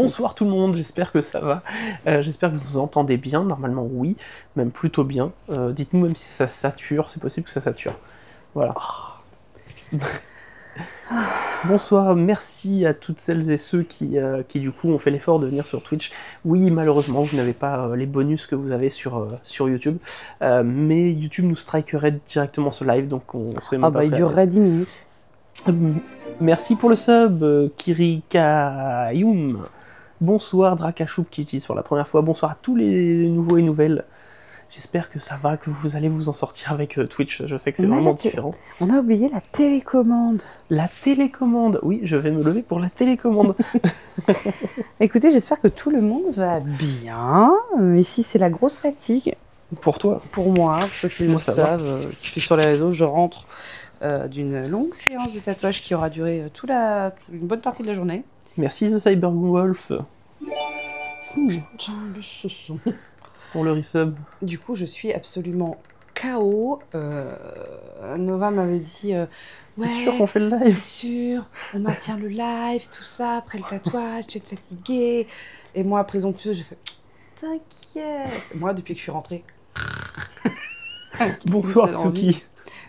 Bonsoir tout le monde, j'espère que ça va. J'espère que vous nous entendez bien, normalement oui, même plutôt bien. Dites-nous même si ça sature, c'est possible que ça sature. Voilà. Bonsoir, merci à toutes celles et ceux qui du coup ont fait l'effort de venir sur Twitch. Oui, malheureusement, vous n'avez pas les bonus que vous avez sur YouTube, mais YouTube nous strikerait directement ce live, donc on sait même pas. Il durerait 10 minutes. Merci pour le sub, Kirikayum. Bonsoir, Drakachoup qui utilise pour la première fois. Bonsoir à tous les nouveaux et nouvelles. J'espère que ça va, que vous allez vous en sortir avec Twitch. Je sais que c'est vraiment différent. On a oublié la télécommande. La télécommande. Oui, je vais me lever pour la télécommande. Écoutez, j'espère que tout le monde va bien. Ici, c'est la grosse fatigue. Pour toi? Pour moi, ceux qui le savent, qui suis sur les réseaux, je rentre d'une longue séance de tatouage qui aura duré une bonne partie de la journée. Merci The Cyberwolf. Pour le resub. Du coup, je suis absolument KO. Nova m'avait dit T'es sûr qu'on fait le live? T'es sûr, on maintient le live, tout ça, après le tatouage, tu es fatiguée. Et moi, présomptueuse, j'ai fait t'inquiète. Moi, depuis que je suis rentrée. Bonsoir, Tsuki.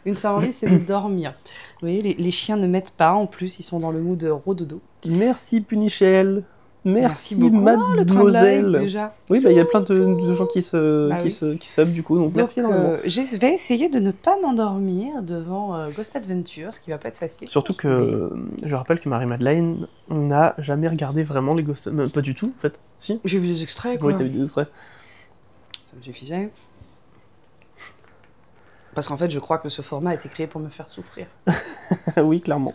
Une seule envie, c'est de dormir. Vous voyez, les chiens ne mettent pas, en plus, ils sont dans le mood rododo. Merci, Punichel. Merci beaucoup. mademoiselle. Déjà. Oui, il y a plein de gens qui sub du coup, donc merci énormément. Je vais essayer de ne pas m'endormir devant Ghost Adventure, ce qui va pas être facile. Surtout que je rappelle que Marie-Madeleine n'a jamais regardé vraiment les Ghost, même pas du tout en fait. Si. J'ai vu des extraits quoi. Oui, t'as vu des extraits. Ça me suffisait. Parce qu'en fait, je crois que ce format a été créé pour me faire souffrir. Oui, clairement.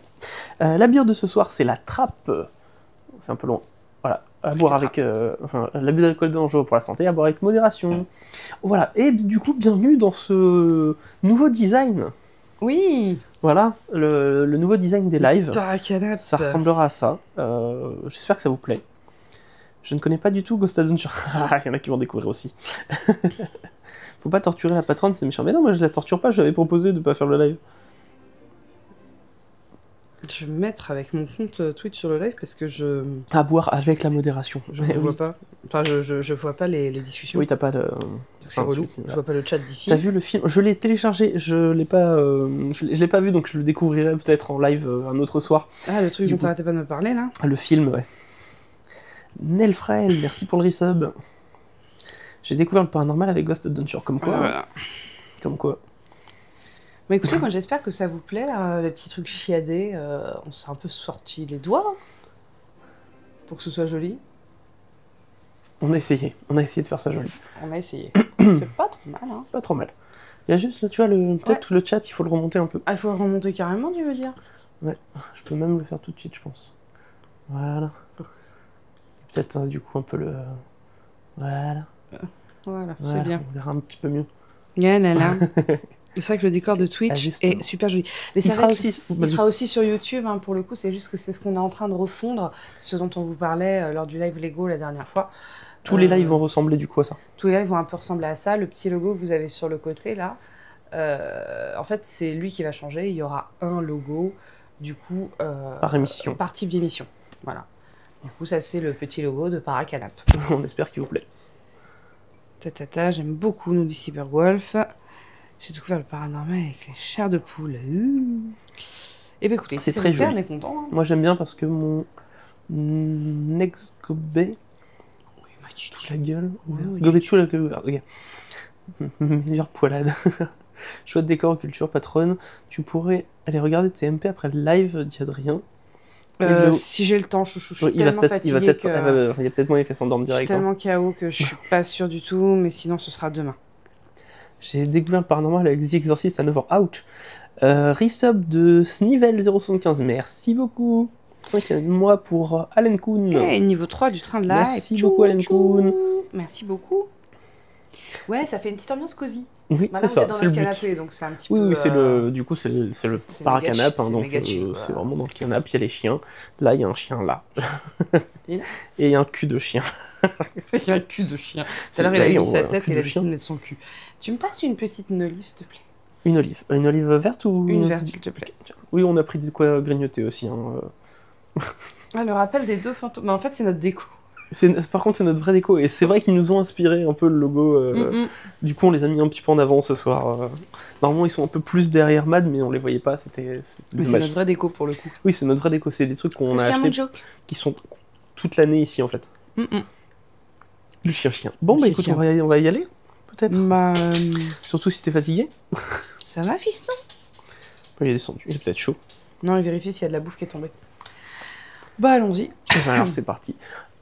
La bière de ce soir, c'est la trappe. C'est un peu long. Voilà, à boire avec... l'abus d'alcool est dangereux pour la santé, à boire avec modération. Voilà, et du coup, bienvenue dans ce nouveau design. Oui. Voilà, le nouveau design des lives. Paracanap. Ça ressemblera à ça. J'espère que ça vous plaît. Je ne connais pas du tout Ghost Adventure. Il y en a qui vont découvrir aussi. Faut pas torturer la patronne, c'est méchant. Mais non, moi je la torture pas, je lui avais proposé de pas faire le live. Je vais me mettre avec mon compte Twitch sur le live parce que je... À boire avec la modération. Je ne vois pas. Enfin, je vois pas les discussions. Oui, t'as pas de... Donc c'est relou. Je vois pas le chat d'ici. T'as vu le film? Je l'ai téléchargé, je l'ai pas vu, donc je le découvrirai peut-être en live un autre soir. Ah, le truc dont t'arrêtais pas de me parler, là? Le film, ouais. Nelfrel, merci pour le resub. J'ai découvert le paranormal avec Ghost Adventure, comme quoi. Voilà. Comme quoi. Bah écoutez, moi j'espère que ça vous plaît, là, les petits trucs chiadés. On s'est un peu sorti les doigts, hein, pour que ce soit joli. On a essayé de faire ça joli. On a essayé. C'est pas trop mal, hein. Pas trop mal. Il y a juste, tu vois, peut-être le chat, il faut le remonter un peu. Ah, il faut le remonter carrément, tu veux dire? Ouais, je peux même le faire tout de suite, je pense. Voilà. Peut-être, du coup, un peu le... Voilà. Voilà, c'est bien. On verra un petit peu mieux. Yeah, là, là. C'est vrai que le décor de Twitch est super joli. Mais il sera aussi sur YouTube, hein, pour le coup, c'est juste que c'est ce qu'on est en train de refondre, ce dont on vous parlait lors du live Lego la dernière fois. Tous les lives vont ressembler du coup à ça. Tous les lives vont un peu ressembler à ça. Le petit logo que vous avez sur le côté, là, en fait, c'est lui qui va changer. Il y aura un logo, du coup, par émission. Par type d'émission. Voilà. Du coup, ça, c'est le petit logo de Paracanap. On espère qu'il vous plaît. J'aime beaucoup, nous dit Cyberwolf. J'ai découvert le paranormal avec les chairs de poule. Et bien écoutez, c'est très joli. On est content. Hein. Moi j'aime bien parce que mon ex-gobé... Oui, m'a dit toute la gueule ouverte. Oui, Gobé tout la gueule ouverte, ok. Meilleure poilade. Chouette décor, culture, patronne. Tu pourrais aller regarder TMP après le live d'Adrien. Si j'ai le temps, je suis tellement fatiguée il y a peut-être moyen qu'elle s'endorme direct. Je suis tellement KO que je suis pas sûre du tout, mais sinon ce sera demain. J'ai découvert le paranormal avec The Exorcist à 9h. Ouch. Resub de Snivel075, merci beaucoup. 5e mois pour Allen Kuhn. Et niveau 3 du train de live. Merci beaucoup Allen Kuhn. Merci beaucoup. Ouais, ça fait une petite ambiance cosy. Oui, c'est ça, c'est le canapé, donc c'est un petit peu... Oui, c'est le paracanap, hein, donc c'est vraiment dans le canapé, il y a les chiens. Là, il y a un chien là. Et il y a un cul de chien. Il y a un cul de chien. Tout à l'heure, il a mis sa tête et il a décidé de mettre son cul. Tu me passes une petite olive, s'il te plaît? Une olive verte ou... Une verte, s'il te plaît. Oui, on a pris de quoi grignoter aussi. Hein. Ah, le rappel des deux fantômes. Mais en fait, c'est notre déco. Par contre, c'est notre vraie déco. Et c'est vrai qu'ils nous ont inspiré un peu le logo. Du coup, on les a mis un petit peu en avant ce soir. Normalement, ils sont un peu plus derrière Mad, mais on les voyait pas. C'était Mais c'est dommage. notre vraie déco pour le coup. Oui, c'est notre vraie déco. C'est des trucs qu'on a achetés qui sont toute l'année ici, en fait. Le chien. Bon, bah écoute, on va y aller, peut-être. Bah, Surtout si t'es fatigué. ça va, fiston? Il est descendu, il est peut-être chaud. Non, il vérifie s'il y a de la bouffe qui est tombée. Bah, allons-y. Alors, c'est parti.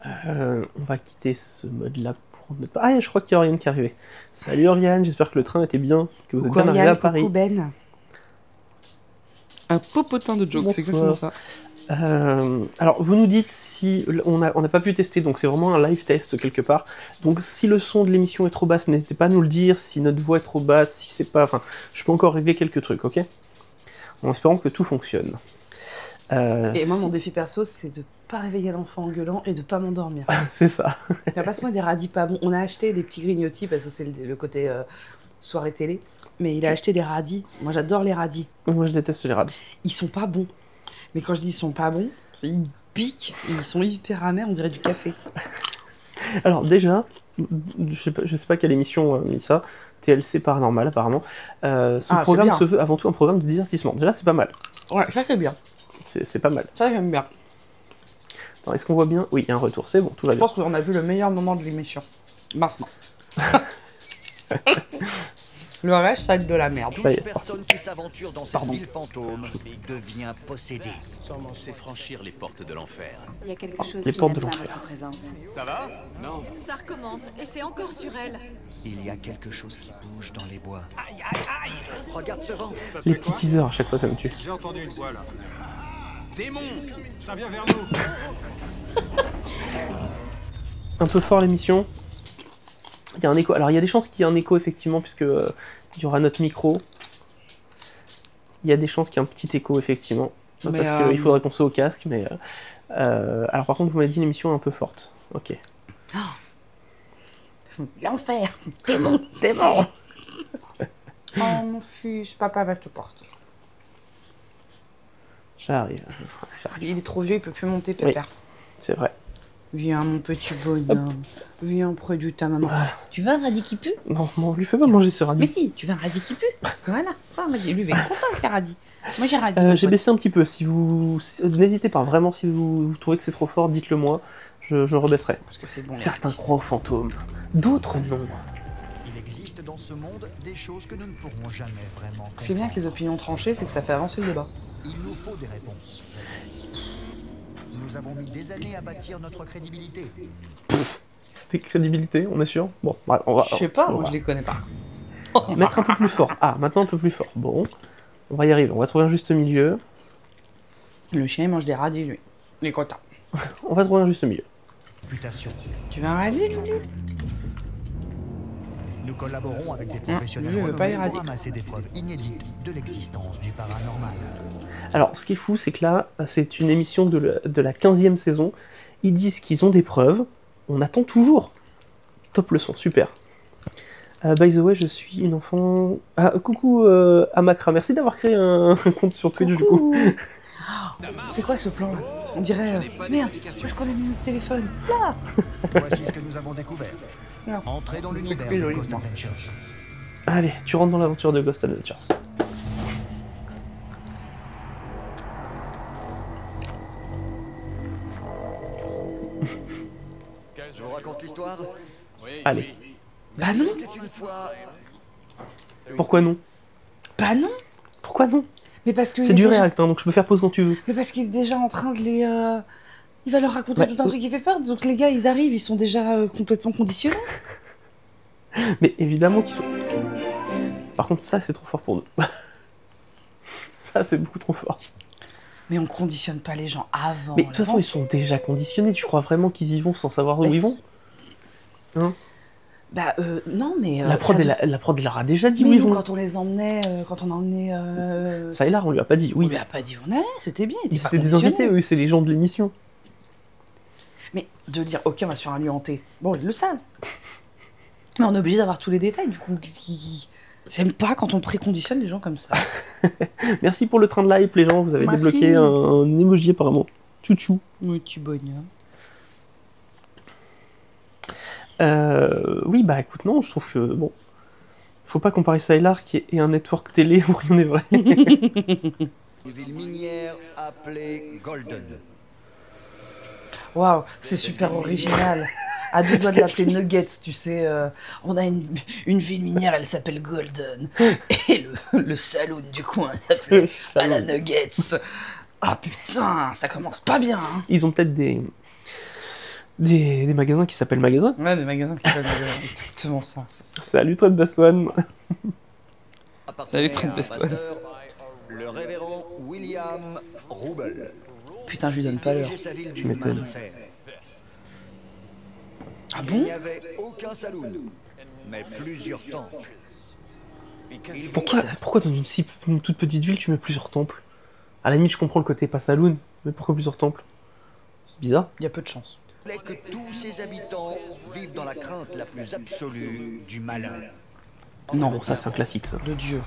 On va quitter ce mode-là pour ne pas... Ah, je crois qu'il y a Oriane qui est arrivée. Salut Oriane, j'espère que le train était bien, que vous êtes bien arrivé à Paris. Coucou Ben. Un popotin de joke, c'est exactement ça. Alors, vous nous dites si... On n'a pas pu tester, donc c'est vraiment un live test quelque part. Donc, si le son de l'émission est trop basse, n'hésitez pas à nous le dire. Si notre voix est trop basse, si c'est pas... Enfin, je peux encore régler quelques trucs, ok? En espérant que tout fonctionne. Et moi, mon défi perso, c'est de pas réveiller l'enfant en gueulant et de pas m'endormir. C'est ça. Passe-moi des radis pas bons. On a acheté des petits grignotis parce que c'est le côté soirée télé. Mais il a acheté des radis. Moi, j'adore les radis. Moi, je déteste les radis. Ils sont pas bons. Mais quand je dis ils sont pas bons, c'est ils piquent. Ils sont hyper amers, on dirait du café. Alors déjà, je sais pas quelle émission a mis ça. TLC Paranormal apparemment. Ce programme se veut avant tout un programme de divertissement. Déjà, c'est pas mal. Ouais, ça c'est bien. C'est pas mal. Ça j'aime bien. Est-ce qu'on voit bien? Oui, il y a un retour, c'est bon, tout va bien. Je pense qu'on a vu le meilleur moment de l'émission. Maintenant. Le reste, ça va être de la merde. Ça y est, Toute personne qui s'aventure dans cette ville fantôme devient possédée. C'est franchir les portes de l'enfer. Il y a quelque chose Les qui portes n'aime de pas l'enfer. notre présence. Ça va? Non. Ça recommence, et c'est encore sur elle. Il y a quelque chose qui bouge dans les bois. Regarde ce vent. Les petits teasers, à chaque fois, ça me tue. J'ai entendu une voix là. Démon! Ça vient vers nous. Un peu fort l'émission. Il y a un écho. Alors, il y a des chances qu'il y ait un écho, effectivement, puisque il y aura notre micro. Il y a des chances qu'il y ait un petit écho, effectivement. Mais parce qu'il faudrait qu'on soit au casque, mais... alors, par contre, vous m'avez dit une émission un peu forte. Ok. L'enfer. Démon. Démon. Oh mon fils, papa va te porter. J'arrive. Il est trop vieux, il peut plus monter, pépère. C'est vrai. Viens, mon petit bonhomme. Viens près de ta maman. Voilà. Tu veux un radis qui pue? Non, on lui fait pas manger ce radis. Mais si, tu veux un radis qui pue? Voilà. Lui, il va être content avec les radis. Moi, j'ai radis. J'ai baissé un petit peu. N'hésitez pas, vraiment, si vous trouvez que c'est trop fort, dites-le moi. Je rebaisserai. Parce que c'est bon. Certains croient aux fantômes, d'autres non. Il existe dans ce monde des choses que nous ne pourrons jamais vraiment comprendre. Ce qui est bien avec les opinions tranchées, c'est que ça fait avancer le débat. Il nous faut des réponses. Nous avons mis des années à bâtir notre crédibilité. Tes crédibilités, on est sûr? Bon, ouais, on va... Je sais pas, on moi va je les connais pas. mettre un peu plus fort. Ah, maintenant un peu plus fort. Bon, on va y arriver. On va trouver un juste milieu. Le chien il mange des radis, lui. Il est content. On va trouver un juste milieu. Réputation. Tu veux un radis, Lulu? Nous collaborons avec des professionnels lui, il veut pas les renommés pour radis. ramasser des preuves inédites de l'existence du paranormal. Alors, ce qui est fou, c'est que là, c'est une émission de la 15e saison. Ils disent qu'ils ont des preuves. On attend toujours. Top leçon, super. By the way, je suis une enfant... Ah, coucou Amakra, merci d'avoir créé un compte sur Twitch du coup. C'est quoi ce plan là? On dirait... Merde, où est-ce qu'on a mis notre téléphone? Là. Voici ce que nous avons découvert. Non. Entrez dans l'univers plus de joli, Ghost moi. Adventures. Allez, tu rentres dans l'aventure de Ghost Adventures. Je vous raconte l'histoire. Allez. Bah non. C'était une fois... Pourquoi non? Bah non. Pourquoi non? Mais parce que... C'est du React, hein, donc je peux faire pause quand tu veux. Mais parce qu'il est déjà en train de les... Il va leur raconter Ouais. tout un truc qui fait peur. Donc les gars, ils arrivent, ils sont déjà complètement conditionnés. Mais évidemment qu'ils sont... Par contre, ça, c'est trop fort pour nous. Ça, c'est beaucoup trop fort. Mais on conditionne pas les gens avant. Mais de toute façon, ils sont déjà conditionnés. Tu crois vraiment qu'ils y vont sans savoir où Bah, ils si. vont? Hein? Bah non, mais... La prod, la prod leur a déjà dit Mais où ils nous, vont. quand on les emmenait, quand on a emmené... Ça et là, on lui a pas dit. On Oui, lui a pas dit où on allait, c'était bien. Il était pas c'était des conditionné. invités, eux, c'est les gens de l'émission. Mais de dire, ok, on va sur un lieu hanté. Bon, ils le savent. Mais on est obligé d'avoir tous les détails, du coup. J'aime pas quand on préconditionne les gens comme ça. Merci pour le train de live, les gens. Vous avez Merci. débloqué un emoji apparemment. Tchou-tchou. Oui, petit bonhomme. Oui, bah écoute, non, je trouve que, bon, faut pas comparer ça à l'Arc et un network télé où rien n'est vrai. Une ville minière appelée Golden. Waouh, c'est super original. À deux doigts de l'appeler Nuggets, tu sais. On a une ville minière, elle s'appelle Golden. Et le saloon du coin s'appelle à la Nuggets. Ah putain, ça commence pas bien. Hein. Ils ont peut-être des magasins qui s'appellent magasins. Ouais, des magasins qui s'appellent magasins. Exactement ça. Salut, Trade Best One. Salut, Appartenait Trent à un Best One. pasteur, le révérend William Rouble. Putain, je lui donne Il pas l'heure. dirigeait sa ville Tu d'une main m'étonnes. de fer. Ah Il bon n'y avait aucun saloon, mais plusieurs temples. Il Pourquoi dans une toute petite ville, tu mets plusieurs temples? À la limite, je comprends le côté pas saloon, mais pourquoi plusieurs temples? C'est bizarre. Il y a peu de chance. voulait que tous ses habitants vivent dans la crainte la plus absolue du malin. Non, Bon, ça, c'est un classique, ça. de Dieu.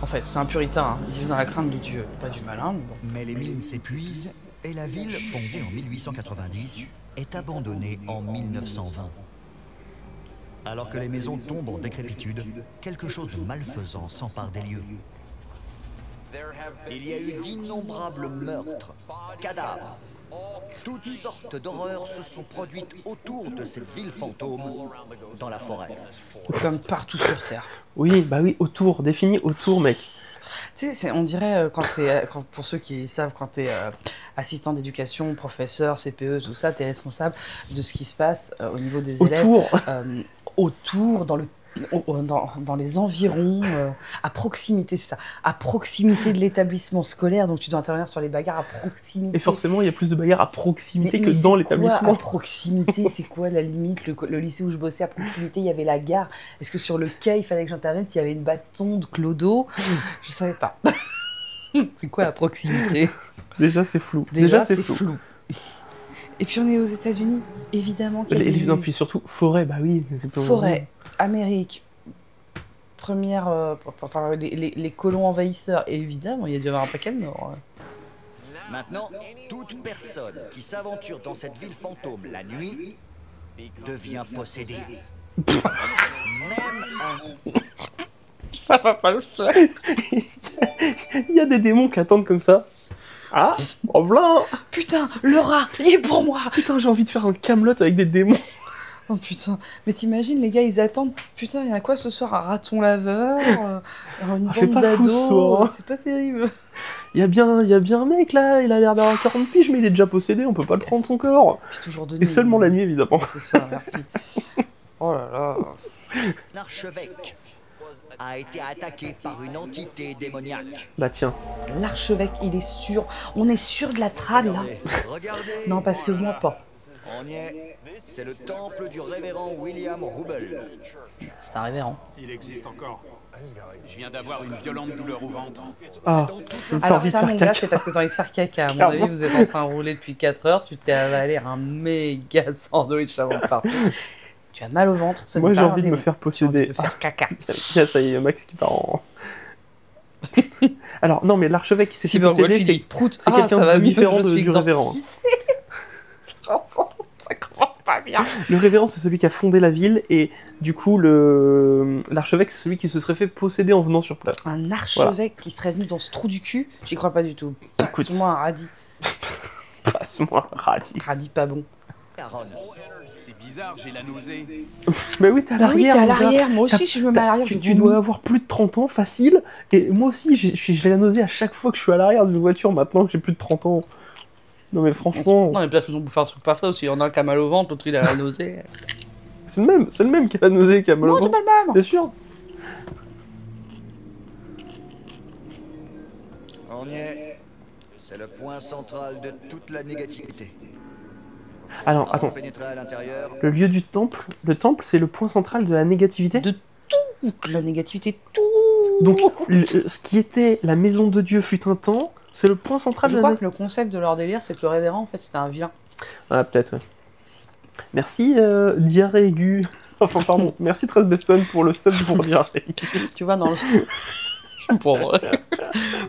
En fait, c'est un puritain, hein. Il vit dans la crainte de Dieu. Pas du malin, mais bon. Mais les mines s'épuisent et la ville, fondée en 1890, est abandonnée en 1920. Alors que les maisons tombent en décrépitude, quelque chose de malfaisant s'empare des lieux. Il y a eu d'innombrables meurtres, cadavres. Toutes sortes d'horreurs se sont produites autour de cette ville fantôme dans la forêt. Comme partout sur Terre. Oui, bah oui, autour. Définis autour, mec. Tu sais, on dirait, pour ceux qui savent, quand tu es assistant d'éducation, professeur, CPE, tout ça, tu es responsable de ce qui se passe au niveau des élèves. Autour, dans les environs, à proximité, c'est ça, à proximité de l'établissement scolaire, donc tu dois intervenir sur les bagarres à proximité. Et forcément, il y a plus de bagarres à proximité Mais que c'est dans quoi l'établissement. à proximité, c'est quoi la limite? Le lycée où je bossais, à proximité, il y avait la gare. Est-ce que sur le quai, il fallait que j'intervienne s'il y avait une baston de clodo? Je savais pas. C'est quoi à proximité? Déjà, c'est flou. Déjà, c'est flou. Et puis on est aux États-Unis, évidemment qu'il y a des Non, puis surtout, forêt, bah oui. C'est pas forêt, Amérique, première, enfin les colons envahisseurs, et évidemment, il y a dû y avoir un paquet de morts. Maintenant, toute personne qui s'aventure dans cette ville fantôme la nuit devient possédée. Même un... Ça va pas le faire. Il y a des démons qui attendent comme ça. Ah, en blanc. Putain, le rat, il est pour moi. Putain, j'ai envie de faire un Camelot avec des démons. Oh putain, mais t'imagines, les gars, ils attendent. Putain, il y a quoi ce soir? Un raton laveur, une c'est bande pas fou, ce d'ados, soir, hein. c'est pas terrible. Il y a bien un mec là, il a l'air d'avoir 40 piges, mais il est déjà possédé, on peut pas le prendre son corps. Puis toujours de nuit. Et seulement la nuit, évidemment. C'est ça, merci. Oh là là. L'archevêque a été attaqué par une entité démoniaque. Bah tiens. L'archevêque, il est sûr. On est sûr de la trad là. Regardez. Non, parce que moi pas. On y est. C'est le temple du révérend William Rouble. C'est un révérend. Il existe encore. Je viens d'avoir une violente douleur au ventre. Ah, t'as Alors envie de ça, faire mon gars, caca. c'est parce que t'as envie de faire caca. À mon Clairement. avis, vous êtes en train de rouler depuis 4 heures, tu t'es avalé un méga sandwich avant de partir. Tu as mal au ventre. ce Moi, n'est j'ai pas un envie de me démon. faire Tu as envie posséder. de faire caca. Ah, ça y est, il y a Max qui part en... Alors, non, mais l'archevêque qui s'est fait Cyberwolf, posséder, il c'est... est prout. c'est quelqu'un ça va de mieux, différent je suis du révérend. exorcisé. Ça commence pas bien. Le révérend, c'est celui qui a fondé la ville, et du coup, l'archevêque, c'est celui qui se serait fait posséder en venant sur place. Un archevêque qui serait venu dans ce trou du cul, j'y crois pas du tout. Écoute. Passe-moi un radis. Passe-moi, radis. Radis pas bon. Aaron. C'est bizarre, j'ai la nausée. Mais oui, t'es à Ah oui, l'arrière. t'es à mon gars. l'arrière. Moi aussi, je me mets à l'arrière. Tu, je tu vomis. dois avoir plus de 30 ans, facile. Et moi aussi, j'ai la nausée à chaque fois que je suis à l'arrière d'une voiture, maintenant que j'ai plus de 30 ans. Non mais franchement, Non, mais peut-être qu'ils ont bouffé un truc pas frais aussi. Il y en a un qui a mal au ventre, l'autre il a la nausée. c'est le même qui a la nausée, qui a mal au Non, c'est ventre. pas le même. T'es sûr? On y est. C'est le point central de toute la négativité. Alors, Avant de attends. pénétrer à l'intérieur, Le lieu du temple, le temple, c'est le point central de la négativité. De la négativité, tout. Donc, ce qui était la maison de Dieu fut un temps, c'est le point central Je de la crois que le concept de leur délire, c'est que le révérend, en fait, c'était un vilain. Ah, peut-être, ouais. Merci, diarrhée aiguë. Enfin, pardon. Merci, 13 Best One, pour le sub pour diarrhée aiguë. Tu vois, dans le... Pour vrai.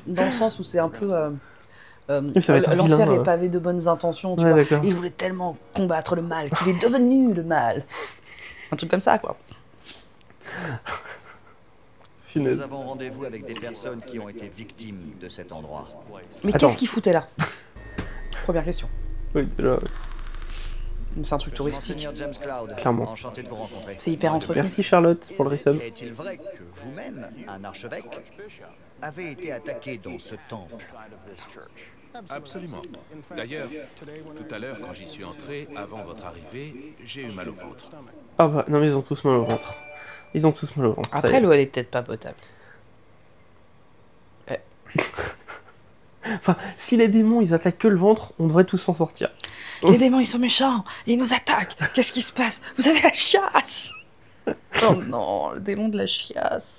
Dans le sens où c'est un peu... ça va être un l'enfer vilain, est pavé de bonnes intentions, tu Ouais, vois. d'accord. Il voulait tellement combattre le mal qu'il est devenu le mal. Un truc comme ça, quoi. Nous avons rendez-vous avec des personnes qui ont été victimes de cet endroit. Mais Attends. qu'est-ce qu'il foutait là? Première question. Oui, déjà. C'est un truc touristique. Monseigneur James Cloud, Clairement. enchanté de vous rencontrer. C'est hyper entretenu. Merci Charlotte pour le resub. Est-il vrai que vous-même, un archevêque, avez été attaqué dans ce temple? Absolument. D'ailleurs, tout à l'heure, quand j'y suis entré, avant votre arrivée, j'ai eu mal au ventre. Ah bah, non mais ils ont tous mal au ventre. Ils ont tous mal au ventre. ça y Après, est. l'eau, elle est peut-être pas potable. Enfin, si les démons ils attaquent que le ventre, on devrait tous s'en sortir. Les démons, ils sont méchants. Ils nous attaquent. Qu'est-ce qui se passe? Vous avez la chiasse. Oh non, le démon de la chiasse.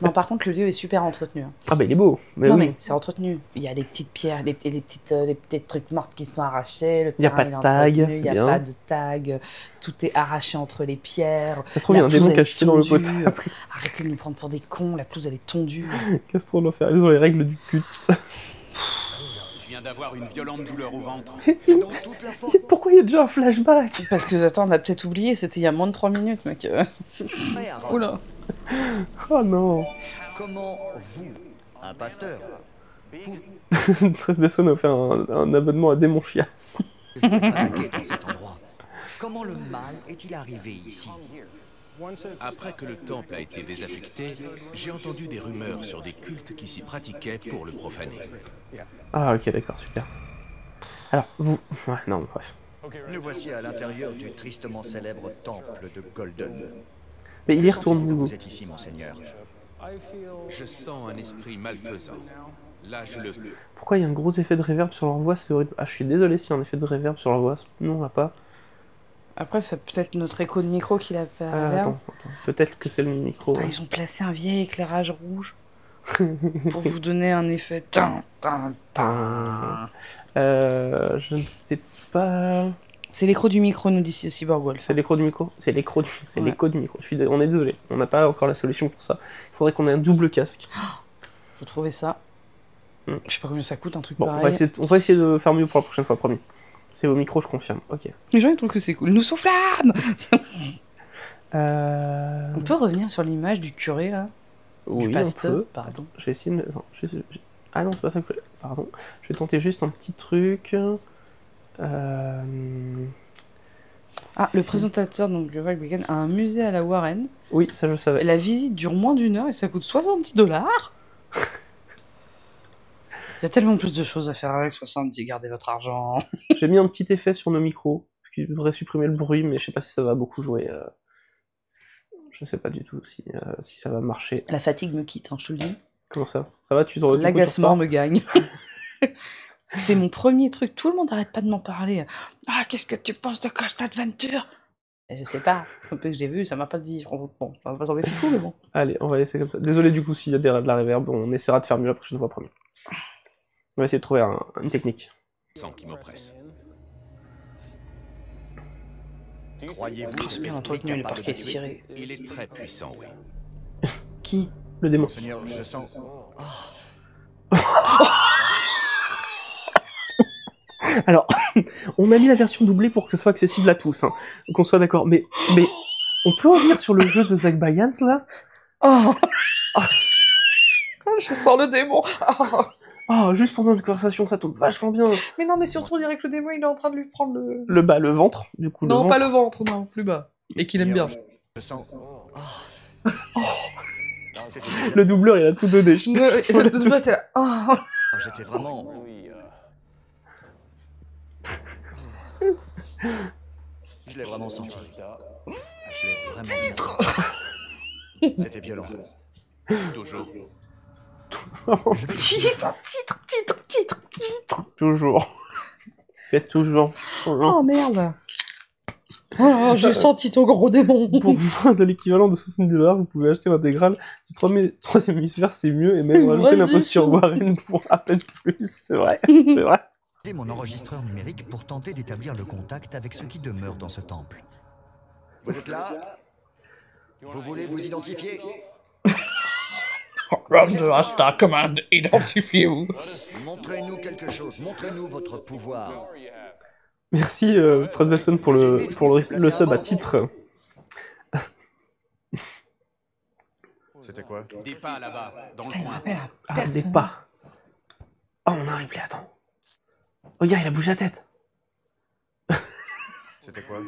Non, par contre, le lieu est super entretenu. Hein. Ah bah il est beau. Mais Non, oui. mais c'est entretenu. Il y a des petites pierres, des petites trucs mortes qui sont arrachés. Le Il y a terrain, pas de est tag, entretenu, c'est il n'y a bien. pas de tag. Tout est arraché entre les pierres. Ça se trouve, il y a un La pelouse, démon elle est caché dans le tondue. potable. Arrêtez de nous prendre pour des cons. La pelouse, elle est tondue. Qu'est-ce qu'on doit faire? Ils ont les règles du culte. Je viens d'avoir une violente douleur au ventre. Dans toute la forme. Pourquoi il y a déjà un flashback? Parce que, attends, on a peut-être oublié. C'était il y a moins de 3 minutes, mec. Merde. Oula. Oh non. Comment vous, un pasteur, Stress Besson a offert un abonnement à Démon Chiasse. pouvez être attaqué dans cet endroit? Comment le mal est-il arrivé ici? Après que le temple a été désaffecté, j'ai entendu des rumeurs sur des cultes qui s'y pratiquaient pour le profaner. Ah ok, d'accord, super. Alors, vous... Ouais, non, bref. Nous voici à l'intérieur du tristement célèbre temple de Golden. Mais il y Que retourne, sentez-vous vous. Vous êtes ici, monseigneur. Je sens un esprit malfaisant. Là, je le... Pourquoi il y a un gros effet de reverb sur leur voix? C'est horrible. Ah, je suis désolé s'il y a un effet de reverb sur leur voix. Non, là pas. Après, c'est peut-être notre écho de micro qui l'a fait. Ah, attends. Peut-être que c'est le micro. Ah, ils ont placé un vieil éclairage rouge pour vous donner un effet. Tin, tin, tin. Je ne sais pas... C'est l'écho du micro, nous dit Cyborg Wolf. C'est l'écho du micro? C'est l'écho du... C'est Ouais. l'écho du micro. On est désolé. On n'a pas encore la solution pour ça. Il faudrait qu'on ait un double casque. Faut trouver ça. Hmm. Je sais pas combien ça coûte, un truc Bon, pareil. on va essayer de faire mieux pour la prochaine fois, promis. C'est au micro, je confirme. Ok. Les gens, ils trouvent que c'est cool. Nous soufflâmes. Euh... On peut revenir sur l'image du curé, là? Oui, Du pasteur, on peut. pardon. Je vais essayer de... Attends, ah non, c'est pas ça que je voulais... Pardon. Je vais tenter juste un petit truc. Ah, le présentateur, donc Greg Began, a un musée à la Warren. Oui, ça je le savais. La visite dure moins d'1 heure et ça coûte $70. Il y a tellement plus de choses à faire avec 70, gardez votre argent. J'ai mis un petit effet sur nos micros, qui devrait supprimer le bruit, mais je sais pas si ça va beaucoup jouer. Je sais pas du tout si ça va marcher. La fatigue me quitte, hein, je te le dis. Comment ça? Ça va, tu te L'agacement me gagne. C'est mon premier truc, tout le monde arrête pas de m'en parler. Ah, qu'est-ce que tu penses de Ghost Adventure? Et je sais pas, un peu que j'ai vu, ça m'a pas dit. Bon, ça va pas sembler fou, mais bon. Allez, on va laisser comme ça. Désolé du coup s'il y a de la reverb, on essaiera de faire mieux la prochaine fois, promis. On va essayer de trouver une technique. sang qui m'oppresse. Croyez-vous C'est cet bien esprit entretenu, le capable parquet de tuer? ciré. Il est très puissant, oui. Qui? Le démon. Monseigneur, je sens... Alors, on a mis la version doublée pour que ce soit accessible à tous, hein, qu'on soit d'accord. Mais on peut revenir sur le jeu de Zach Bagans, là? Oh. Je sens le démon. Oh. Oh, juste pendant cette conversation, ça tombe vachement bien. Mais non, mais surtout, on dirait que le démon, il est en train de lui prendre le... Le ventre, du coup. Non, le pas ventre. le ventre, non, plus bas. Et qu'il aime bien. Je sens... C'était Le doubleur, il a tout donné. Le doigt, t'es là. Oh. J'étais vraiment... Je l'ai vraiment senti. Je l'ai vraiment bien senti. C'était violent. Toujours. Titre. Toujours. Faites toujours. Oh merde. Oh, j'ai senti ton gros démon. Pour moins de l'équivalent de 70$, vous pouvez acheter l'intégrale du troisième hémisphère, c'est mieux, et même Une rajouter vraie l'impôt sur gestion. Warren pour à peine plus. C'est vrai, c'est vrai. J'ai mon enregistreur numérique pour tenter d'établir le contact avec ceux qui demeurent dans ce temple. Vous êtes là? Vous voulez vous identifier? Run the Rasta command, identifiez-vous. Montrez-nous quelque chose, montrez-nous votre pouvoir. Merci Tradbeston pour le sub à titre. C'était quoi? Des pas là-bas, dans le Putain, il me coin. rappelle à Ah, des personne. pas. Oh, on a un replay, attends. Regarde, il a bougé la tête. C'était quoi?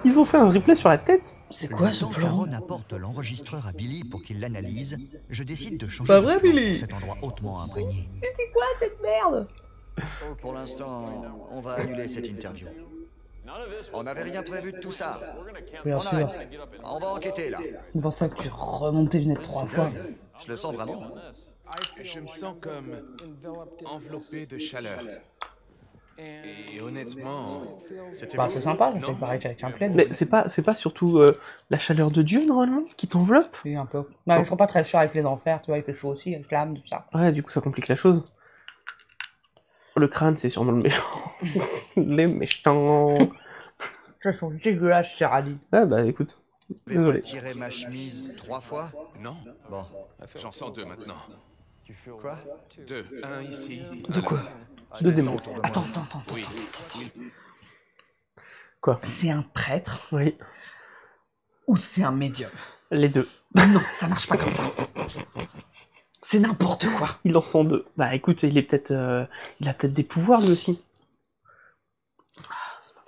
Ils ont fait un replay sur la tête. C'est quoi ce Quand plan? Caron apporte l'enregistreur à Billy pour qu'il l'analyse, je décide de changer Pas de vrai, plan Billy? pour cet endroit hautement imprégné. C'est quoi cette merde? Pour l'instant, on va annuler cette interview. On n'avait rien prévu de tout ça. Bien On sûr. arrête. On va enquêter là. C'est pour ça que tu remontes tes lunettes 3 fois. Je le sens vraiment. Je me sens comme enveloppé de chaleur. Et honnêtement, C'était Bah vous? c'est sympa, ça fait pareil qu'avec un plaid. Mais c'est pas surtout la chaleur de Dieu, normalement, qui t'enveloppe? Oui, un peu. Non, ils sont pas très chauds avec les enfers, tu vois, il fait chaud aussi, avec flamme, tout ça. Ouais, du coup, ça complique la chose. Le crâne, c'est sûrement le méchant. Les méchants. Ils sont dégueulasses, cher Ali. Ah bah écoute, Vous pouvez pas désolé. tirer ma chemise 3 fois? non, Bon. j'en sens 2 maintenant. Quoi? 2, un ici. De un quoi? là. Je De descends démons. autour de moi. Attends. Oui, Quoi? C'est un prêtre Oui, ou c'est un médium? les deux. Non, ça marche pas comme ça. C'est n'importe quoi. Il en sent deux. Bah écoute, il a peut-être des pouvoirs lui aussi.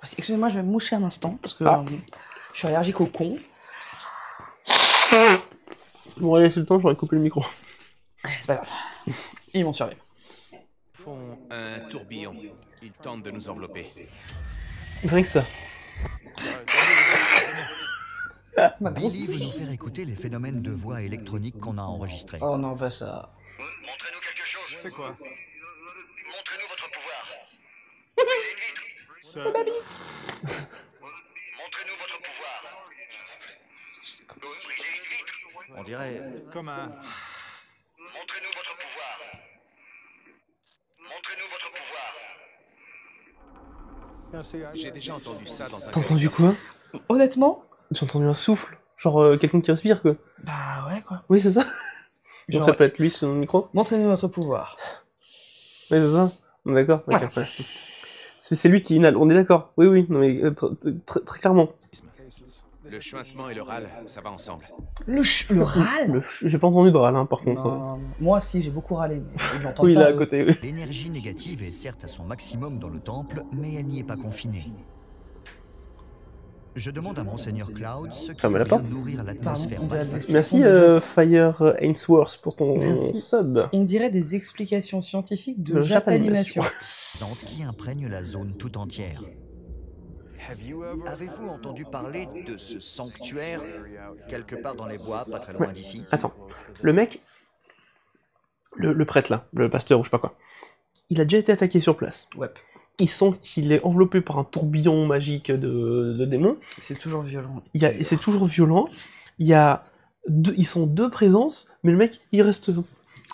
Excusez-moi, je vais me moucher un instant, parce que Ah. je suis allergique au con. Bon, allez, c'est le temps, j'aurais coupé le micro. C'est pas grave. Ils vont survivre. font un tourbillon. Ils tentent de nous envelopper. Rien que ça. Billy veut nous faire écouter les phénomènes de voix électroniques qu'on a enregistrés. Oh non, bah ça... Montrez-nous quelque chose. C'est quoi? Montrez-nous votre pouvoir. Ça... Montrez-nous votre pouvoir. Brisez une vitre. On dirait. Comme un... Montrez-nous votre pouvoir. Montrez-nous votre pouvoir. J'ai déjà entendu ça dans un... T'as entendu quoi? Honnêtement, J'ai entendu un souffle. Genre quelqu'un qui respire, quoi. bah ouais, quoi. Oui, c'est ça. Donc Genre- ça peut être lui sur le micro. Montrez-nous votre pouvoir. Oui, c'est ça. On est d'accord. Ok, Ouais. ouais. C'est lui qui inhale. On est d'accord. Oui, oui. Non, mais très clairement. Le chuintement et le râle, ça va ensemble. Le râle. J'ai pas entendu de râle, hein, par contre. Non, moi aussi, j'ai beaucoup râlé, mais ils l'entendent Oui, pas. là, à eux. côté. Oui. L'énergie négative est certes à son maximum dans le temple, mais elle n'y est pas confinée. Je demande à Monseigneur Cloud ce qui Fermez la vient porte. nourrir l'atmosphère. Pardon, on dirait des malfaisante. Merci, de jeu. Fire Ainsworth, pour ton Merci. sub. On dirait des explications scientifiques de De Japanimation. Qui imprègne la zone tout entière. Avez-vous entendu parler de ce sanctuaire quelque part dans les bois, pas très loin Ouais. d'ici? Attends. Le mec, le prêtre là, le pasteur ou je sais pas quoi, il a déjà été attaqué sur place. Ouais. Il sent qu'il est enveloppé par un tourbillon magique de démons. C'est toujours violent. C'est toujours violent. Ils sont deux présences, mais le mec, il reste.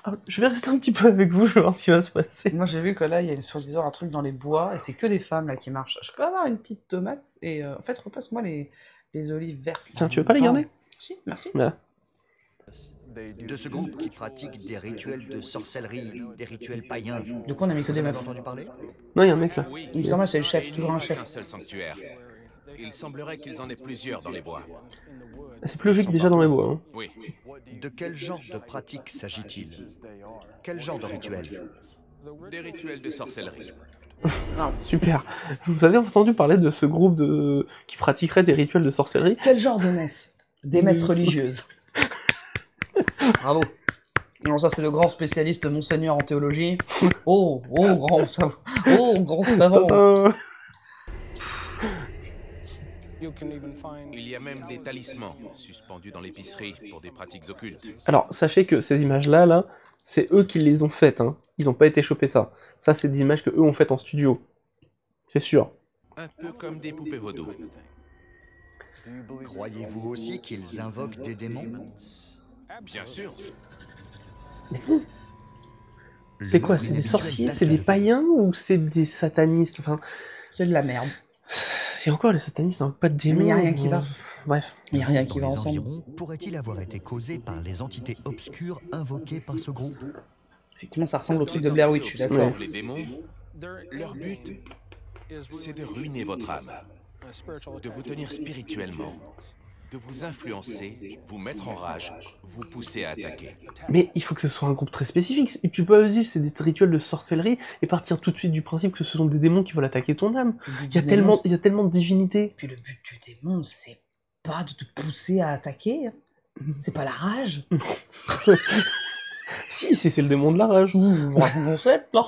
Ah, je vais rester un petit peu avec vous, je vais voir ce qui va se passer. Moi, j'ai vu que là, il y a soi-disant un truc dans les bois, et c'est que des femmes là qui marchent. Je peux avoir une petite tomate, et en fait, repasse-moi les olives vertes. Tiens, tu veux pas les garder? Si, merci. Voilà. De ce groupe qui pratique des rituels de sorcellerie, des rituels païens. Du coup, on a mis que Vous des en avez meufs. entendu parler? Non, il y a un mec là. Oui, Il me semble que c'est le chef, il toujours n'y un a chef. qu'un seul sanctuaire. Il semblerait qu'ils en aient plusieurs dans les bois. C'est plus logique déjà dans les bois. Hein. Oui, De quel genre de pratique s'agit-il? Quel genre de rituel? des rituels de sorcellerie. Super. Vous avez entendu parler de ce groupe qui pratiquerait des rituels de sorcellerie? Quel genre de messe? Des messes religieuses. Bravo. Non, ça, c'est le grand spécialiste Monseigneur en théologie. Oh, grand savant. Oh, grand savant. Tadam. Il y a même des talismans suspendus dans l'épicerie pour des pratiques occultes. Alors, sachez que ces images-là, là, c'est eux qui les ont faites. Hein. Ils n'ont pas été chopés ça. Ça, c'est des images que eux ont faites en studio. C'est sûr. Un peu comme des poupées vaudou. Croyez-vous aussi qu'ils invoquent des démons? Bien sûr. C'est quoi? C'est des sorciers? C'est des païens? Ou c'est des satanistes? Enfin, C'est de la merde. et encore, les satanistes n'invoquent pas de démons. Mais y a rien qui va. Bref. Il n'y a rien qui Dans va les ensemble. environs pourrait-il avoir été causé par les entités obscures invoquées par ce groupe? Effectivement, ça ressemble au truc de Blair Witch, je suis d'accord. Les démons, leur but, c'est de ruiner votre âme, de vous tenir spirituellement, de vous influencer, vous mettre en rage, vous pousser à attaquer. Mais il faut que ce soit un groupe très spécifique. Tu peux pas dire que c'est des rituels de sorcellerie et partir tout de suite du principe que ce sont des démons qui veulent attaquer ton âme. Il y a tellement de divinités. Puis le but du démon, c'est pas de te pousser à attaquer. C'est pas la rage. Si, c'est le démon de la rage. On sait pas.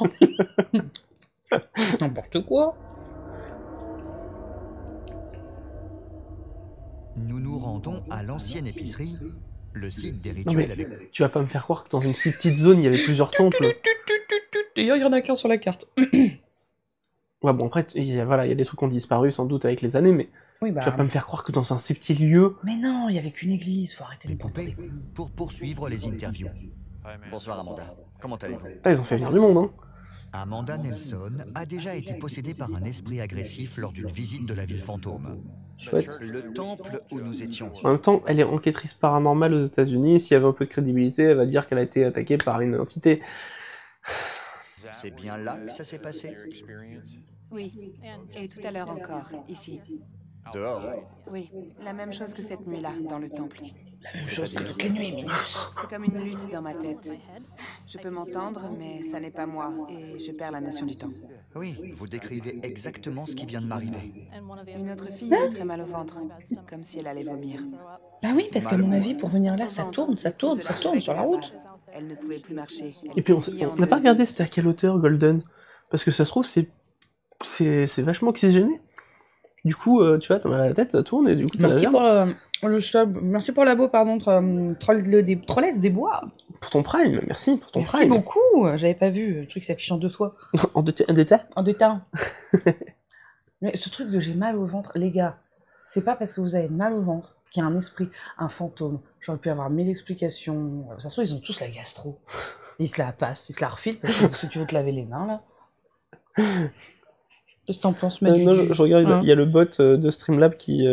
N'importe quoi. Nous nous rendons à l'ancienne épicerie, le site des Non mais, rituels avec... tu vas pas me faire croire que dans une si petite zone, il y avait plusieurs temples. D'ailleurs, il y en a qu'un sur la carte. Ouais, bon, après, il y a des trucs qui ont disparu, sans doute, avec les années, mais Oui, bah... tu vas pas me faire croire que dans un si petit lieu... Mais non, il y avait qu'une église, faut arrêter les de prendre poupées pour poursuivre les interviews. Bonsoir Amanda, comment allez-vous? Putain, ils ont fait venir du monde, hein. Amanda Nelson a déjà été possédée par un esprit agressif lors d'une visite de la ville fantôme. Chouette. Le temple où nous étions. En même temps, elle est enquêtrice paranormale aux États-Unis. S'il y avait un peu de crédibilité, elle va dire qu'elle a été attaquée par une entité. C'est bien là que ça s'est passé? Oui, et tout à l'heure encore, ici. Dehors? Oui, la même chose que cette nuit-là, dans le temple. La même chose que toutes les nuits, Minus. C'est comme une lutte dans ma tête. Je peux m'entendre, mais ça n'est pas moi, et je perds la notion du temps. Oui, vous décrivez exactement ce qui vient de m'arriver. Une autre fille a très mal au ventre, comme si elle allait vomir. Bah oui, parce qu'à mon avis, pour venir là, ça tourne sur la route. Elle ne pouvait plus marcher. Et puis, on n'a pas regardé c'était à quelle hauteur, Golden. Parce que ça se trouve, c'est vachement oxygéné. Du coup, tu vois, t'as mal à la tête, ça tourne, et du coup, t'as Merci la pour le sub. Merci pour l'abo, pardon, Trollès des Bois. Pour ton prime, merci pour ton Merci prime. beaucoup. J'avais pas vu le truc s'affiche en 2 fois. En deux temps. En 2 temps. Mais ce truc de j'ai mal au ventre, les gars, c'est pas parce que vous avez mal au ventre qu'il y a un esprit, un fantôme. J'aurais pu avoir 1000 explications. Ça se trouve, ils ont tous la gastro. Ils se la passent, ils se la refilent parce que si tu veux te laver les mains, là. Qu'est-ce que t'en penses, Non, je regarde, il y a le bot de Streamlab qui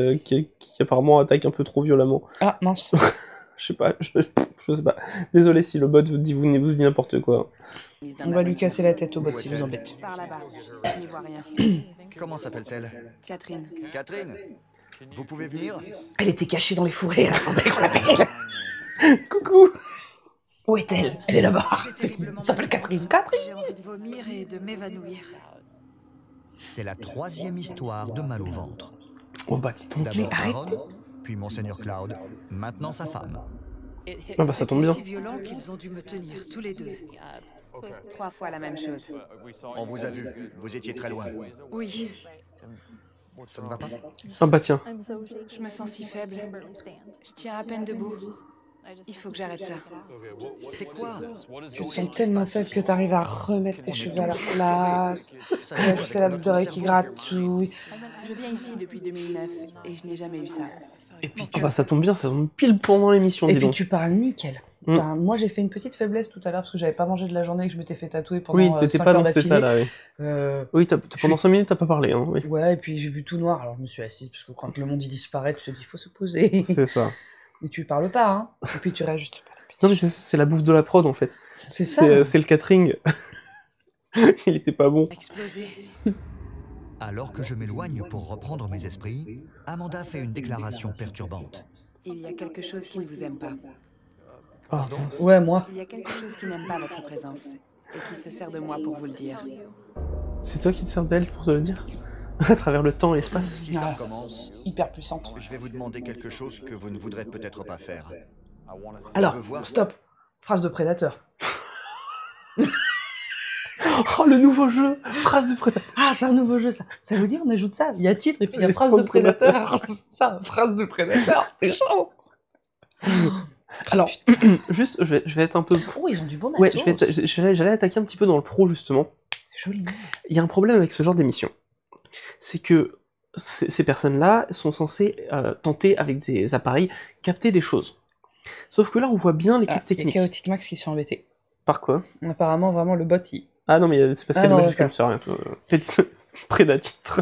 apparemment attaque un peu trop violemment. Ah, mince. Je sais pas, je sais pas. Désolé si le bot vous dit n'importe quoi. On va lui casser la tête au bot si vous embêtez. Par là-bas, je n'y vois rien. Comment s'appelle-t-elle? Catherine. Catherine? Vous pouvez venir? Elle était cachée dans les fourrés, attendez qu'on l'appelle. Coucou. Où est-elle? Elle est là-bas. C'est qui? Elle s'appelle Catherine. Catherine. J'ai envie de vomir et de m'évanouir. C'est la 3e histoire de mal au ventre. Oh bah dis donc. D'abord arrêtez. Aaron, puis Monseigneur Cloud, maintenant sa femme. Ah bah ça tombe bien. C'est si violent qu'ils ont dû me tenir tous les deux. 3 fois la même chose. On vous a vu, vous étiez très loin. Oui, Ça ne va pas? Ah bah tiens. je me sens si faible. Je tiens à peine debout. Il faut que j'arrête ça. C'est quoi? Tu te sens tellement faible que t'arrives à remettre tes cheveux à leur place. Tu as juste la boucle d'oreille qui gratouille. Je viens ici depuis 2009 et je n'ai jamais eu ça. Et puis Ah bah ça tombe bien, ça tombe pile pendant l'émission, dis donc. tu parles nickel. Mm. Enfin, moi j'ai fait une petite faiblesse tout à l'heure parce que j'avais pas mangé de la journée et que je m'étais fait tatouer pendant Oui, t'étais 5 pas heures dans cet d'affilée. état-là, oui. Oui, pendant 5 minutes, t'as pas parlé, hein, oui. Ouais, et puis j'ai vu tout noir, alors je me suis assise parce que quand le monde il disparaît, tu te dis faut se poser. C'est ça. Mais tu parles pas, hein. Et puis tu réajustes pas. Non mais c'est la bouffe de la prod, en fait. C'est ça. C'est le catering. Il était pas bon. Explosé. Alors que je m'éloigne pour reprendre mes esprits, Amanda fait une déclaration perturbante. Il y a quelque chose qui ne vous aime pas. Oh, mince. Ouais, moi. Il y a quelque chose qui n'aime pas votre présence et qui se sert de moi pour vous le dire. C'est toi qui te sers d'elle pour te le dire? À travers le temps et l'espace. Si ça commence, Hyper puissante. je vais vous demander quelque chose que vous ne voudrez peut-être pas faire. Alors, Je veux voir- stop. Phrase de prédateur. Oh, le nouveau jeu! Phrase de prédateur. Ah, c'est un nouveau jeu, ça. Ça veut dire, on ajoute ça. Il y a titre et puis il y a Les phrase phrases de de prédateur. C'est ça, phrase de prédateur. C'est chaud. Alors, juste, je vais être un peu... Oh, ils ont du beau matos. Ouais, j'allais attaquer un petit peu dans le pro, justement. C'est joli. Il y a un problème avec ce genre d'émission. C'est que ces personnes-là sont censées tenter, avec des appareils, capter des choses. Sauf que là, on voit bien l'équipe Il y a technique. Chaotic Max qui se fait embêter. Par quoi? Apparemment, vraiment, le bot, il... Ah non, mais c'est parce Ah qu'il y a non, des juste d'accord. comme ça, rien. Prédatitre.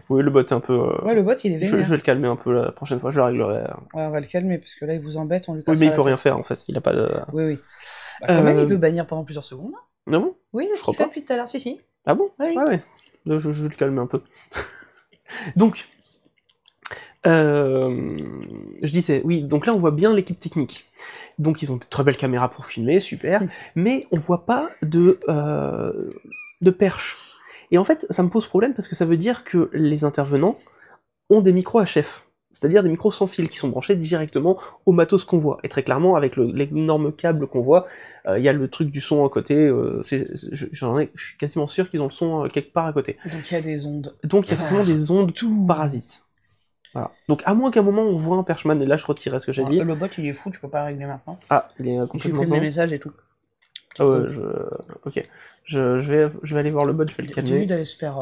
Oui, le bot est un peu... Ouais, le bot, il est je vénère. vais le calmer un peu la prochaine fois, je le réglerai. Ouais, on va le calmer, parce que là, il vous embête, on lui Oui, casse mais il la peut tête. rien faire, en fait. Il a pas de... Oui, oui. Bah, quand même, il peut bannir pendant plusieurs secondes. Non bon? Oui, c'est ce Je crois qu'il fait pas. depuis tout à l'heure. Si, si. Ah bon? Oui, oui. Ah ouais. Je vais le calmer un peu. Donc, je disais, oui, donc là on voit bien l'équipe technique. Donc ils ont de très belles caméras pour filmer, super, mais on voit pas de perche. Et en fait, ça me pose problème parce que ça veut dire que les intervenants ont des micros HF, c'est-à-dire des micros sans fil qui sont branchés directement au matos qu'on voit. Et très clairement, avec l'énorme câble qu'on voit, il y a le truc du son à côté, je suis quasiment sûr qu'ils ont le son quelque part à côté. Donc il y a des ondes. Donc il y a forcément des ondes parasites. Voilà. Donc à moins qu'à un moment on voit un perchman, et là je retirais ce que j'ai dit. Le bot il est fou, tu peux pas le régler maintenant. Ah, il est Il complètement supprime les zen. messages et tout. Ah ouais, ok. Je vais aller voir le bot, je vais le J'ai vu calmer. d'aller se faire...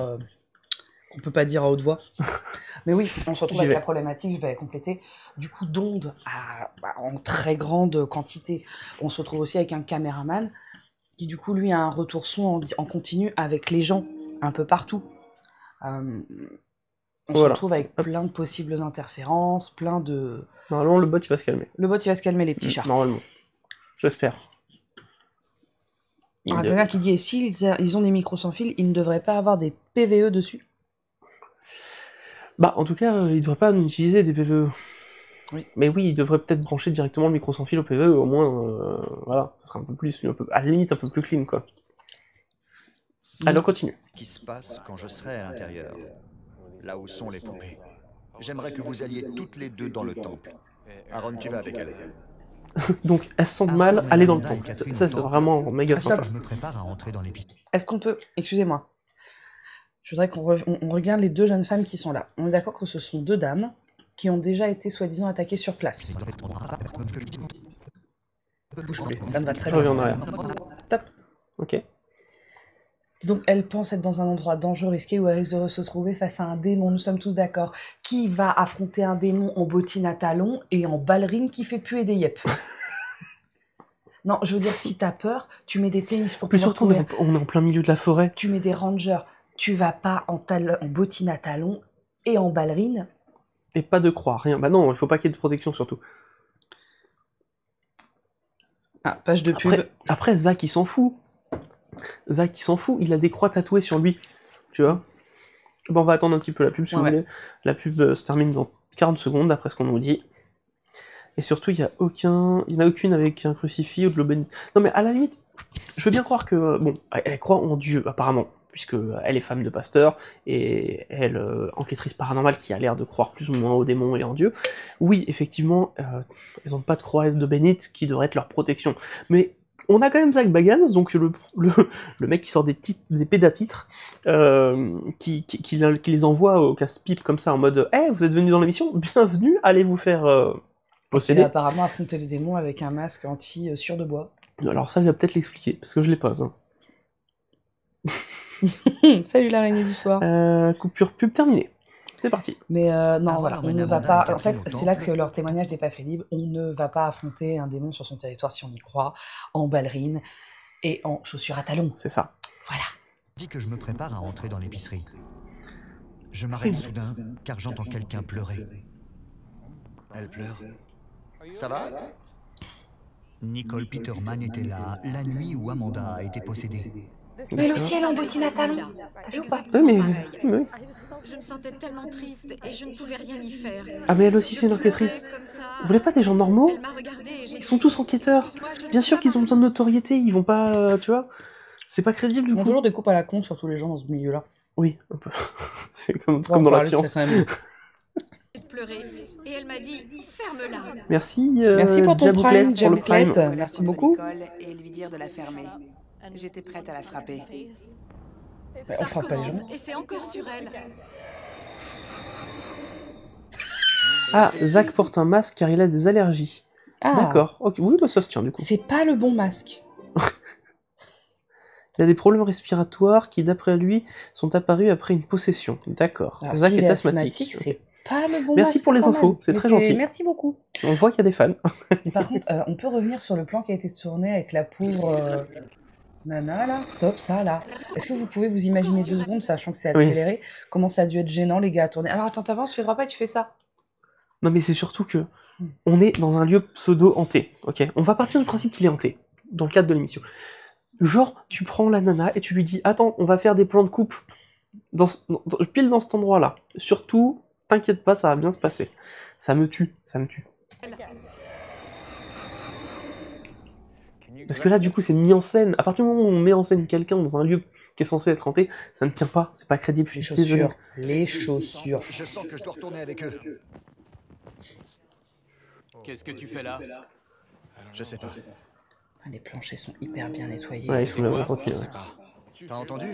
qu'on peut pas dire à haute voix. Mais oui, on se retrouve J'y avec vais. la problématique, je vais compléter, du coup d'ondes en très grande quantité. On se retrouve aussi avec un caméraman qui du coup lui a un retour son en continu avec les gens un peu partout. On se retrouve avec plein de possibles interférences, plein de... Normalement le bot il va se calmer. Le bot il va se calmer les petits chats. Normalement. J'espère. Alors, quelqu'un qui dit, et s'ils ont des micros sans fil, ils ne devraient pas avoir des PVE dessus? Bah, en tout cas, il devrait pas utiliser des PVE. Oui. Mais oui, il devrait peut-être brancher directement le micro sans fil au PVE, au moins, voilà, ça sera un peu plus, à la limite un peu plus clean, quoi. Alors, continue. Ce qui se passe quand je serai à l'intérieur, là où sont les poupées. J'aimerais que vous alliez toutes les deux dans le temple. Aaron, tu vas avec elle. Donc, elles se sentent mal, aller dans le temple. Ça, c'est vraiment méga Stop. sympa. Je me prépare à entrer dans les pistes. Est-ce qu'on peut... Excusez-moi. Je voudrais qu'on regarde les deux jeunes femmes qui sont là. On est d'accord que ce sont deux dames qui ont déjà été soi-disant attaquées sur place. Bouge pas, ça me va très Je bien. reviens en arrière. Top. Ok. Donc elles pensent être dans un endroit dangereux, risqué, où elles risquent de se trouver face à un démon. Nous sommes tous d'accord. Qui va affronter un démon en bottine à talons et en ballerine qui fait puer des yep? Non, je veux dire, si t'as peur, tu mets des tennis pour Plus pouvoir surtout, courir. on est en plein milieu de la forêt. Tu mets des rangers. Tu vas pas en bottine à talons et en ballerine. Et pas de croix, rien. Bah non, il faut pas qu'il y ait de protection, surtout. Ah, page de pub. Après, Zach, il s'en fout. Zach, il s'en fout. Il a des croix tatouées sur lui. Tu vois? Bon, on va attendre un petit peu la pub, si vous voulez. La pub se termine dans 40 secondes, d'après ce qu'on nous dit. Et surtout, il n'y en a aucune avec un crucifix ou de l'eau bénite. Non, mais à la limite, je veux bien croire que... Bon, elle croit en Dieu, apparemment. Puisque elle est femme de pasteur, et elle, enquêtrice paranormale, qui a l'air de croire plus ou moins aux démons et en Dieu. Oui, effectivement, elles n'ont pas de croix de bénite qui devrait être leur protection. Mais on a quand même Zach Bagans, donc le mec qui sort des pédatitres, qui les envoie au casse-pipe comme ça, en mode « Hey, vous êtes venus dans l'émission, bienvenue, allez vous faire posséder. » Il a apparemment affronté les démons avec un masque anti-sur de bois. Alors ça, il va peut-être l'expliquer, parce que je l'ai pas, hein. Salut l'araignée du soir. Coupure pub terminée. C'est parti. Mais non, voilà, on ne va pas... En fait, c'est là que leur témoignage n'est pas crédible. On ne va pas affronter un démon sur son territoire si on y croit, en ballerine et en chaussures à talons. C'est ça. Voilà. Dis que je me prépare à entrer dans l'épicerie. Je m'arrête soudain, car j'entends quelqu'un pleurer. Elle pleure. Ça va? Nicole Peterman était là, la nuit où Amanda a été possédée. Mais le ciel en bottine à talons. Oui. Je me sentais tellement triste et je ne pouvais rien y faire. Ah mais elle aussi c'est une enquêtrice. Vous voulez pas des gens normaux? Ils sont tous enquêteurs. Bien sûr qu'ils ont besoin de notoriété, ils vont pas, tu vois. C'est pas crédible du On a coup. toujours des coupes à la con sur tous les gens dans ce milieu-là. Oui, un peu. C'est comme dans la science. Pleurer et elle m'a dit ferme-la. Merci. Merci pour ton Jabouclette, prime, pour le prime. Jabouclette. Merci beaucoup. Et lui dire de la fermer. J'étais prête à la frapper. On frappe pas les gens. Et c'est encore sur elle. Ah, Zach porte un masque car il a des allergies. Ah. D'accord. Ok, oui, bah ça se tient du coup. C'est pas le bon masque. Il a des problèmes respiratoires qui, d'après lui, sont apparus après une possession. D'accord. Alors, Zach s'il est asthmatique, asthmatique. c'est pas le bon Merci masque pour les quand infos, même. c'est Mais très gentil. Merci beaucoup. On voit qu'il y a des fans. Par contre, on peut revenir sur le plan qui a été tourné avec la pauvre... Nana, là, stop, ça, là. Est-ce que vous pouvez vous imaginer 2 secondes, sachant que c'est accéléré, comment ça a dû être gênant, les gars, à tourner. Alors attends, t'avances, tu fais droit pas et tu fais ça. Non, mais c'est surtout que on est dans un lieu pseudo-hanté, ok? On va partir du principe qu'il est hanté, dans le cadre de l'émission. Genre, tu prends la nana et tu lui dis « Attends, on va faire des plans de coupe pile dans cet endroit-là. Surtout, t'inquiète pas, ça va bien se passer. » Ça me tue, ça me tue. Parce que là, du coup, c'est mis en scène. À partir du moment où on met en scène quelqu'un dans un lieu qui est censé être hanté, ça ne tient pas, c'est pas crédible. Les chaussures. Les chaussures. Je sens que je dois retourner avec eux. Qu'est-ce que tu fais là? Je sais pas. Les planchers sont hyper bien nettoyés. Ouais, ils sont bien Je sais pas. T'as entendu?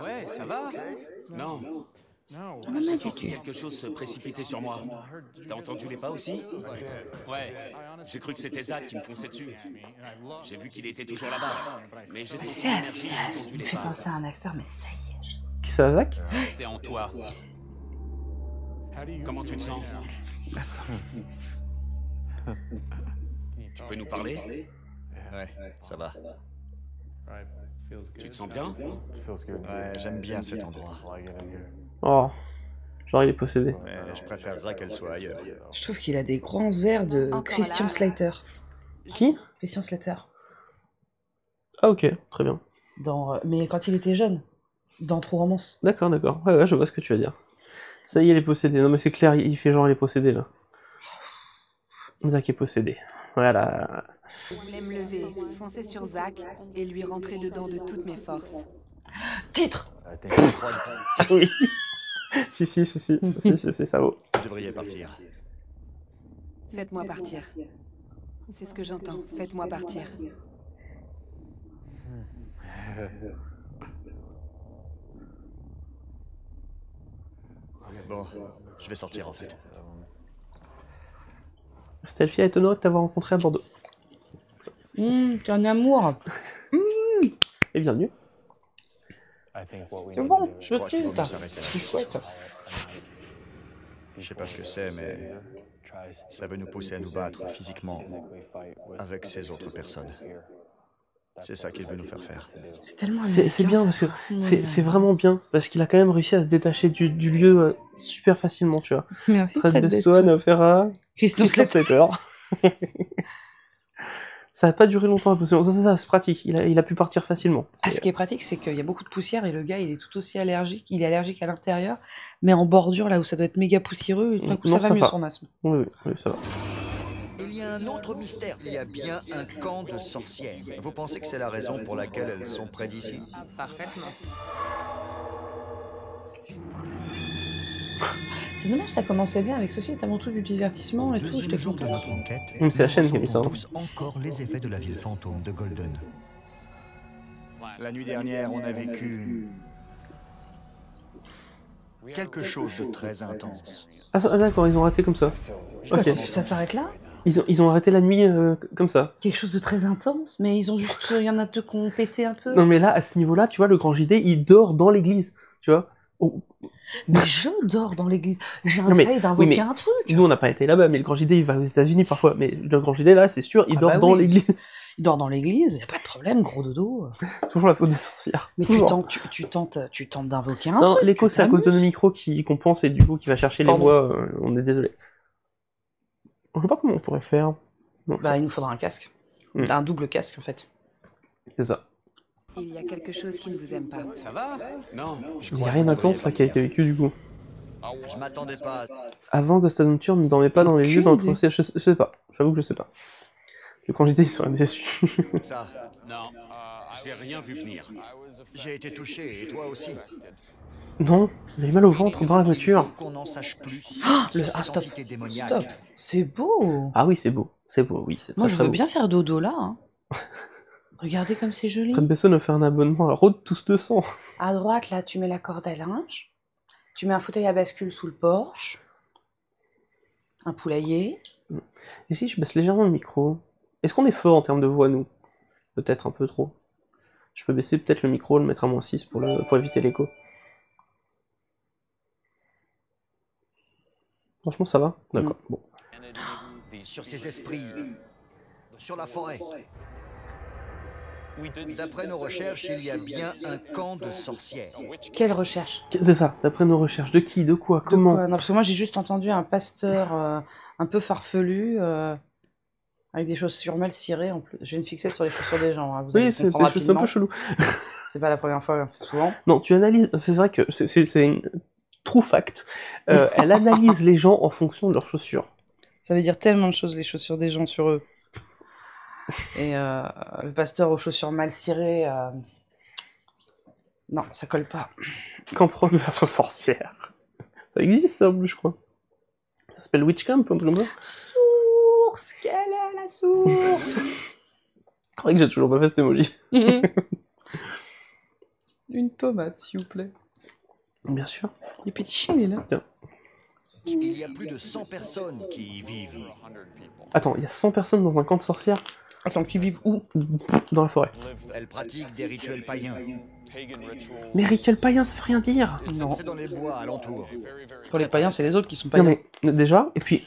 Ouais, ça va? Non. J'ai senti quelque chose se précipiter sur moi. T'as entendu les pas aussi? Ouais. J'ai cru que c'était Zach qui me fonçait dessus. J'ai vu qu'il était toujours là-bas. Mais j'ai senti C'est assez. l'énergie Il entendu me les fait pas. penser à un acteur, mais ça y est, je sais. Qui ça, Zach? C'est en toi. Comment tu te sens? Tu peux nous parler? Ouais, ça va. Tu te sens bien? Ouais, j'aime bien cet endroit. Oh, genre il est possédé. Mais je préférerais qu'elle soit ailleurs. Je trouve qu'il a des grands airs de Encore Christian là. Slater. Qui? Christian Slater. Ah ok, très bien. Mais quand il était jeune, dans True Romance. D'accord, d'accord. Ouais, je vois ce que tu veux dire. Ça y est, il est possédé. Non mais c'est clair, il fait genre il est possédé là. Zach est possédé. Voilà. Je voulais me lever, foncer sur Zach et lui rentrer dedans de toutes mes forces. Titre. Oui. si, ça vaut. Vous devriez partir. Faites-moi partir. C'est ce que j'entends. Faites-moi partir. Bon, je vais sortir en fait. Stelfia est honorée de t'avoir rencontré à Bordeaux. T'es un amour. Et bienvenue. C'est bon, Je je crois qu'il vaut tilt. mieux s'arrêter. C'est chouette. Je sais pas ce que c'est, mais ça veut nous pousser à nous battre physiquement avec ces autres personnes. C'est ça qu'il veut nous faire faire. C'est tellement C'est bien parce que c'est vraiment bien parce qu'il a quand même réussi à se détacher du lieu super facilement, tu vois. Merci, Fred Fred Besson, Besson. Ferra, Christian Christian Slater. Slater. Ça n'a pas duré longtemps la potion. Ça c'est pratique. Il a pu partir facilement. Ah, ce qui est pratique, c'est qu'il y a beaucoup de poussière et le gars, il est tout aussi allergique. Il est allergique à l'intérieur, mais en bordure, là où ça doit être méga poussiéreux, et tout d'un coup, ça va mieux son asthme. Oui, ça va. Il y a un autre mystère. Il y a bien un camp de sorcières. Vous pensez que c'est la raison pour laquelle elles sont près d'ici? Parfaitement. C'est dommage, ça commençait bien avec ceci, est avant tout du divertissement et tout, Deuxième j'étais jour de contente. notre enquête, C'est la chaîne nous qui a mis ça, hein. ressentons tous encore les effets de la ville fantôme de Golden. La nuit dernière, on a vécu quelque chose de très intense. Ah d'accord, ils ont raté comme ça. Quoi, Ok. ça s'arrête là? Ils ont arrêté la nuit comme ça. Quelque chose de très intense, mais ils ont juste, il y en a deux qui ont pété un peu. Non mais là, à ce niveau-là, tu vois, le grand JD, il dort dans l'église, tu vois. Oh. Mais je dors dans l'église. J'ai Non, mais- essayé d'invoquer oui, mais un truc. Nous, on n'a pas été là-bas, mais le grand JD, il va aux États-Unis parfois. Mais le grand JD, là, c'est sûr, il Ah dort bah dans oui. l'église. Il dort dans l'église, y a pas de problème, gros dodo. Toujours la faute des sorcières. Mais Toujours. tu tentes d'invoquer un Non, truc. l'écho, tu c'est à cause de nos t'amuses. micros qu'on pense et du coup qui va chercher les Pardon. voix. On est désolé. Je sais pas comment on pourrait faire. Non, Bah, il nous faudra un casque. Un double casque, en fait. c'est ça. Il y a quelque chose qui ne vous aime pas. Ça va? Non. Il n'y a rien d'intense là qui a été vécu du coup. Je m'attendais pas à... Avant, Ghost Adventure ne dormait pas dans les lieux dans le Aucune idée. procès. Je sais pas. J'avoue que je sais pas. Le grand JD, ils sont déçus. ça. Non. J'ai rien vu venir. J'ai été touché, et toi aussi. Non, j'ai mal au ventre dans la Il voiture. faut qu'on en sache plus sur Le... cette Ah, stop. entité démoniaque. Stop. C'est beau. Ah oui, c'est beau. C'est beau, oui, c'est très Moi, je très veux beau. bien faire dodo là. Hein. Regardez comme c'est joli. Fred Besson a fait un abonnement à Road Tous 200. À droite, là, tu mets la corde à linge. Tu mets un fauteuil à bascule sous le porche. Un poulailler. Et si je baisse légèrement le micro? Est-ce qu'on est fort en termes de voix, nous? Peut-être un peu trop. Je peux baisser peut-être le micro, le mettre à -6 pour éviter l'écho. Franchement, ça va? D'accord, bon. Sur ces esprits, sur la forêt. D'après nos recherches, il y a bien un camp de sorcières. Quelle recherche? C'est ça, d'après nos recherches. De qui? De quoi? Comment? Non, parce que moi j'ai juste entendu un pasteur un peu farfelu avec des chaussures mal cirées en plus. Je viens de fixer sur les chaussures des gens. Hein. Vous allez Oui, c'est comprendre un peu rapidement. chelou. C'est pas la première fois, c'est souvent. Non, tu analyses. C'est vrai que c'est une true fact. Elle analyse les gens en fonction de leurs chaussures. Ça veut dire tellement de choses, les chaussures des gens sur eux. Et le pasteur aux chaussures mal cirées, non, ça colle pas. Camproc version sorcière. Ça existe ça, en plus, je crois. Ça s'appelle Witch Camp, un truc comme ça. Source, quelle est la source? C'est vrai que j'ai toujours pas fait cet emoji. Une tomate, s'il vous plaît. Bien sûr. Les petits chiens, il est là. Tiens. Il y a plus de 100 personnes qui y vivent. Attends, il y a 100 personnes dans un camp de sorcières? Attends, qui vivent où? Dans la forêt. Elles pratiquent des rituels païens. Mais rituel païen, ça veut rien dire. Non. C'est dans les bois alentours. Pour les païens, c'est les autres qui sont Non païens. mais, déjà, et puis,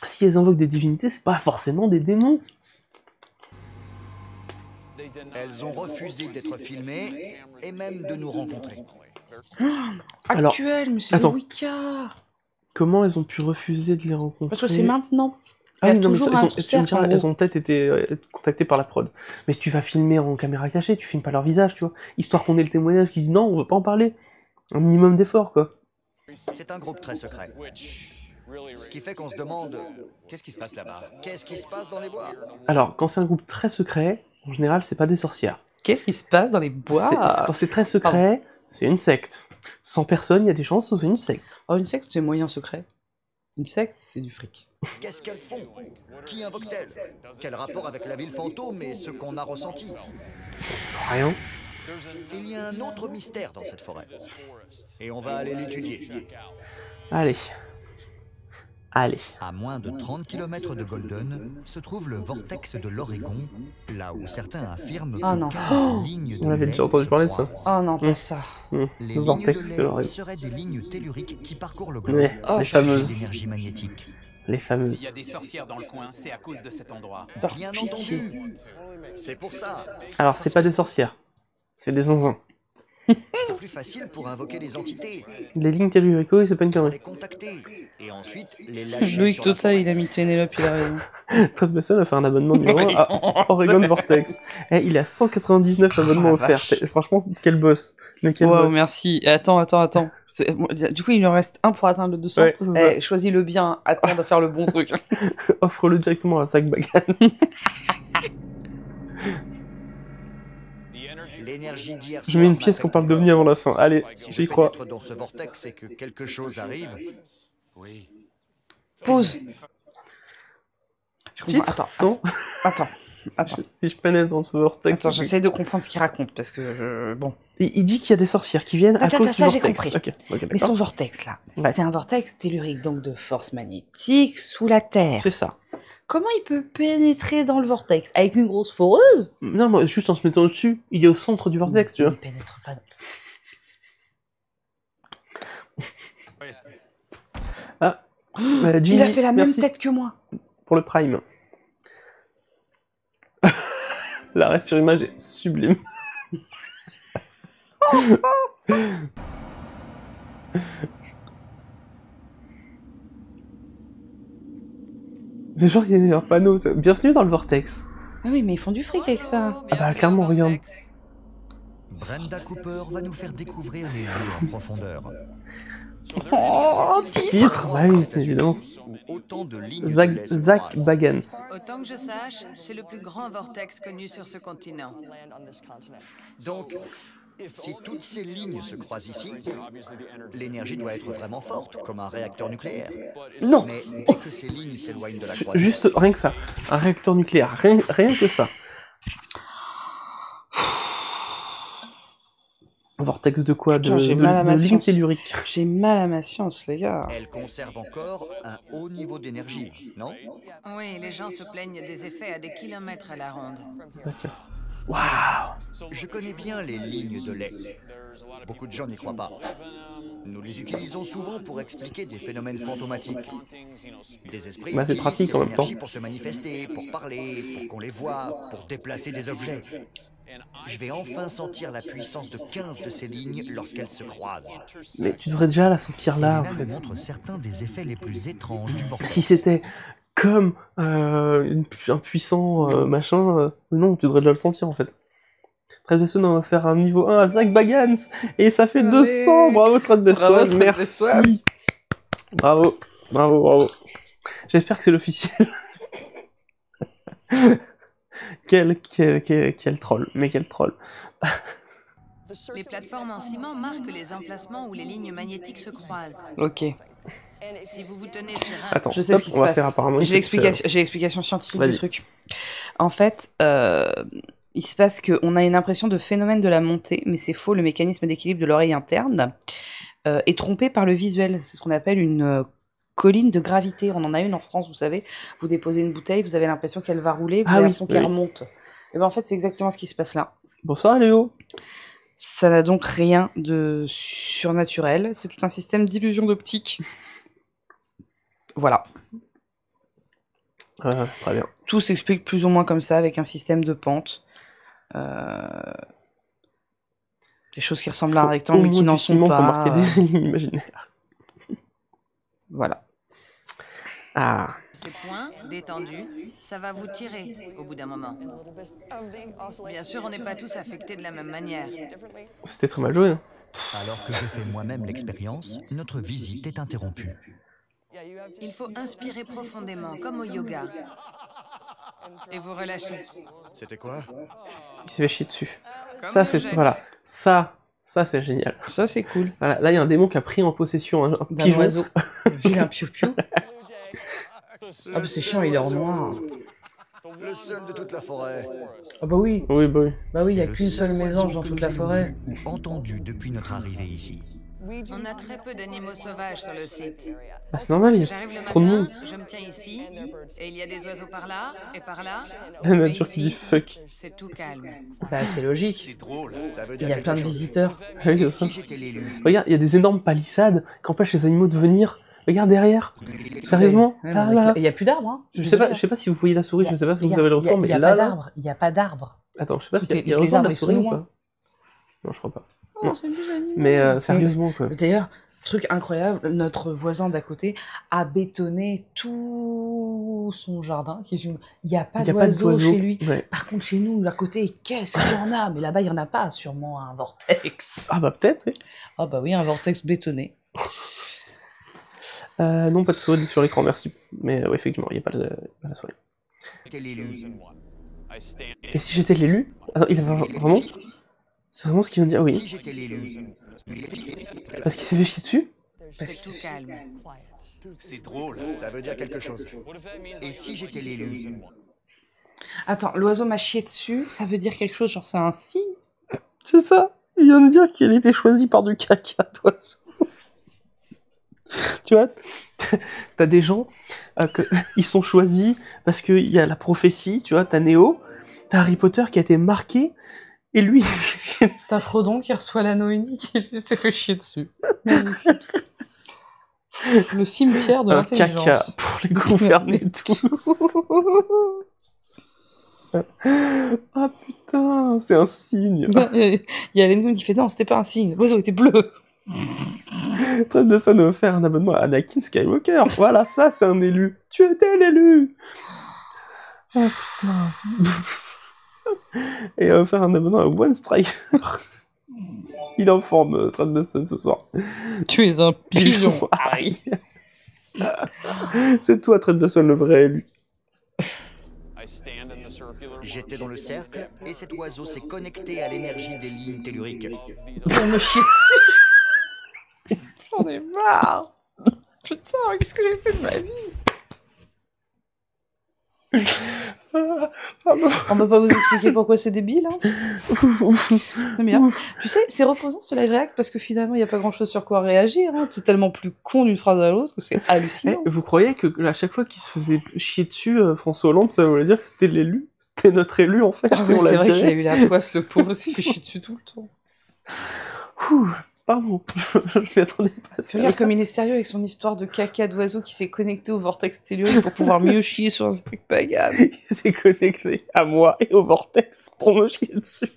si elles invoquent des divinités, c'est pas forcément des démons. Elles ont refusé d'être filmées et même de nous rencontrer. Alors, Actuel, mais c'est attends. le Wicca. Comment elles ont pu refuser de les rencontrer? Parce que c'est maintenant. Ah Il y a oui, non, mais toujours ça, un tu me truc, en diras, gros. elles ont peut-être été contactées par la prod. Mais tu vas filmer en caméra cachée, tu filmes pas leur visage, tu vois. Histoire qu'on ait le témoignage qui dit non, on veut pas en parler. Un minimum d'effort, quoi. C'est un groupe très secret. Ce qui fait qu'on se demande, Qu'est-ce qui se passe là-bas? qu'est-ce qui se passe dans les bois? Alors, quand c'est un groupe très secret, en général, c'est pas des sorcières. Qu'est-ce qui se passe dans les bois? Quand c'est très secret, c'est une secte. 100 personnes, il y a des chances que ce soit une secte. Oh, une secte, c'est moyen secret. Une secte, c'est du fric. Qu'est-ce qu'elles font? Qui invoque-t-elle? Quel rapport avec la ville fantôme et ce qu'on a ressenti? Rien. Il y a un autre mystère dans cette forêt. Et on va aller l'étudier. Allez. Allez. À moins de 30 km de Golden se trouve le vortex de l'Oregon, là où certains affirment Ah que non. 15 lignes de On avait lait déjà entendu se parler de ça. croisent. Oh non, pas ça. Les Le lignes vortex de de lait l'Oregon. seraient des lignes telluriques qui parcourent le globe. Ouais, Oh, les chargées fameuses. d'énergie magnétique. Les fameuses. S'il y a des sorcières dans le coin, c'est à cause de cet endroit. Par Bien pitié. entendu. C'est pour ça. Alors, c'est pas des sorcières. C'est des zinzins. C'est plus facile pour invoquer les entités, Les lignes telluriques, oui, c'est pas une les connerie. contacter, et ensuite les lâcher Loïc sur la Tota, il forêt. a mis Pénélope, il a raison. 13 personnes a fait un abonnement numéro 1 à Oregon Vortex. Eh, il a 199 abonnements la offerts. vache. Franchement, quel boss. Mais quel Wow, boss. merci. Attends. Bon, du coup, il en reste un pour atteindre le 200. Ouais, c'est ça. Choisis-le bien, attends de faire le bon truc. Offre-le directement à Zach Bagan. L'énergie d'hier Je mets une soir pièce m'a qu'on fait parle peur. d'OVNI avant la fin. Allez, Si j'y je crois. pénètre dans ce vortex et que quelque chose arrive, Oui. Pause. Je comprends. Titre Non Attends. Si je pénètre dans ce vortex. Attends, j'essaie de comprendre ce qu'il raconte parce que bon. Il dit qu'il y a des sorcières qui viennent à Attends, cause du ça, j'ai vortex. compris. Ok, Mais d'accord. son vortex là, Ouais. c'est un vortex tellurique donc de force magnétique sous la Terre. C'est ça. Comment il peut pénétrer dans le vortex avec une grosse foreuse? Non, moi, juste en se mettant au-dessus, il est au centre du vortex, tu vois. Il pénètre pas. Ah, Il Ginny, a fait la même merci tête que moi. pour le Prime. L'arrêt sur image est sublime. C'est genre qu'il y a un panneau. Bienvenue dans le vortex. Ah oui, mais ils font du fric avec ça. Ah bah clairement, regarde. Brenda Cooper va nous faire découvrir les lieux en profondeur. Oh, Titre Bah oui, évidemment. Où autant de lignes Zach, de lait se Zach croisent. Bagans. Autant que je sache, c'est le plus grand vortex connu sur ce continent. Donc, si toutes ces lignes se croisent ici, l'énergie doit être vraiment forte, comme un réacteur nucléaire. Non. Mais dès que ces lignes s'éloignent de la croisée, Juste rien que ça. Un réacteur nucléaire. Rien que ça. Vortex de quoi? Putain, j'ai mal à ma de ligne science. tellurique. J'ai mal à ma science, les gars. elle conserve encore un haut niveau d'énergie, non? Oui, les gens se plaignent des effets à des kilomètres à la ronde. Ah, tiens. Waouh. Je connais bien les lignes de lait. Beaucoup de gens n'y croient pas. Nous les utilisons souvent pour expliquer des phénomènes fantomatiques. Des esprits c'est pratique en même temps. pour se manifester, pour parler, pour qu'on les voie, pour déplacer des objets. Je vais enfin sentir la puissance de 15 de ces lignes lorsqu'elles se croisent. Mais tu devrais déjà la sentir là, en fait. Montre certains des effets les plus étranges du vortex. Si c'était comme un puissant machin, non, tu devrais déjà le sentir, en fait. Trade Besson, on va faire un niveau 1 à Zach Bagans, et ça fait 200, bravo Trade Besson, merci. Bravo, bravo, bravo. J'espère que c'est l'officiel. Quel troll, mais quel troll. Les plateformes en ciment marquent les emplacements où les lignes magnétiques se croisent. Ok. Si vous vous tenez sur un... Attends, je sais ce qui se passe. J'ai l'explication scientifique du truc. En fait, il se passe qu'on a une impression de phénomène de la montée, mais c'est faux, le mécanisme d'équilibre de l'oreille interne est trompé par le visuel. C'est ce qu'on appelle une colline de gravité. On en a une en France, vous savez. Vous déposez une bouteille, vous avez l'impression qu'elle va rouler, vous avez l'impression qu'elle remonte. Et ben en fait, c'est exactement ce qui se passe là. Bonsoir Léo. Ça n'a donc rien de surnaturel, c'est tout un système d'illusion d'optique. Voilà. Très bien. Tout s'explique plus ou moins comme ça, avec un système de pente. Les choses qui ressemblent à un rectangle, mais qui n'en sont pas. Pour marquer des lignes imaginaires. Voilà. Ah. Ces points détendus, ça va vous tirer au bout d'un moment. Bien sûr, on n'est pas tous affectés de la même manière. C'était très mal joué. Hein. Alors que je fais moi-même l'expérience, notre visite est interrompue. Il faut inspirer profondément, comme au yoga. Et vous relâchez. C'était quoi? Il s'est fait chier dessus. Ça, c'est... Voilà. Ça, c'est génial. Ça, c'est cool. Voilà, là, il y a un démon qui a pris en possession un pigeon. Oiseau. Vilain piou-piou. Ah bah c'est chiant, il est en noir. Le seul de toute la forêt. Ah bah oui. Oui, bah oui. Bah oui, il n'y a qu'une seule mésange dans toute la forêt. Entendu depuis notre arrivée ici. On a très peu d'animaux sauvages sur le site. Bah c'est normal, il y a trop de monde. Je me tiens ici, et il y a des oiseaux par là, et par là. La nature qui dit fuck. C'est tout calme. Bah c'est logique. C'est drôle. Il y a plein de visiteurs. Oui, c'est ça. Regarde, il y a des énormes palissades qui empêchent les animaux de venir. Regarde derrière. Sérieusement. Il n'y a plus d'arbres. Hein. Je sais pas si vous voyez la souris, je sais pas si vous avez le retour, mais là... Il n'y a pas d'arbres. Attends, je sais pas s'il y a le retour de la souris ou pas. Non, je crois pas. Non, c'est des animaux. Mais sérieusement, quoi. D'ailleurs, truc incroyable, notre voisin d'à côté a bétonné tout son jardin. Il n'y a pas d'oiseaux chez lui. Ouais. Par contre, chez nous, à côté, qu'est-ce qu'il y en a? Mais là-bas, il n'y en a pas. Sûrement un vortex. Ah bah peut-être, oui. Ah bah oui, un vortex bétonné. Non, pas de souris sur l'écran, merci. Mais ouais, effectivement, il n'y a pas la souris. Et si j'étais l'élu? Attends, il a vraiment... C'est vraiment ce qu'il vient de dire, oui. Parce qu'il s'est fait chier dessus? Parce qu'il s'est calme. C'est drôle. Ça veut dire quelque chose. Et si j'étais l'élu? Attends, l'oiseau m'a chié dessus, ça veut dire quelque chose, genre c'est un signe? C'est ça. Il vient de dire qu'il était choisi par du caca d'oiseau. Tu vois, t'as des gens ils sont choisis parce qu'il y a la prophétie, tu vois, t'as Néo, t'as Harry Potter qui a été marqué, et lui, t'as Frodon qui reçoit l'anneau unique et lui s'est fait chier dessus. Magnifique. Le cimetière de l'intelligence. Caca pour les gouverner tous. Ah putain, c'est un signe. Il y a Lennon qui fait non, c'était pas un signe, l'oiseau était bleu. Trade Besson a offert un abonnement à Anakin Skywalker. Voilà, ça c'est un élu. Tu étais l'élu. Oh putain. Et a offert un abonnement à One Striker. Il est en forme, Trade Besson, ce soir. Tu es un pigeon, Harry. C'est toi, Trade Besson, le vrai élu. J'étais dans le cercle et cet oiseau s'est connecté à l'énergie des lignes telluriques. On me chie dessus. J'en ai marre. Putain, qu'est-ce que j'ai fait de ma vie? On va pas vous expliquer pourquoi c'est débile, hein. C'est bien. Tu sais, c'est reposant ce live react parce que finalement il n'y a pas grand chose sur quoi réagir, hein. C'est tellement plus con d'une phrase à l'autre que c'est hallucinant. Vous croyez que à chaque fois qu'il se faisait chier dessus, François Hollande, ça voulait dire que c'était l'élu? C'était notre élu en fait. Ah oui, c'est vrai qu'il a eu la poisse, le pauvre, s'est fait chier dessus tout le temps. Ouh, pardon, je m'y attendais pas. Regarde comme il est sérieux avec son histoire de caca d'oiseau qui s'est connecté au vortex tellurique pour pouvoir mieux chier sur Zach Bagan. Il s'est connecté à moi et au vortex pour me chier dessus.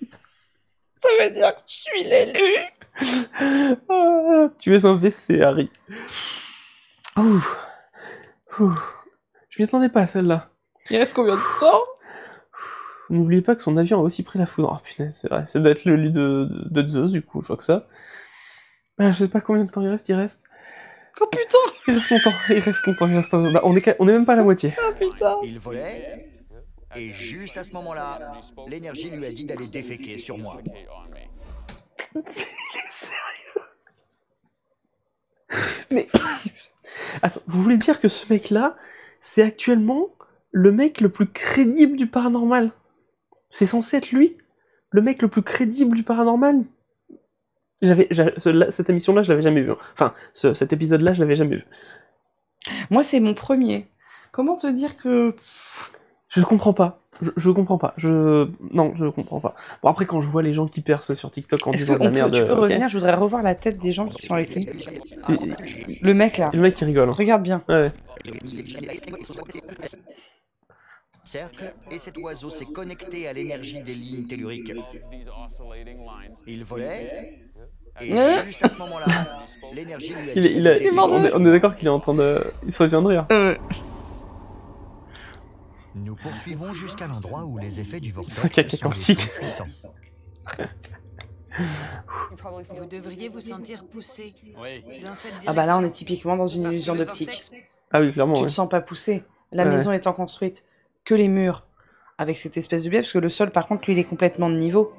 Ça veut dire que je suis l'élu. Ah, tu es un WC, Harry. Ouh. Ouh. Je m'y attendais pas à celle-là. Il reste combien de temps? N'oubliez pas que son avion a aussi pris la foudre. Oh punaise, c'est vrai. Ça doit être le lit de Zeus, du coup, je vois que ça. Je sais pas combien de temps il reste. Oh putain! Il reste longtemps. Bah, on est même pas à la moitié. Oh putain! Il volait, et juste à ce moment-là, l'énergie lui a dit d'aller déféquer sur moi. Il est sérieux? Mais... Attends, vous voulez dire que ce mec-là, c'est actuellement le mec le plus crédible du paranormal? C'est censé être lui? Le mec le plus crédible du paranormal? Cette émission-là, je l'avais jamais vue. Enfin, cet épisode-là, je l'avais jamais vu. Moi, c'est mon premier. Comment te dire que... Je comprends pas. Je comprends pas. Non, je comprends pas. Bon, après, quand je vois les gens qui percent sur TikTok en disant de la merde... Tu peux revenir? Je voudrais revoir la tête des gens qui sont avec lui. Le mec, là. Le mec qui rigole. Hein. Regarde bien. Ouais. Cercle, et cet oiseau s'est connecté à l'énergie des lignes telluriques. Il volait, et juste à ce moment-là, l'énergie lui a dit... On est d'accord qu'il est en train de... Il se retient de rire. Nous poursuivons jusqu'à l'endroit où les effets du vortex C'est un caca sont les quantique. plus puissants. Vous devriez vous sentir poussé dans cette direction. Ah bah là, on est typiquement dans une illusion d'optique. Ah oui, clairement. Tu te sens pas poussé. La maison étant construite, que les murs, avec cette espèce de biais, parce que le sol, par contre, lui, il est complètement de niveau.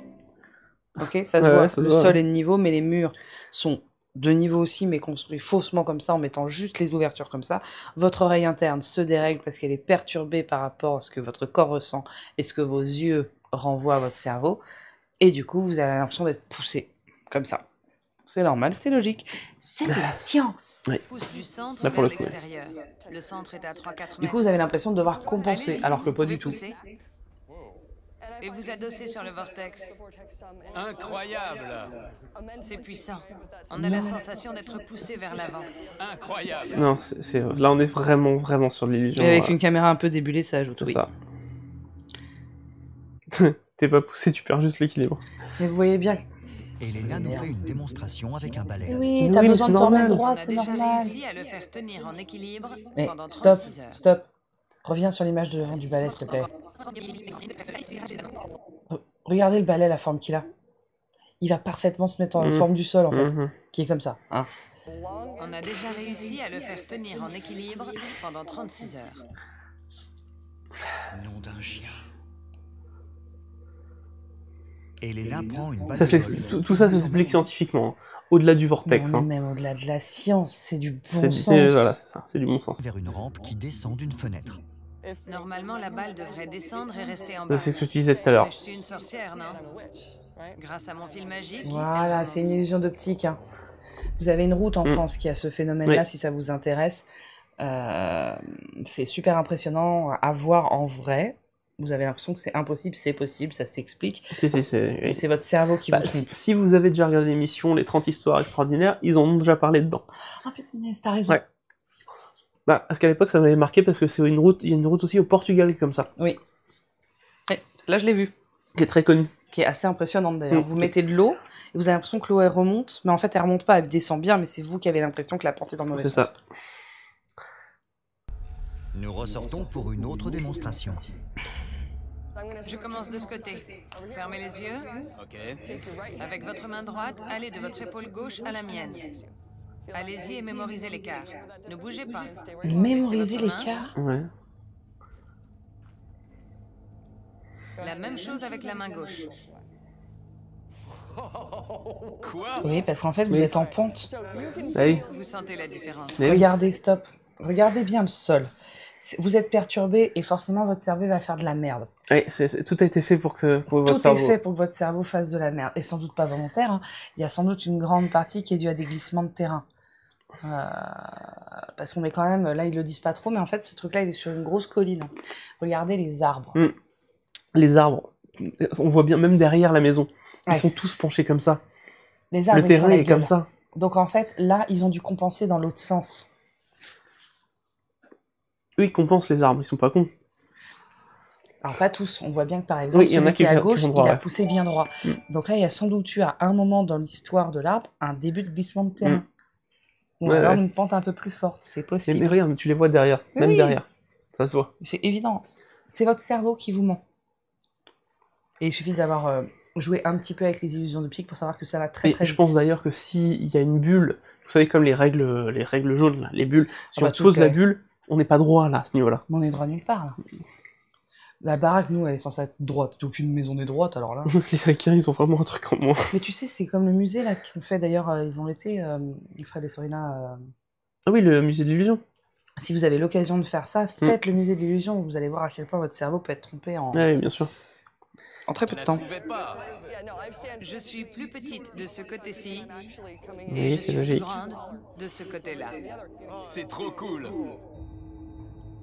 Ok, ça se voit. Le sol est de niveau, mais les murs sont de niveau aussi, mais construits faussement comme ça, en mettant juste les ouvertures comme ça. Votre oreille interne se dérègle parce qu'elle est perturbée par rapport à ce que votre corps ressent et ce que vos yeux renvoient à votre cerveau. Et du coup, vous avez l'impression d'être poussé, comme ça. C'est normal, c'est logique. C'est de la science. Oui. Pousse du centre Là, pour vers le coup, l'extérieur. Le centre est à 3-4 mètres. Du coup, vous avez l'impression de devoir compenser, Allez-y, alors que vous pas pouvez du tout. pousser. Et vous adossez sur le vortex. Incroyable! C'est puissant. On a la sensation d'être poussé vers l'avant. Incroyable! Non, là, on est vraiment sur l'illusion. Et avec une caméra un peu débulée, ça ajoute. C'est Oui. ça. T'es pas poussé, tu perds juste l'équilibre. Mais vous voyez bien. Elena nous fait une démonstration avec un balai. Oui, t'as besoin de te remettre droit, On a c'est déjà normal. réussi à le faire tenir en équilibre Mais pendant stop, 36 heures. stop. Reviens sur l'image de devant du balai, s'il te plaît. Regardez le balai, la forme qu'il a. Il va parfaitement se mettre en forme du sol, en fait. Qui est comme ça. Hein. On a déjà réussi à le faire tenir en équilibre pendant 36 heures. Nom d'un chien. Elena prend une balle Ça, de golf. tout ça s'explique scientifiquement. Hein. Au-delà du vortex. Non, Hein. mais même au-delà de la science, c'est du bon C'est sens. voilà, c'est ça, c'est du bon sens. Vers une rampe qui descend d'une fenêtre. Normalement, la balle devrait descendre et rester en bas. C'est ce que tu disais tout à l'heure. Mais je suis une sorcière, non? Grâce à mon fil magique. Voilà, c'est une illusion d'optique. Hein. Vous avez une route en France qui a ce phénomène-là, si ça vous intéresse. C'est super impressionnant à voir en vrai. Vous avez l'impression que c'est impossible, c'est possible, ça s'explique. C'est votre cerveau qui vous trompe. Si vous avez déjà regardé l'émission Les 30 histoires extraordinaires, ils en ont déjà parlé dedans. Ah putain, t'as raison. Ouais. Bah, parce qu'à l'époque, ça m'avait marqué parce que c'est une route, il y a une route aussi au Portugal comme ça. Oui. Ouais, là, je l'ai vu. Qui est très connue. Qui est assez impressionnante d'ailleurs. Vous mettez de l'eau, et vous avez l'impression que l'eau elle remonte, mais en fait elle remonte pas, elle descend bien, mais c'est vous qui avez l'impression que la portée est dans le mauvais sens. C'est ça. Nous ressortons pour une autre démonstration. Je commence de ce côté. Fermez les yeux. Ok. Avec votre main droite, allez de votre épaule gauche à la mienne. Allez-y et mémorisez l'écart. Ne bougez pas. Mémoriser Laissez votre l'écart. Ouais. La même chose avec la main gauche. Quoi? Oui, parce qu'en fait vous êtes en pente. Ah oui. Vous sentez la différence. Mais oui. Regardez, stop. Regardez bien le sol. Vous êtes perturbé et forcément votre cerveau va faire de la merde. Ouais, tout a été fait pour votre cerveau. Tout est fait pour que votre cerveau fasse de la merde. Et sans doute pas volontaire. Hein. Il y a sans doute une grande partie qui est due à des glissements de terrain. Parce qu'on est quand même... Là, ils le disent pas trop, mais en fait, ce truc-là, il est sur une grosse colline. Regardez les arbres. Les arbres. On voit bien, même derrière la maison. Ils Ouais. sont tous penchés comme ça. Les arbres, Le ils font terrain la est comme gueule. ça. Donc en fait, là, ils ont dû compenser dans l'autre sens. Eux, ils compensent les arbres, ils sont pas cons. Alors pas tous, on voit bien que par exemple, Oui, il y en a celui qui est à qui gauche, vont droit, il a ouais. poussé bien droit. Donc là, il y a sans doute eu à un moment dans l'histoire de l'arbre, un début de glissement de terrain. Ou Ouais, alors ouais. une pente un peu plus forte, c'est Mais possible. regarde, tu les vois derrière, Mais même oui. derrière. Ça se voit. C'est évident. C'est votre cerveau qui vous ment. Et il suffit d'avoir joué un petit peu avec les illusions d'optique pour savoir que ça va très Et très je vite. pense d'ailleurs que s'il y a une bulle, vous savez comme les règles jaunes, là, les bulles, si Ah bah, on tout pose le la cas. bulle, on n'est pas droit là, à ce niveau-là. Mais on est droit nulle part là. La baraque, nous, elle est censée être droite. Aucune maison n'est droite, alors là. Les Ricains, ils ont vraiment un truc en moins. Mais tu sais, c'est comme le musée là qu'ils ont fait d'ailleurs, ils ont été, Fred et Sorina. Ah oui, le musée de l'illusion. Si vous avez l'occasion de faire ça, faites le musée de l'illusion. Vous allez voir à quel point votre cerveau peut être trompé en, Oui, bien sûr. en très peu de temps. Je suis plus petite de ce côté-ci Oui, et je c'est suis plus logique. grande de ce côté-là. C'est trop cool.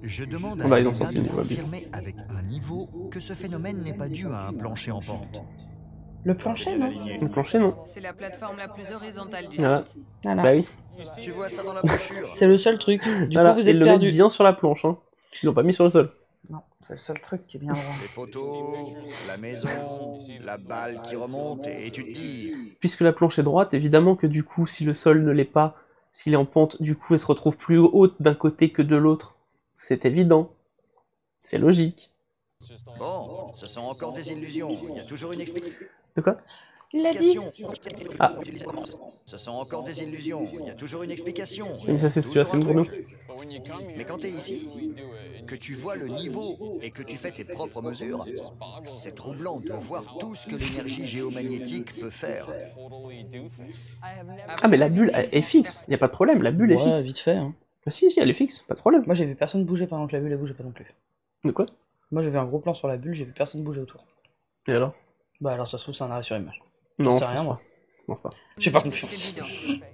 Je demande Ah bah, à ils ont Elena sorti de une voix bien. confirmer avec un niveau que ce phénomène n'est pas dû à un plancher en pente. Le plancher, non? Le plancher, non. C'est la plateforme la plus horizontale du Voilà. site. Voilà. Bah oui. Tu vois ça dans la brochure? C'est le seul truc. Du Voilà, coup, vous ils êtes le mettent perdu. bien sur la planche, hein. Ils l'ont pas mis sur le sol. Non, c'est le seul truc qui est bien droit. Les photos, la maison, la balle qui remonte et tu te dis... Puisque la planche est droite, évidemment que du coup, si le sol ne l'est pas, s'il est en pente, du coup, elle se retrouve plus haute d'un côté que de l'autre. C'est évident. C'est logique. Bon, ce sont encore des illusions. Il y a toujours une explication. De quoi? Il l'a dit. Ah. Ce sont encore des illusions. Il y a toujours une explication. Oui, mais ça, c'est celui-là, c'est le Toujours un grenouille. truc. Mais quand t'es ici, que tu vois le niveau et que tu fais tes propres mesures, c'est troublant de voir tout ce que l'énergie géomagnétique peut faire. Ah, mais la bulle elle est fixe. Il n'y a pas de problème, la bulle est Ouais, fixe. vite fait. Hein. Bah si, elle est fixe, pas de problème. Moi, j'ai vu personne bouger pendant que la bulle ne bougeait pas non plus. De quoi? Moi, j'ai vu un gros plan sur la bulle, j'ai vu personne bouger autour. Et alors? Bah alors, ça se trouve, c'est un arrêt sur image. Non, J'en sais je rien, pense moi. Non, pas. J'ai pas C'est confiance. bidon.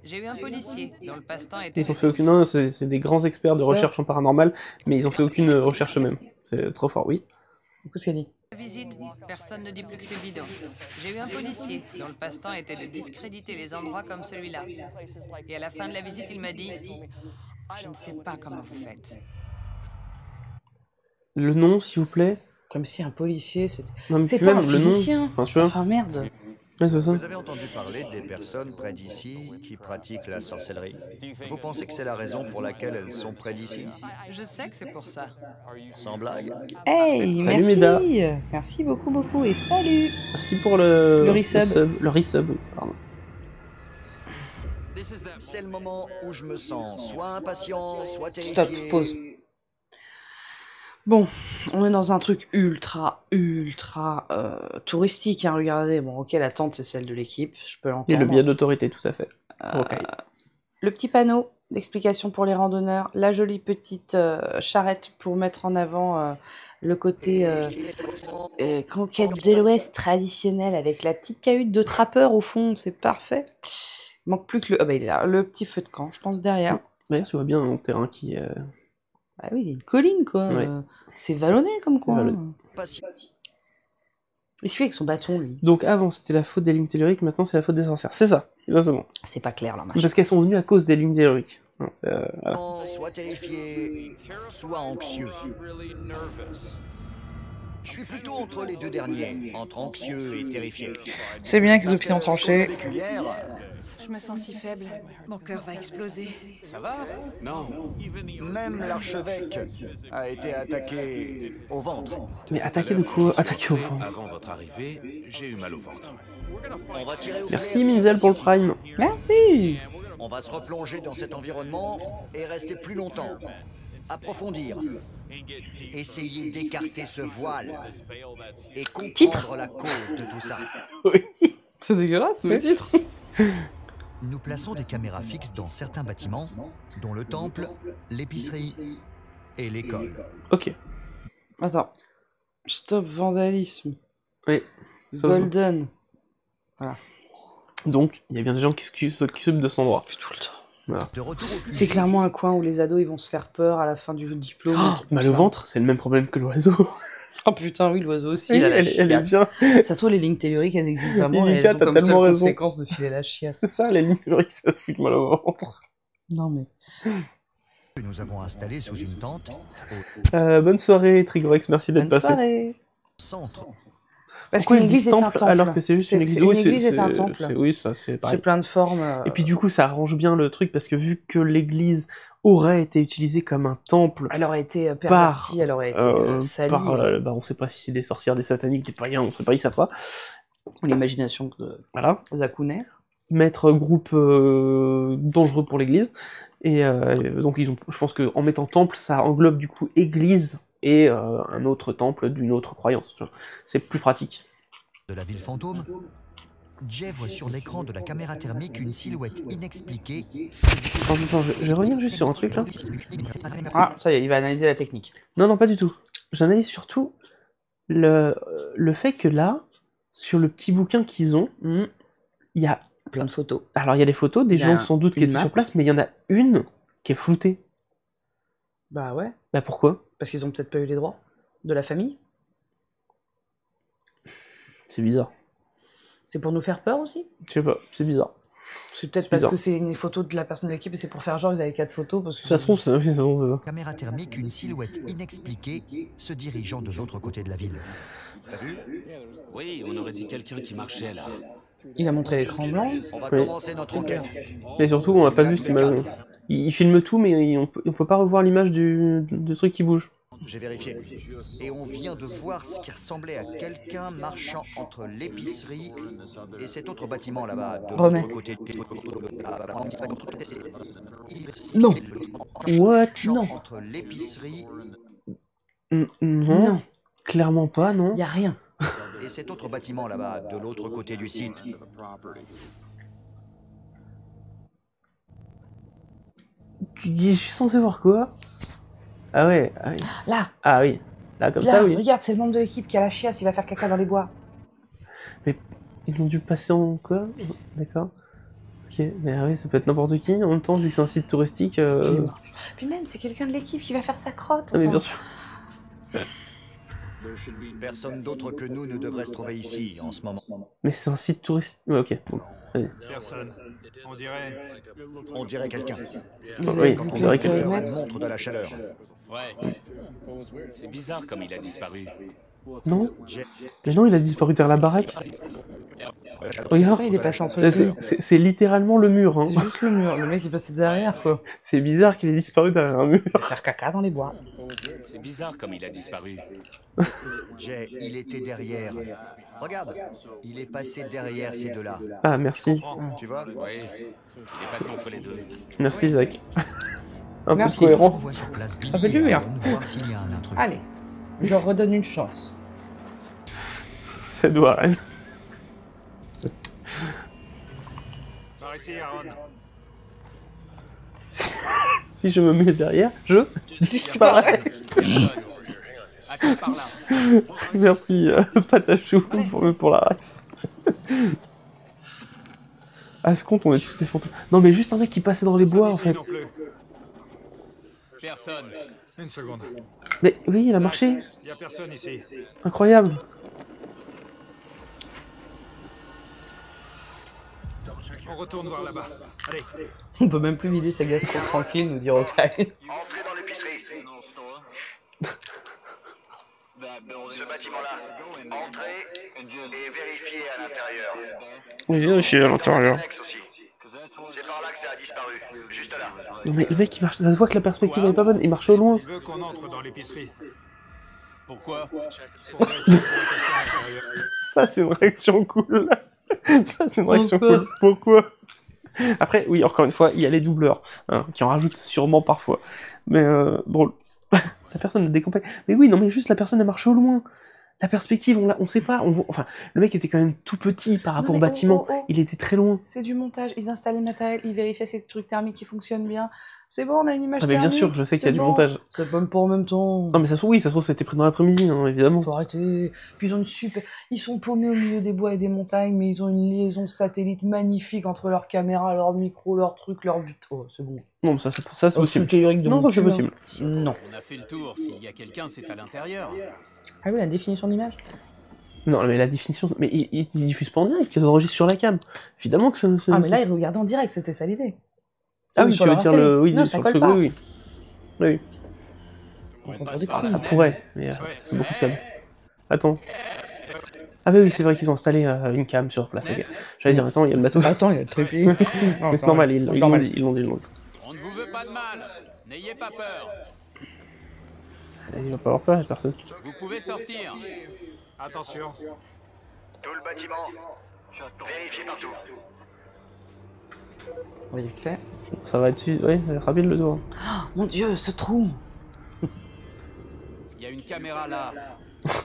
J'ai eu un policier dont le passe-temps était... Ils ont fait aucune... Non, c'est des grands experts de Ça. recherche en paranormal, mais ils ont fait aucune recherche eux-mêmes. C'est trop fort, oui. Écoute ce qu'elle dit. La visite, personne ne dit plus que c'est bidon. J'ai eu un policier dont le passe-temps était de discréditer les endroits comme celui-là. Et à la fin de la visite, il m'a dit « Je ne sais pas comment vous faites. Le nom, s'il vous plaît. Comme si un policier, c'était... Non, mais C'est puis pas même, un le nom. physicien. Enfin, tu vois. Enfin, merde. Ouais, c'est ça. Vous avez entendu parler des personnes près d'ici qui pratiquent la sorcellerie? Vous pensez que c'est la raison pour laquelle elles sont près d'ici? Je sais que c'est pour ça. Sans blague? Hey, Salut, merci. Méda. Merci beaucoup, beaucoup. Et salut. Merci pour le resub. Le resub, oui, pardon. C'est le moment où je me sens soit impatient, soit terrifié. Stop, pause. Bon, on est dans un truc ultra touristique, hein, regardez. Bon, ok, la tente, c'est celle de l'équipe, je peux l'entendre. Et le biais d'autorité, tout à fait. Ok. Le petit panneau d'explication pour les randonneurs, la jolie petite charrette pour mettre en avant le côté conquête de l'Ouest traditionnel avec la petite cahute de trappeur au fond, c'est parfait. Il manque plus que le... Ah bah il est là, le petit feu de camp, je pense, derrière. D'ailleurs, tu vois bien un terrain qui... Ah oui, il y a une colline, quoi. Ouais. C'est vallonné comme quoi. Vallonné. Il se fait avec son bâton, lui. Donc avant, c'était la faute des lignes telluriques, maintenant c'est la faute des sorcières. C'est ça, exactement. C'est pas clair, là, machin. Parce qu'elles sont venues à cause des lignes telluriques. Hein, voilà. Soit terrifié, soit anxieux. Je suis plutôt entre les deux derniers, entre anxieux et terrifié. C'est bien qu'ils Parce aient pris en que ce qu'on a tranchée. vécu hier, Je me sens si faible. Mon cœur va exploser. Ça va? Non. même l'archevêque a été attaqué au ventre. Mais attaquer de quoi? Attaquer au ventre. Avant votre arrivée, j'ai eu mal au ventre. On va tirer au Merci clair ce qui se Mizel passe pour le ici. prime. Merci. On va se replonger dans cet environnement et rester plus longtemps. Approfondir. Essayer d'écarter ce voile. Et comprendre Titre. la cause de tout ça. Oui. C'est dégueulasse, le titre. Nous plaçons des caméras fixes dans certains bâtiments, dont le temple, l'épicerie et l'école. Ok. Attends. Stop vandalisme. Oui. Golden. Voilà. Donc, il y a bien des gens qui s'occupent de cet endroit. Tout le temps. Voilà. De retour au QG, C'est clairement un coin où les ados ils vont se faire peur à la fin du diplôme. un truc Mal comme au ça. ventre, c'est le même problème que l'oiseau. Oh putain, oui, l'oiseau aussi, Oui, il a la elle est chiasse. bien. Ça se trouve, les lignes telluriques, elles existent vraiment et Lilika, elles ont t'as comme seule tellement raison. conséquence de filer la chiasse. C'est ça, les lignes telluriques, ça fout mal au ventre. Non, mais... Que nous avons installé sous une tente Bonne soirée, Trigorex, merci d'être Bonne passé. soirée. au centre. Parce Pourquoi qu'une ils disent église est un temple temple. alors que c'est juste une église? Oui, église est un temple. Oui, ça, c'est pareil. C'est plein de formes. Et puis du coup, ça arrange bien le truc parce que vu que l'église aurait été utilisée comme un temple, Elle aurait été pervertie, elle aurait été salie. on sait pas si c'est des sorcières, des sataniques, des païens, on sait pas, ils savent pas. L'imagination de Voilà. Zakounet. Mettre groupe dangereux pour l'église. Et donc je pense qu'en mettant temple, ça englobe du coup église et un autre temple d'une autre croyance. C'est plus pratique. De la ville fantôme, Jay voit sur l'écran de la caméra thermique une silhouette inexpliquée. Attends, je vais revenir juste sur un truc là. Ah, ça y est, il va analyser la technique. Non, pas du tout. J'analyse surtout le fait que là, sur le petit bouquin qu'ils ont, il y a plein de photos. Alors il y a des photos, des gens sans doute qui étaient sur place, mais il y en a une qui est floutée. Bah ouais. Bah pourquoi? Parce qu'ils ont peut-être pas eu les droits de la famille. C'est bizarre. C'est pour nous faire peur aussi? Je sais pas, c'est bizarre. C'est peut-être parce que c'est une photo de la personne de l'équipe et c'est pour faire genre ils avaient 4 photos. Parce que ça se trouve, c'est ça. Caméra thermique, une silhouette inexpliquée se dirigeant de l'autre côté de la ville. T'as vu? Oui, on aurait dit quelqu'un qui marchait là. Il a montré l'écran blanc. On va commencer notre enquête. Et surtout, on n'a pas vu cette image. Il filme tout, mais on peut pas revoir l'image du truc qui bouge. J'ai vérifié. Et on vient de voir ce qui ressemblait à quelqu'un marchant entre l'épicerie et cet autre bâtiment là-bas, de l'autre côté. Non. What? Non. Entre l'épicerie. Non. Clairement pas, non. Y a rien. Et cet autre bâtiment là-bas, de l'autre côté du site. Je suis censé voir quoi? Ah ouais. Là. Ah oui. Là, comme ça, oui. Regarde, c'est le membre de l'équipe qui a la chiasse, il va faire caca dans les bois. Mais ils ont dû passer en quoi? D'accord. Ok, mais oui, ça peut être n'importe qui. En même temps, vu que c'est un site touristique... Puis même, c'est quelqu'un de l'équipe qui va faire sa crotte. Ah mais bien sûr. Personne d'autre que nous ne devrait se trouver ici en ce moment. Mais c'est un site touristique. Ouais, ok. Bon. Allez. Personne. On dirait quelqu'un. Oui, on dirait quelqu'un. Montre de la chaleur. Ouais. C'est bizarre comme il a disparu. Non. Mais non, il a disparu derrière la baraque. Regarde. Ça, il est passé entre les deux. C'est littéralement le mur. Hein. C'est juste le mur. Le mec, il est passé derrière, quoi. C'est bizarre qu'il ait disparu derrière un mur. Il va faire caca dans les bois. C'est bizarre comme il a disparu. Jay, il était derrière. Regarde, il est passé derrière ces deux-là. Ah, merci. Tu vois? Oui, il est passé entre les deux. Merci, Zach. Un Merci. peu cohérent. Ça fait du bien. Allez, je redonne une chance. Ça doit, Ren. Par ici, Aaron. Si je me mets derrière, je disparais. Attends par là. Merci, Patachou, pour la ref. À ce compte, on est tous des fantômes. Non, mais juste un mec qui passait dans les bois, en fait. Personne. Une seconde. Mais oui, il a marché. Il y a personne ici. Incroyable. On retourne voir là-bas. Allez. On peut même plus vider sa gastro tranquille, nous dire ok. Entrez dans l'épicerie. Ce bâtiment-là. Entrez et vérifiez à l'intérieur. Oui, vérifiez à l'intérieur. C'est par là que ça a disparu. Juste là. Non mais le mec il marche, ça se voit que la perspective est pas bonne, il marche au loin. Je veux qu'on entre dans l'épicerie. Pourquoi? Ça c'est une réaction cool. Ça c'est une réaction cool. Pourquoi? Après, oui, encore une fois, il y a les doubleurs, hein, qui en rajoutent sûrement parfois. Mais drôle. La personne ne décampe pas. Mais oui, non mais juste la personne elle marche au loin. La perspective, on sait pas. Enfin, le mec était quand même tout petit par rapport au bâtiment. Il était très loin. C'est du montage. Ils installent le matériel, ils vérifiaient ces trucs thermiques qui fonctionnent bien. C'est bon, on a une image thermique. Ah mais bien sûr, je sais qu'il y a du montage. C'est même pas en même temps. Non mais ça se trouve, oui, ça se trouve, c'était pris dans l'après-midi, hein, évidemment. Faut arrêter. Puis ils ont une super... Ils sont paumés au milieu des bois et des montagnes, mais ils ont une liaison satellite magnifique entre leurs caméras, leurs micros, leurs trucs, leurs buts. Oh, c'est bon. Non, mais ça c'est possible. Non, ça c'est possible. Non. On a fait le tour. S'il y a quelqu'un, c'est à l'intérieur. Ah oui, la définition de l'image. Non, mais la définition... Mais ils diffusent pas en direct, ils enregistrent sur la cam. Évidemment que ça... Ah, mais là, ils regardaient en direct, c'était ça l'idée. Ah oui, tu veux dire le... Oui, non, ça colle pas. Oui. Oui. Ah, ça pourrait, mais c'est beaucoup de câbles. Attends. Ah bah oui, c'est vrai qu'ils ont installé une cam sur place. Okay. J'allais dire, attends, il y a le bateau. Attends, il y a le trépied. Mais c'est normal, ils l'ont dit. On ne vous veut pas de mal. N'ayez pas peur. Il va pas avoir peur, personne. Vous pouvez sortir. Attention. Tout le bâtiment. Vérifiez partout. On va vite fait. Ça va être... Oui, ça va être rapide le tour. Oh, mon dieu, ce trou. Il y a une caméra là.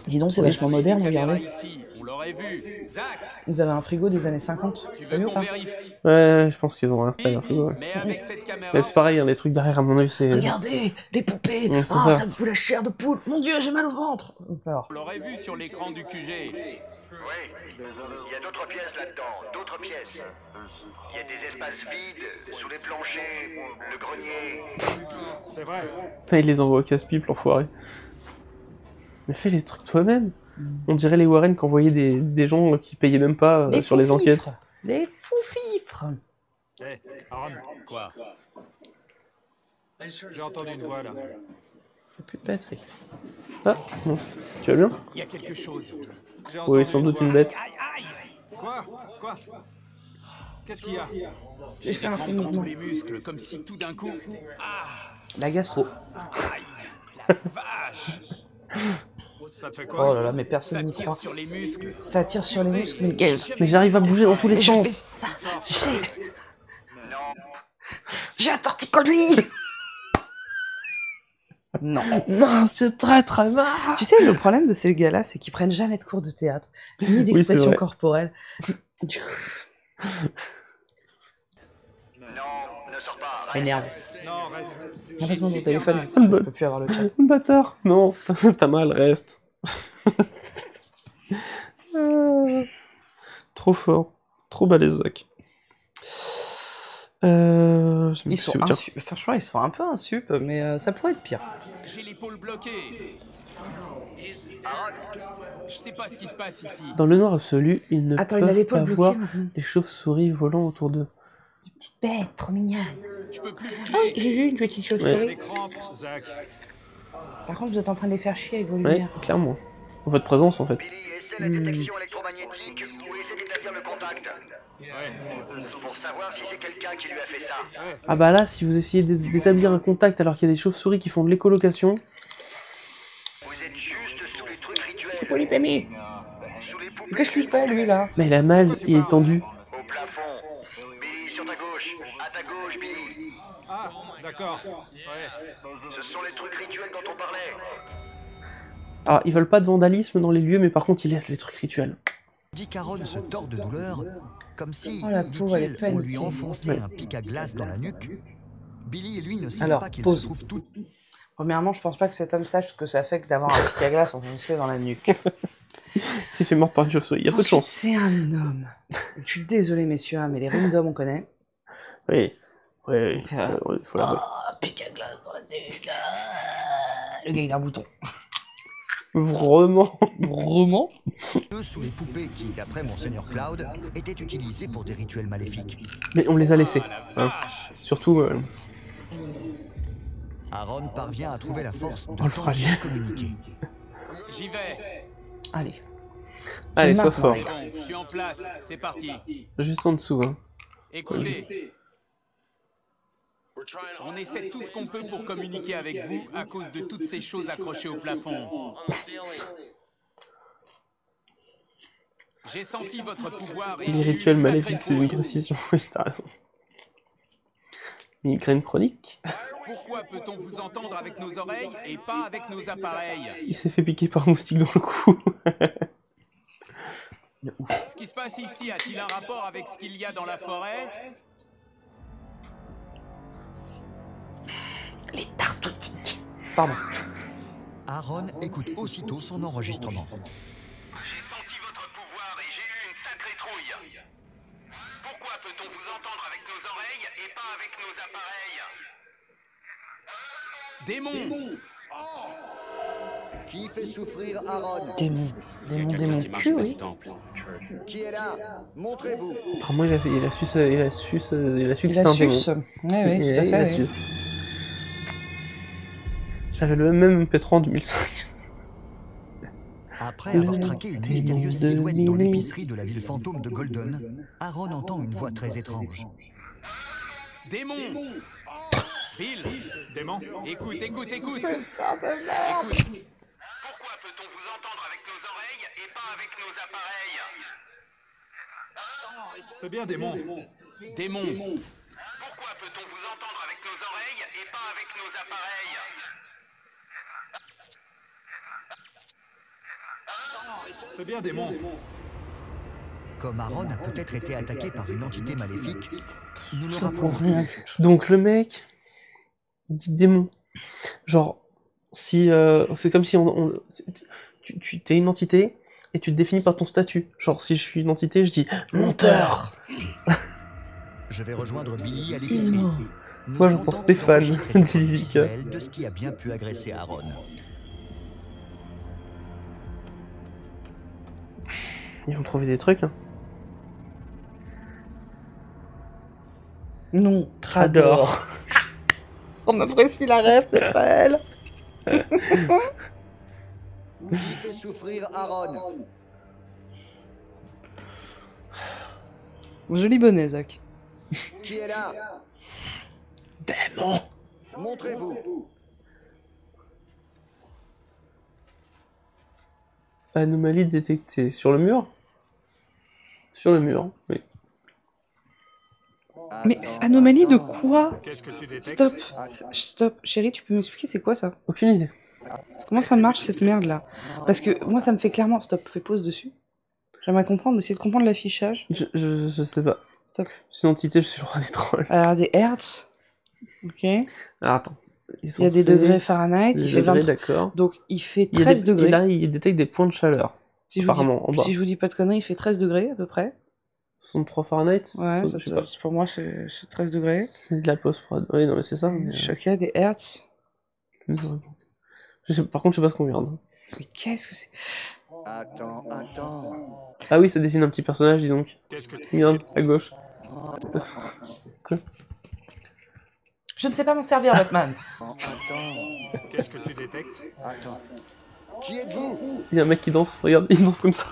Dis donc, c'est vachement moderne, regardez. Ici. On l'aurait vu. Zach. Vous avez un frigo des années 50. Tu veux qu'on vérifie? Ouais, je pense qu'ils ont installé un frigo. Mais avec cette caméra... C'est pareil, hein, les trucs derrière, à mon avis, c'est... Regardez, les poupées. Ouais, Ah, ça me fout la chair de poule. Mon dieu, j'ai mal au ventre. On l'aurait vu sur l'écran du QG. Oui. Il y a d'autres pièces là-dedans. D'autres pièces. Il y a des espaces vides, sous les planchers, le grenier. C'est vrai. Putain, il les envoie au casse-pipe, l'enfoiré. Mais fais les trucs toi-même. On dirait les Warren qui envoyaient des gens qui payaient même pas sur les enquêtes. Les fous-fifres. Hé, Aaron. Quoi? J'ai entendu une voix là. Plus de batterie. Ah, non. Tu vas bien? Il y a quelque chose. Oui, sans doute une bête. Quoi? Qu'est-ce qu'il y a? J'ai fait un faux dans mouvement. tous les muscles, comme si tout d'un coup... La gastro. Aïe, la vache. Ça te fait quoi? Oh là là, mais personne n'y Ça tire croit. sur les muscles. Ça tire sur les muscles, mais quel... Mais j'arrive à bouger dans tous les Je sens. fais ça. J'ai un torticolis. Non. Mince, j'ai très très marre. Tu sais, le problème de ces gars-là, c'est qu'ils prennent jamais de cours de théâtre, ni d'expression vrai. corporelle. Non, ne sors pas. Énerve. Non, reste. Passe-moi mon téléphone, mal. je peux plus avoir le chat. Bâtard. Non, t'as mal, reste. Trop fort. Trop balèze, Zach. Ils sont franchement, ils sont un peu insup, mais ça pourrait être pire. J'ai l'épaule bloquée. Je sais pas ce qui se passe ici. Dans le noir absolu, ils ne Attends, il a peuvent l'épaule pas bloquée, voir maintenant. les chauves-souris volant autour d'eux. Des petites bêtes, trop mignonnes. Je peux plus Oh, bouger. j'ai vu une petite chauve-souris. Des crampes, Zach. Par contre, vous êtes en train de les faire chier avec vos Ouais, lumières. clairement. Votre présence, en fait. Billy, essaie la détection électromagnétique ou essaie d'établir le contact. Pour savoir si c'est quelqu'un qui lui a fait ça. Ah bah là, si vous essayez d'établir un contact alors qu'il y a des chauves-souris qui font de l'écolocation... Vous êtes juste sous les trucs rituels. Polypémie. Sous les poupées. Qu'est-ce qu'il fait, lui, là? Mais il a mal, il est tendu. Au plafond. Billy, sur ta gauche. À ta gauche, Billy. Ah, d'accord. Ouais. Ce sont les trucs rituels dont on parlait. Alors, ils veulent pas de vandalisme dans les lieux, mais par contre, ils laissent les trucs rituels. Dit qu'Aaron se tord de douleur, comme si, Oh, la pauvre, elle est dit-il, on lui paniquée. enfonçait un pic à glace dans la nuque. Billy et lui ne savent Alors, pas qu'il pause. se trouve tout... Premièrement, je pense pas que cet homme sache ce que ça fait que d'avoir un pic à glace enfoncé dans la nuque. C'est fait mort par une chauve-souris, il y a peu de Ensuite, chance. c'est un homme. Je suis désolé, messieurs, hein, mais les rimes d'hommes, on connaît. Oui, oui, il faut l'avouer. Oh, pic à glace dans la nuque. Le gars, il a un bouton. Vraiment. Vraiment? Eux sous les poupées qui, d'après Monseigneur Cloud, étaient utilisées pour des rituels maléfiques. Mais on les a laissés. Hein. Surtout... Aaron parvient à trouver la force de le fera bien. communiquer. J'y vais. Allez. Allez, sois Maintenant. fort. C'est bon, je suis en place. C'est parti. Juste en dessous, hein. Écoutez. On essaie tout ce qu'on peut pour communiquer avec vous à cause de toutes ces choses accrochées au plafond. J'ai senti votre pouvoir et Les j'ai eu rituels une sacrée maléfiques, c'est une trouille. précision. Oui, t'as raison. Migraine chronique. Pourquoi peut-on vous entendre avec nos oreilles et pas avec nos appareils? Il s'est fait piquer par un moustique dans le cou. Ce qui se passe ici a-t-il un rapport avec ce qu'il y a dans la forêt? Les tartoutiques. Pardon. Aaron écoute aussitôt son enregistrement. J'ai senti votre pouvoir et j'ai eu une sacrée trouille. Pourquoi peut-on vous entendre avec nos oreilles et pas avec nos appareils? Démon! Qui fait souffrir Aaron? Démon cul, oui. Qui est là? Montrez-vous. Apparemment, il a su que c'était un démon. Oui, tout à fait. Oui. J'avais le même MP3 en 2005. Après avoir traqué une mystérieuse silhouette dans l'épicerie de la ville fantôme de Golden, Aaron entend une voix très étrange. Démon! Bill! Démon? Écoute! Écoute. Pourquoi peut-on vous entendre avec nos oreilles et pas avec nos appareils? C'est bien, démon. Démon! Pourquoi peut-on vous entendre avec nos oreilles et pas avec nos appareils? C'est bien, démon. Comme Aaron a peut-être été attaqué par une entité maléfique, nous le rappelons. Donc le mec dit démon. Genre, si c'est comme si tu t'es une entité et tu te définis par ton statut. Genre, si je suis une entité, je dis menteur. Je vais rejoindre Billy à l'épicerie. Moi, j'entends Stéphane, dit Vika. De ce qui a bien pu agresser Aaron. Ils vont trouver des trucs, hein. Non, Trador. On apprécie la rêve, Raphaël. Qui fait souffrir Aaron? Joli bonnet, Zach. Qui est là? Démon. Montrez-vous. Anomalie détectée. Sur le mur? Sur le mur, oui. Mais anomalie de quoi? Qu'est-ce que tu détectes? Stop. Chérie, tu peux m'expliquer c'est quoi ça? Aucune idée. Comment ça marche cette merde là? Parce que moi ça me fait clairement... Stop, fais pause dessus. J'aimerais essayer de comprendre l'affichage. Je sais pas. Stop. Je suis une entité, je suis le roi des trolls. Alors des hertz. Ok. Alors attends. Il y a des degrés Fahrenheit, il fait 23. D'accord. Donc il fait 13 degrés. Et là, il détecte des points de chaleur. Si je vous dis pas de conneries, il fait 13 degrés à peu près. 63 Fahrenheit? Ouais, pour moi c'est 13 degrés. C'est de la post-prod. Oui, non mais c'est ça. Mais... Chacun des hertz. Par contre, je sais pas ce qu'on regarde. Mais qu'est-ce que c'est? Attends. Ah oui, ça dessine un petit personnage, dis donc. Qu'est-ce que tu regarde, à gauche. Quoi? Je ne sais pas m'en servir, Batman. Qu'est-ce que tu détectes? Attends. Qui êtes-vous? Il y a un mec qui danse, regarde, il danse comme ça.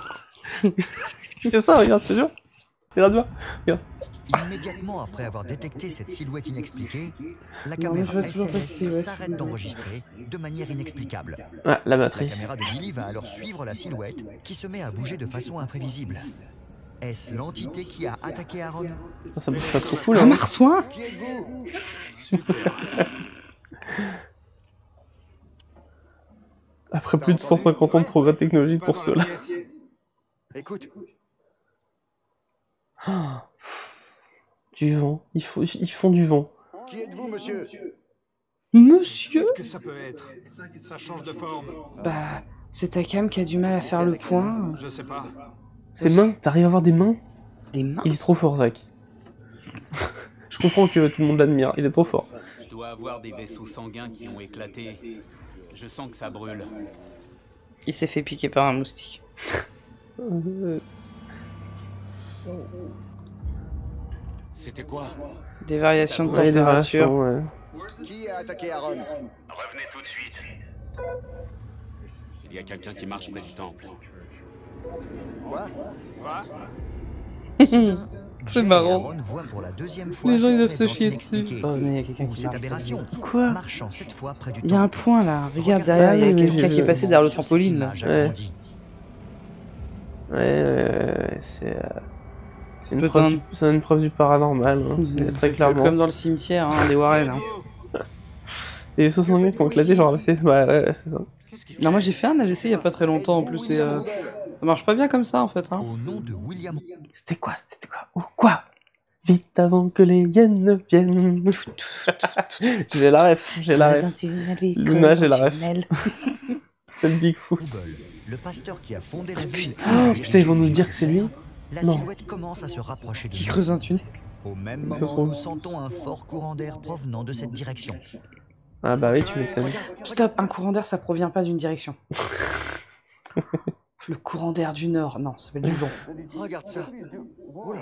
Il fait ça, regarde, je te jure. Regarde-moi, regarde. Immédiatement après avoir détecté cette silhouette inexpliquée, la caméra SLS s'arrête d'enregistrer de manière inexplicable. Ah, la batterie. La caméra de Billy va alors suivre la silhouette qui se met à bouger de façon imprévisible. Est-ce l'entité qui a attaqué Aaron? Ça bouge pas trop cool, hein. Un marsouin? Qui êtes-vous? Après plus de 150 ans de progrès technologique pour cela. Écoute. Du vent. Ils font du vent. Qui êtes-vous, monsieur? Monsieur? Qu'est-ce que ça peut être? Ça change de forme. Bah, c'est ta cam qui a du mal à faire le point. Je sais pas. Ses mains? T'arrives à avoir des mains? Des mains? Il est trop fort, Zach. Je comprends que tout le monde l'admire, il est trop fort. Je dois avoir des vaisseaux sanguins qui ont éclaté. Je sens que ça brûle. Il s'est fait piquer par un moustique. C'était quoi? Des variations de température. Ouais. Qui a attaqué Aaron? Revenez tout de suite. Il y a quelqu'un qui marche près du temple. Quoi? C'est marrant. Aaron voit pour la deuxième fois les gens ils doivent sa se présence chier dessus. inexpliquée. Oh, il y a quelqu'un qui Cette aberration. Quoi? Marchant cette fois près du Il y a un temple. point là. Regarde derrière, il y a quelqu'un qui est passé derrière le Sur cette trampoline là. image agrandie. C'est une preuve du paranormal, hein. C'est très clairement. Comme dans le cimetière, hein, des Warren. Hein. Les vaisseaux sanguins qui ont éclaté, genre c'est ça. Non, moi j'ai fait un AVC il y a pas très longtemps en plus et ça marche pas bien comme ça en fait. Hein. Au nom de William. C'était quoi? Oh, quoi? Vite avant que les hyènes ne viennent. J'ai la ref. Luna, j'ai la ref. C'est le Bigfoot. Le pasteur qui a fondé la ville. Putain, ils vont nous dire que c'est lui? La Non. silhouette commence à se rapprocher de Qui nous. creuse un tunnel? Au même Ça se moment, trouve. nous sentons un fort courant d'air provenant de cette direction. Ah bah oui, tu m'étonnes. Stop, un courant d'air, ça provient pas d'une direction. Le courant d'air du nord, non, ça s'appelle du vent. Regarde ça. Oula.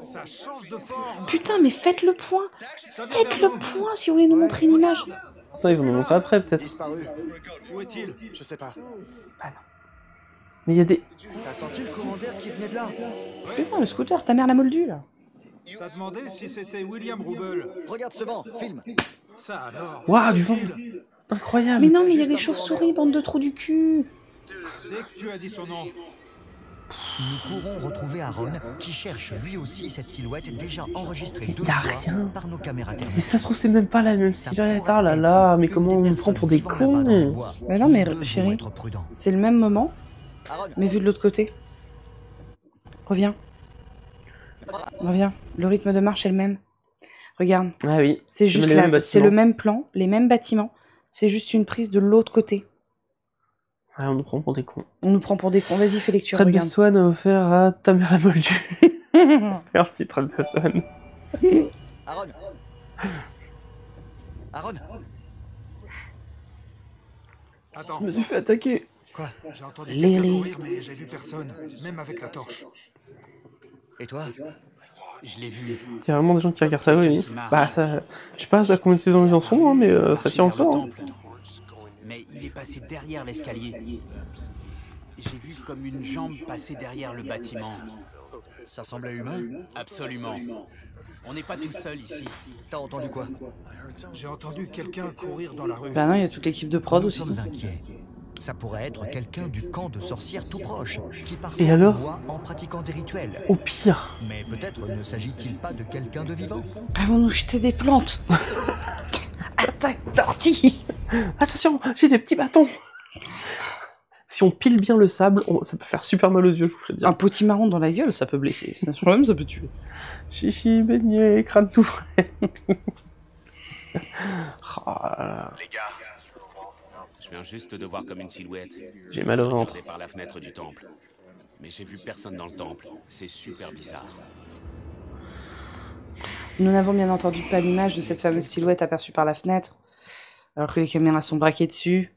Ça change de forme. Putain, mais faites le point. Faites le point si vous voulez nous montrer une image. Attends, ils vont nous montrer après, peut-être. Disparu. Où est-il? Je sais pas. Bah non. Mais il y a des... T'as senti le courant d'air qui venait de là? Putain, le scooter, ta mère l'a moldu, là. T'as demandé si c'était William Rouble. Regarde ce vent, filme. Ça alors. Waouh, du vent. Incroyable. Mais non, mais il y a des chauves-souris, bande de trous du cul. Dès que tu as dit son nom. Nous courons retrouver Aaron, qui cherche lui aussi cette silhouette déjà enregistrée 2 Y a fois rien. par nos caméras Mais thermiques. ça se trouve, c'est même pas la même silhouette. Ah là là, mais comment on nous prend pour des cons? Bah non, mais chérie, c'est le même moment, mais vu de l'autre côté. Reviens. Reviens. Le rythme de marche est le même. Regarde. Ah oui. C'est juste les mêmes là. C'est le bâtiments. même plan, les mêmes bâtiments. C'est juste une prise de l'autre côté. Ouais, on nous prend pour des cons. On nous prend pour des cons. Vas-y, fais lecture, Fred regarde. Bestone a offert à ta mère la moldue. Merci, Fred Bestone. Aaron. Aaron. Attends. Je me suis fait attaquer. Quoi? J'ai entendu quelqu'un courir, mais j'ai vu personne, même avec la torche. Et toi? Je l'ai vu. Il y a vraiment des gens qui regardent ça, oui. Bah, ça... Je sais pas à combien de saisons ils en sont, hein, mais ça tient encore. Hein. Mais il est passé derrière l'escalier. J'ai vu comme une jambe passer derrière le bâtiment. Ça semblait humain? Absolument. On n'est pas tout seul ici. T'as entendu quoi? J'ai entendu quelqu'un courir dans la rue. Bah non, il y a toute l'équipe de prod Nous aussi. sommes inquiets. Ça pourrait être quelqu'un du camp de sorcières tout proche, qui parcourt Et alors le bois en pratiquant des rituels. Au pire. Mais peut-être ne s'agit-il pas de quelqu'un de vivant? Elles vont nous jeter des plantes. Attaque tortille. Attention, j'ai des petits bâtons. Si on pile bien le sable, ça peut faire super mal aux yeux, je vous ferai dire. Un potimarron dans la gueule, ça peut blesser. Même ça peut tuer. Chichi, beignet, crâne tout frais. Oh là là. Les gars, je viens juste de voir comme une silhouette. J'ai mal au ventre. Regardez par la fenêtre du temple. Mais j'ai vu personne dans le temple. C'est super bizarre. Nous n'avons bien entendu pas l'image de cette fameuse silhouette aperçue par la fenêtre, alors que les caméras sont braquées dessus.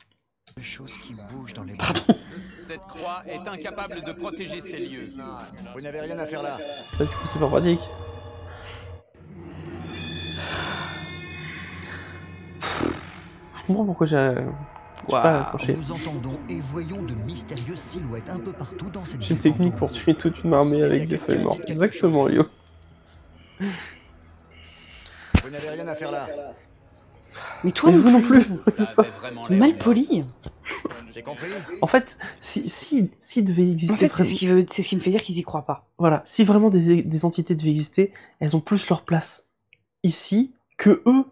Chose qui bouge dans les Pardon. Cette croix est incapable de protéger ces lieux. Vous n'avez rien à faire là. Bah, du coup, c'est pas pratique. Je comprends pourquoi j'ai pas accroché. Nous entendons et voyons de mystérieuses silhouettes un peu partout dans cette J'ai une ville technique fantôme. pour tuer toute une armée avec des feuilles mortes. Exactement, Lio. Vous n'avez rien à faire là. Mais toi Et non vous non plus. plus. C'est ça. Mal poli. C'est compris? En fait, si devait exister... En fait, c'est vraiment- ce qui me fait dire qu'ils y croient pas. Voilà, si vraiment des entités devaient exister, elles ont plus leur place ici que eux,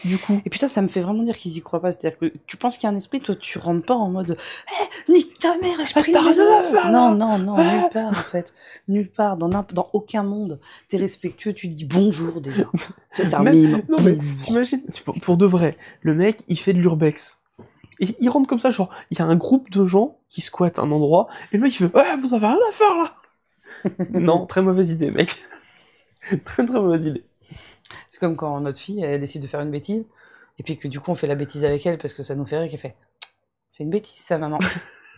du coup. Et putain, ça me fait vraiment dire qu'ils y croient pas. C'est-à-dire que tu penses qu'il y a un esprit, toi tu rentres pas en mode nique ta mère, esprit t'as de rien à merde. faire, là. Non, nulle part en fait. Nulle part, dans aucun monde. T'es respectueux, tu dis bonjour déjà. C'est un Même- mime. Non mais t'imagines, pour de vrai, le mec il fait de l'urbex. Il rentre comme ça, genre, il y a un groupe de gens qui squattent un endroit, et le mec il fait ouais, vous avez rien à faire là. Non, très mauvaise idée, mec. Très mauvaise idée. C'est comme quand notre fille, elle décide de faire une bêtise, et puis que du coup on fait la bêtise avec elle parce que ça nous fait rire, qu'elle fait c'est une bêtise ça, maman.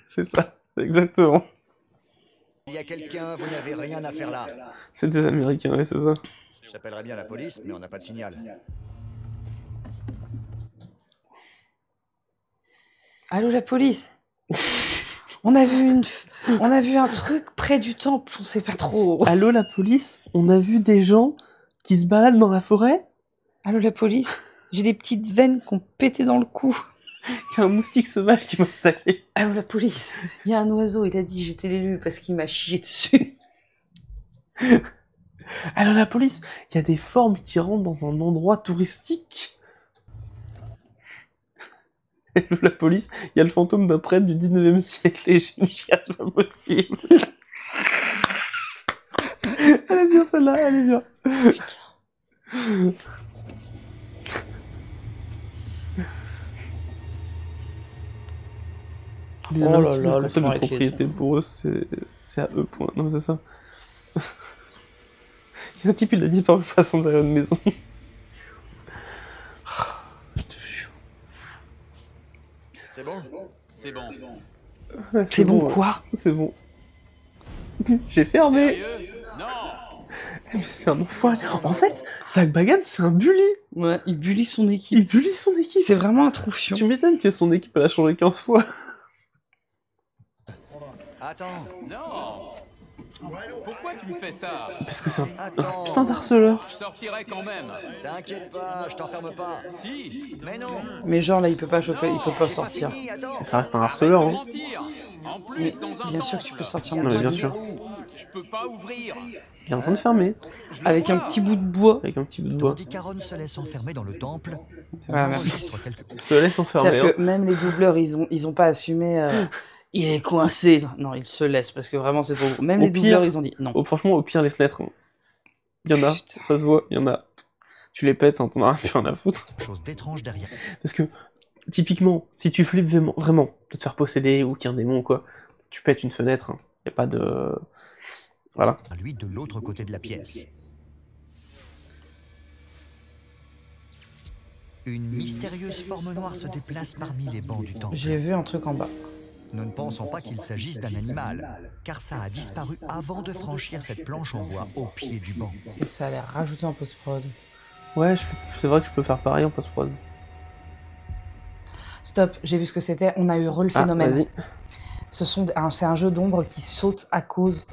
C'est ça, exactement. Il y a quelqu'un, vous n'avez rien à faire là. C'est des Américains, ouais, c'est ça. J'appellerai bien la police, mais on n'a pas de signal. Allô la police. On a vu un truc près du temple, on sait pas trop. Allô la police, on a vu des gens qui se baladent dans la forêt. Allô la police, j'ai des petites veines qui ont pété dans le cou. Il y a un moustique sauvage qui m'a attaqué. Allô la police, il y a un oiseau, il a dit j'étais l'élu parce qu'il m'a chié dessus. Allô la police, il y a des formes qui rentrent dans un endroit touristique. Allô la police, il y a le fantôme d'un prêtre du 19e siècle et j'ai une chiasse pas possible. Elle est bien celle-là, elle est bien. Les Oh là Américains, là, le le concept plan de avec les propriété pour eux, c'est à eux, point. Non, mais c'est ça. Il y a un type, il a disparu face derrière une maison. Je te C'est bon? C'est bon. Ouais, C'est bon quoi? C'est bon. J'ai fermé. Sérieux? Non. Mais c'est un enfoiré. En fait, Zach Bagan, c'est un bully. Ouais, il bully son Il équipe. bully son équipe. C'est vraiment un troufion. Tu m'étonnes que son équipe elle a changé 15 fois. Attends. Non. Pourquoi tu me fais ça? Parce que c'est un Attends. putain d'harceleur. Je sortirai quand même. T'inquiète pas, je t'enferme pas. Si. Mais non. Mais genre là, il peut pas choper, il peut pas J'ai sortir. fini, attends. Ça reste un harceleur. Hein. Mentir. En plus, Mais dans un bien sûr que tu temple. peux sortir Ouais, maintenant. bien sûr. Je peux pas ouvrir. Il est en train de fermer. Avec un petit bout de bois. Avec un petit bout de bois. Tandis qu'Aaron se laisse enfermer dans le temple, on Voilà, merci. enregistre quelques... Il se laisse enfermer. C'est-à-dire Hein. que même les doubleurs, ils ont pas assumé. Il est coincé. Non, il se laisse parce que vraiment c'est trop gros. Même Au les pire- doubleurs, ils ont dit non. Oh, franchement, au pire, les fenêtres. Hein. Il y en a. Putain. Ça se voit. Il y en a. Tu les pètes, hein, t'en as rien à foutre. chose d'étrange derrière. Parce que, typiquement, si tu flippes vraiment de te faire posséder ou qu'il y a un démon ou quoi, tu pètes une fenêtre. Hein. Y a pas de. Voilà. Lui de l'autre côté de la pièce. Une mystérieuse forme noire se déplace parmi les bancs du temple. J'ai vu un truc en bas. Nous ne pensons pas qu'il s'agisse d'un animal, car ça a disparu avant de franchir cette planche en bois au pied du banc. Et ça a l'air rajouté en post-prod. Ouais, c'est vrai que je peux faire pareil en post-prod. Stop, j'ai vu ce que c'était. On a eu le Ah, phénomène. vas-y. C'est un jeu d'ombre qui saute à cause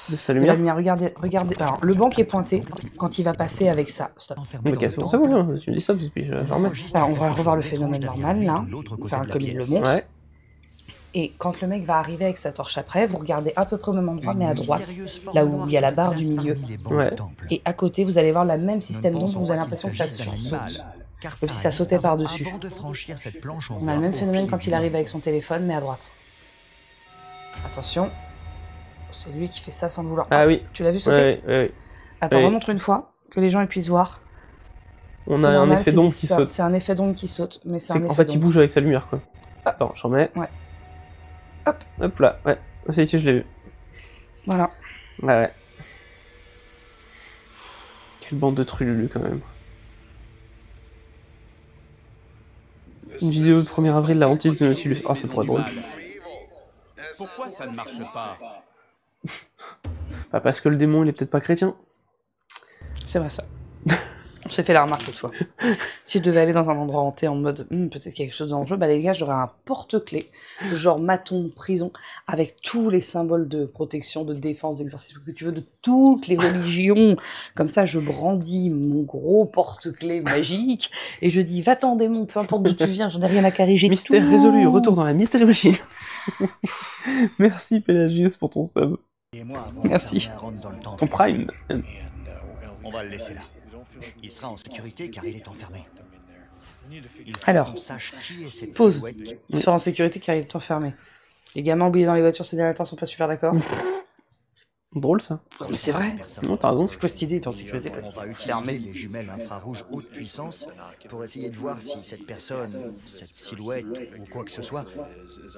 De sa de la lumière. lumière. Regardez. Alors, le banc qui est pointé, quand il va passer avec ça. Stop. Enfermé Ok, dans le c'est bon, temple, hein, tu me dis ça, puis je remets. enregistre Alors, on va quelque revoir le chose phénomène d'étrange normal, derrière là. lui de l'autre côté Faire de la comme il le pièce. montre. Ouais. Et quand le mec va arriver avec sa torche après, vous regardez à peu près au même endroit, Une mais à droite, mystérieuse forme là où noire il y a se la barre déplace du milieu. parmi les bancs Ouais. du temple. Et à côté, vous allez voir le même Nous système ne d'ombre, pensons vous pas avez qu'il l'impression que ça s'agisse d'un sursaute. animal, car Comme si a ça sautait disparu par-dessus. avant de franchir cette planche en On a le bois même au phénomène pied quand du il arrive banc. avec son téléphone, mais à droite. Attention. C'est lui qui fait ça sans le vouloir. Ah oui. Tu l'as vu sauter? Ouais, ouais, ouais. Attends, Oui. remontre une fois, que les gens ils puissent voir. On C'est a un normal, effet c'est d'ombre des- qui ça- saute. C'est un effet d'ombre qui saute, mais c'est un En effet fait, il d'ombre. bouge avec sa lumière, quoi. Attends, j'en mets. Ouais. Hop là, ouais. C'est ici, je l'ai vu. Voilà. Ouais, ouais. Quelle bande de trululu, quand même. Une vidéo du 1er avril, la hantise de Nautilus. Ah, c'est trop drôle. Pourquoi ça ne marche pas? Bah, parce que le démon, il est peut-être pas chrétien. C'est vrai ça. On s'est fait la remarque l'autre fois. Si je devais aller dans un endroit hanté en mode peut-être quelque chose dans le jeu, bah les gars, j'aurais un porte-clés, genre maton, prison, avec tous les symboles de protection, de défense, d'exorcisme, que tu veux, de toutes les religions. Comme ça, je brandis mon gros porte-clés magique et je dis va-t'en démon, peu importe d'où tu viens, j'en ai rien à carrer, j'ai Mystère tout. résolu, retour dans la Mystery Machine. Merci Pelagius pour ton sub. Et moi, avant Merci. d'enfermer Aaron dans le temple. Ton prime. On va le laisser là. Il sera en sécurité car il est enfermé. Il faut Alors, qu'on sache qui est cette pause. silhouette qui- Ils sont en sécurité car il est enfermé. Les gamins oubliés dans les voitures ces derniers temps sont pas super d'accord. Drôle ça. Mais c'est vrai. Non, t'as raison. C'est quoi cette idée d'être en sécurité parce On va qu'il est utiliser fermé. les jumelles infrarouges haute puissance pour essayer de voir si cette personne, cette silhouette ou quoi que ce soit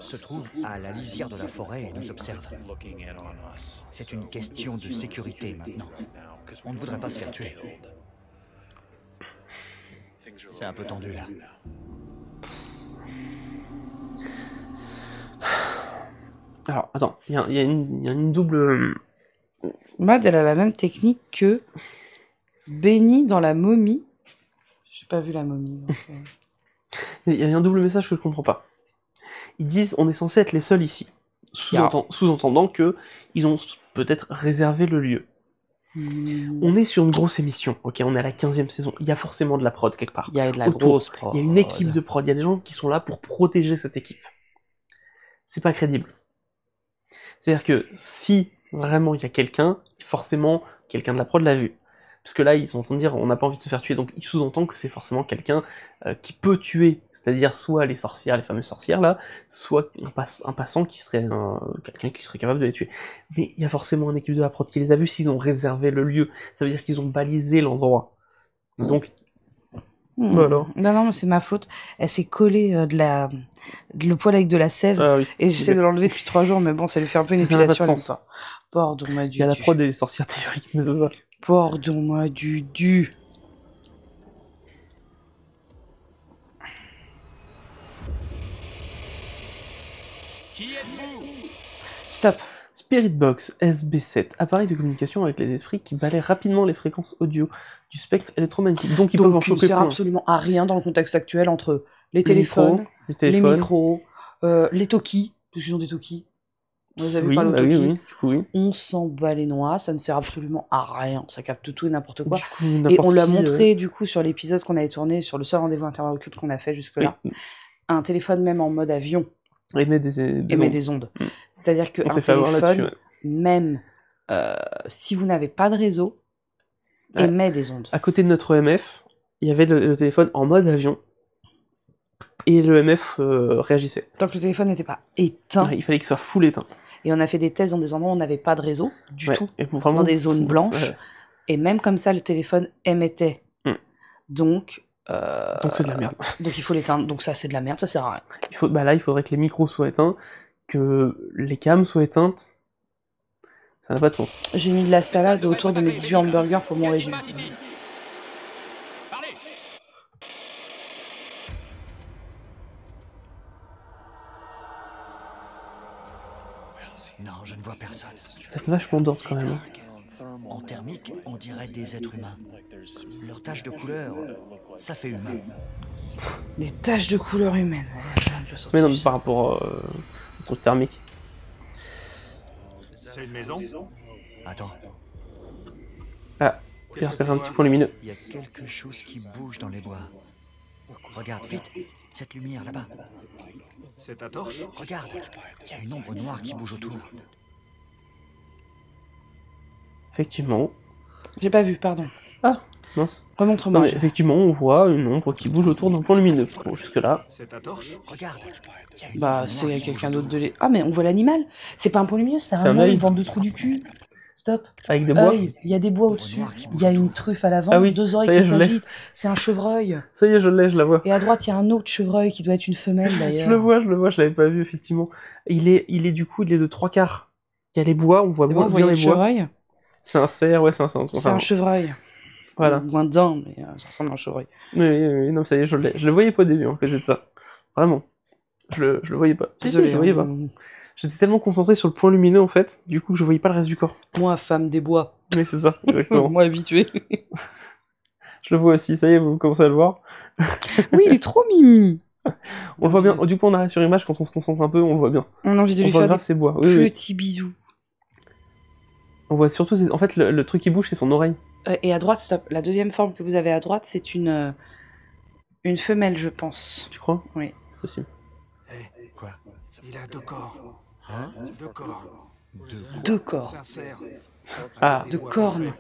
se trouve à la lisière de la forêt et nous observe. C'est une question de sécurité maintenant. On ne voudrait pas se faire tuer. C'est un peu tendu là. Alors, attends, il y a une double... Mad, elle a la même technique que Benny dans la momie. J'ai pas vu la momie. donc, Il y a un double message que je comprends pas. Ils disent on est censé être les seuls ici. Sous-entendant que ils ont peut-être réservé le lieu. On est sur une grosse émission, ok, on est à la 15e saison, il y a forcément de la prod quelque part. Il y a de la Autour. grosse prod. Il y a une équipe de prod, il y a des gens qui sont là pour protéger cette équipe. C'est pas crédible. C'est-à-dire que si vraiment il y a quelqu'un, forcément quelqu'un de la prod l'a vu. Parce que là, ils sont en train de dire on n'a pas envie de se faire tuer, donc ils sous-entendent que c'est forcément quelqu'un qui peut tuer, c'est-à-dire soit les sorcières, les fameuses sorcières là, soit un passant qui serait quelqu'un qui serait capable de les tuer. Mais il y a forcément une équipe de la prod qui les a vus s'ils ont réservé le lieu. Ça veut dire qu'ils ont balisé l'endroit. Donc, Voilà. Non, mais c'est ma faute. Elle s'est collée le poil avec de la sève. ah oui. Et j'essaie de l'enlever depuis 3 jours, mais bon, ça lui fait un peu une Ça n'a pas de épilation. sens. Pardon-moi du Il y a la prod des sorcières théoriques, mais c'est ça. Pardon-moi du. Qui êtes-vous? Stop. Spirit Box SB7, appareil de communication avec les esprits qui balaient rapidement les fréquences audio du spectre électromagnétique. Donc ils peuvent en choper sert plein. absolument à rien dans le contexte actuel entre les téléphones, les micros, les talkies, parce qu'ils ont des talkies. Vous avez pas le talkie. Oui, du coup, oui. On s'en bat les noix, ça ne sert absolument à rien, ça capte tout et n'importe quoi. Du coup, et on l'a montré du coup sur l'épisode qu'on avait tourné, sur le seul rendez-vous interocculte qu'on a fait jusque-là. Oui. Un téléphone même en mode avion émet des ondes. C'est-à-dire qu'un téléphone, même si vous n'avez pas de réseau, émet des ondes. À côté de notre EMF, il y avait le téléphone en mode avion, et le EMF réagissait. Tant que le téléphone n'était pas éteint. Il fallait qu'il soit full éteint. Et on a fait des tests dans des endroits où on n'avait pas de réseau du tout, dans des zones blanches, et même comme ça, le téléphone émettait. Donc c'est de la merde. Donc il faut l'éteindre. Donc ça, c'est de la merde, ça sert à rien. Là, il faudrait que les micros soient éteints, que les cams soient éteintes. Ça n'a pas de sens. J'ai mis de la salade autour de mes 18 hamburgers pour mon régime. Non, je ne vois personne. Peut-être vachement d'ordre quand même. En thermique, on dirait des êtres humains. Leurs taches de couleur, ça fait humain. Des taches de couleur humaine. Mais non, par rapport au truc thermique. C'est une maison? Attends. Ah, il y a un petit point lumineux. Il y a quelque chose qui bouge dans les bois. Regarde, vite, cette lumière là-bas. C'est ta torche? Regarde, il y a une ombre noire qui bouge autour. Effectivement. J'ai pas vu, pardon. Ah, mince. Remontre-moi. Effectivement, on voit une ombre qui bouge autour d'un point lumineux. Bon, jusque-là. C'est ta torche? Regarde. Bah, c'est quelqu'un d'autre de les... Ah, mais on voit l'animal. C'est pas un point lumineux, c'est un œil, une bande de trous du cul. Stop. Avec des bois. Il y a des bois au-dessus. Il y a une truffe à l'avant. Deux oreilles qui s'agitent. C'est un chevreuil. Ça y est, je la vois. Et à droite, il y a un autre chevreuil qui doit être une femelle d'ailleurs. Je le vois, je l'avais pas vu, effectivement. Il est de 3/4. Il y a les bois, on voit bien les bois. C'est un cerf, ouais, c'est un chevreuil. Voilà. Ou un daim, mais ça ressemble à un chevreuil. Oui, non, ça y est, je l'ai. Je le voyais pas au début, en fait, de ça. Vraiment. Je le voyais pas. Désolé, je le voyais pas. J'étais tellement concentré sur le point lumineux, en fait, du coup, que je voyais pas le reste du corps. Moi, femme des bois. Mais c'est ça, exactement. Moi, habitué. Je le vois aussi, ça y est, vous commencez à le voir. Oui, il est trop mimi. On le voit bien. Du coup, on arrête sur image, quand on se concentre un peu, on le voit bien. On a envie de lui faire des bois. Petits bisous. On voit surtout, en fait, le truc qui bouge, c'est son oreille. Et à droite, stop. La deuxième forme que vous avez à droite, c'est une femelle, je pense. Tu crois? Oui. Possible. Quoi? Il a 2 corps. Hein? 2 corps. 2 corps. Ah. De cornes.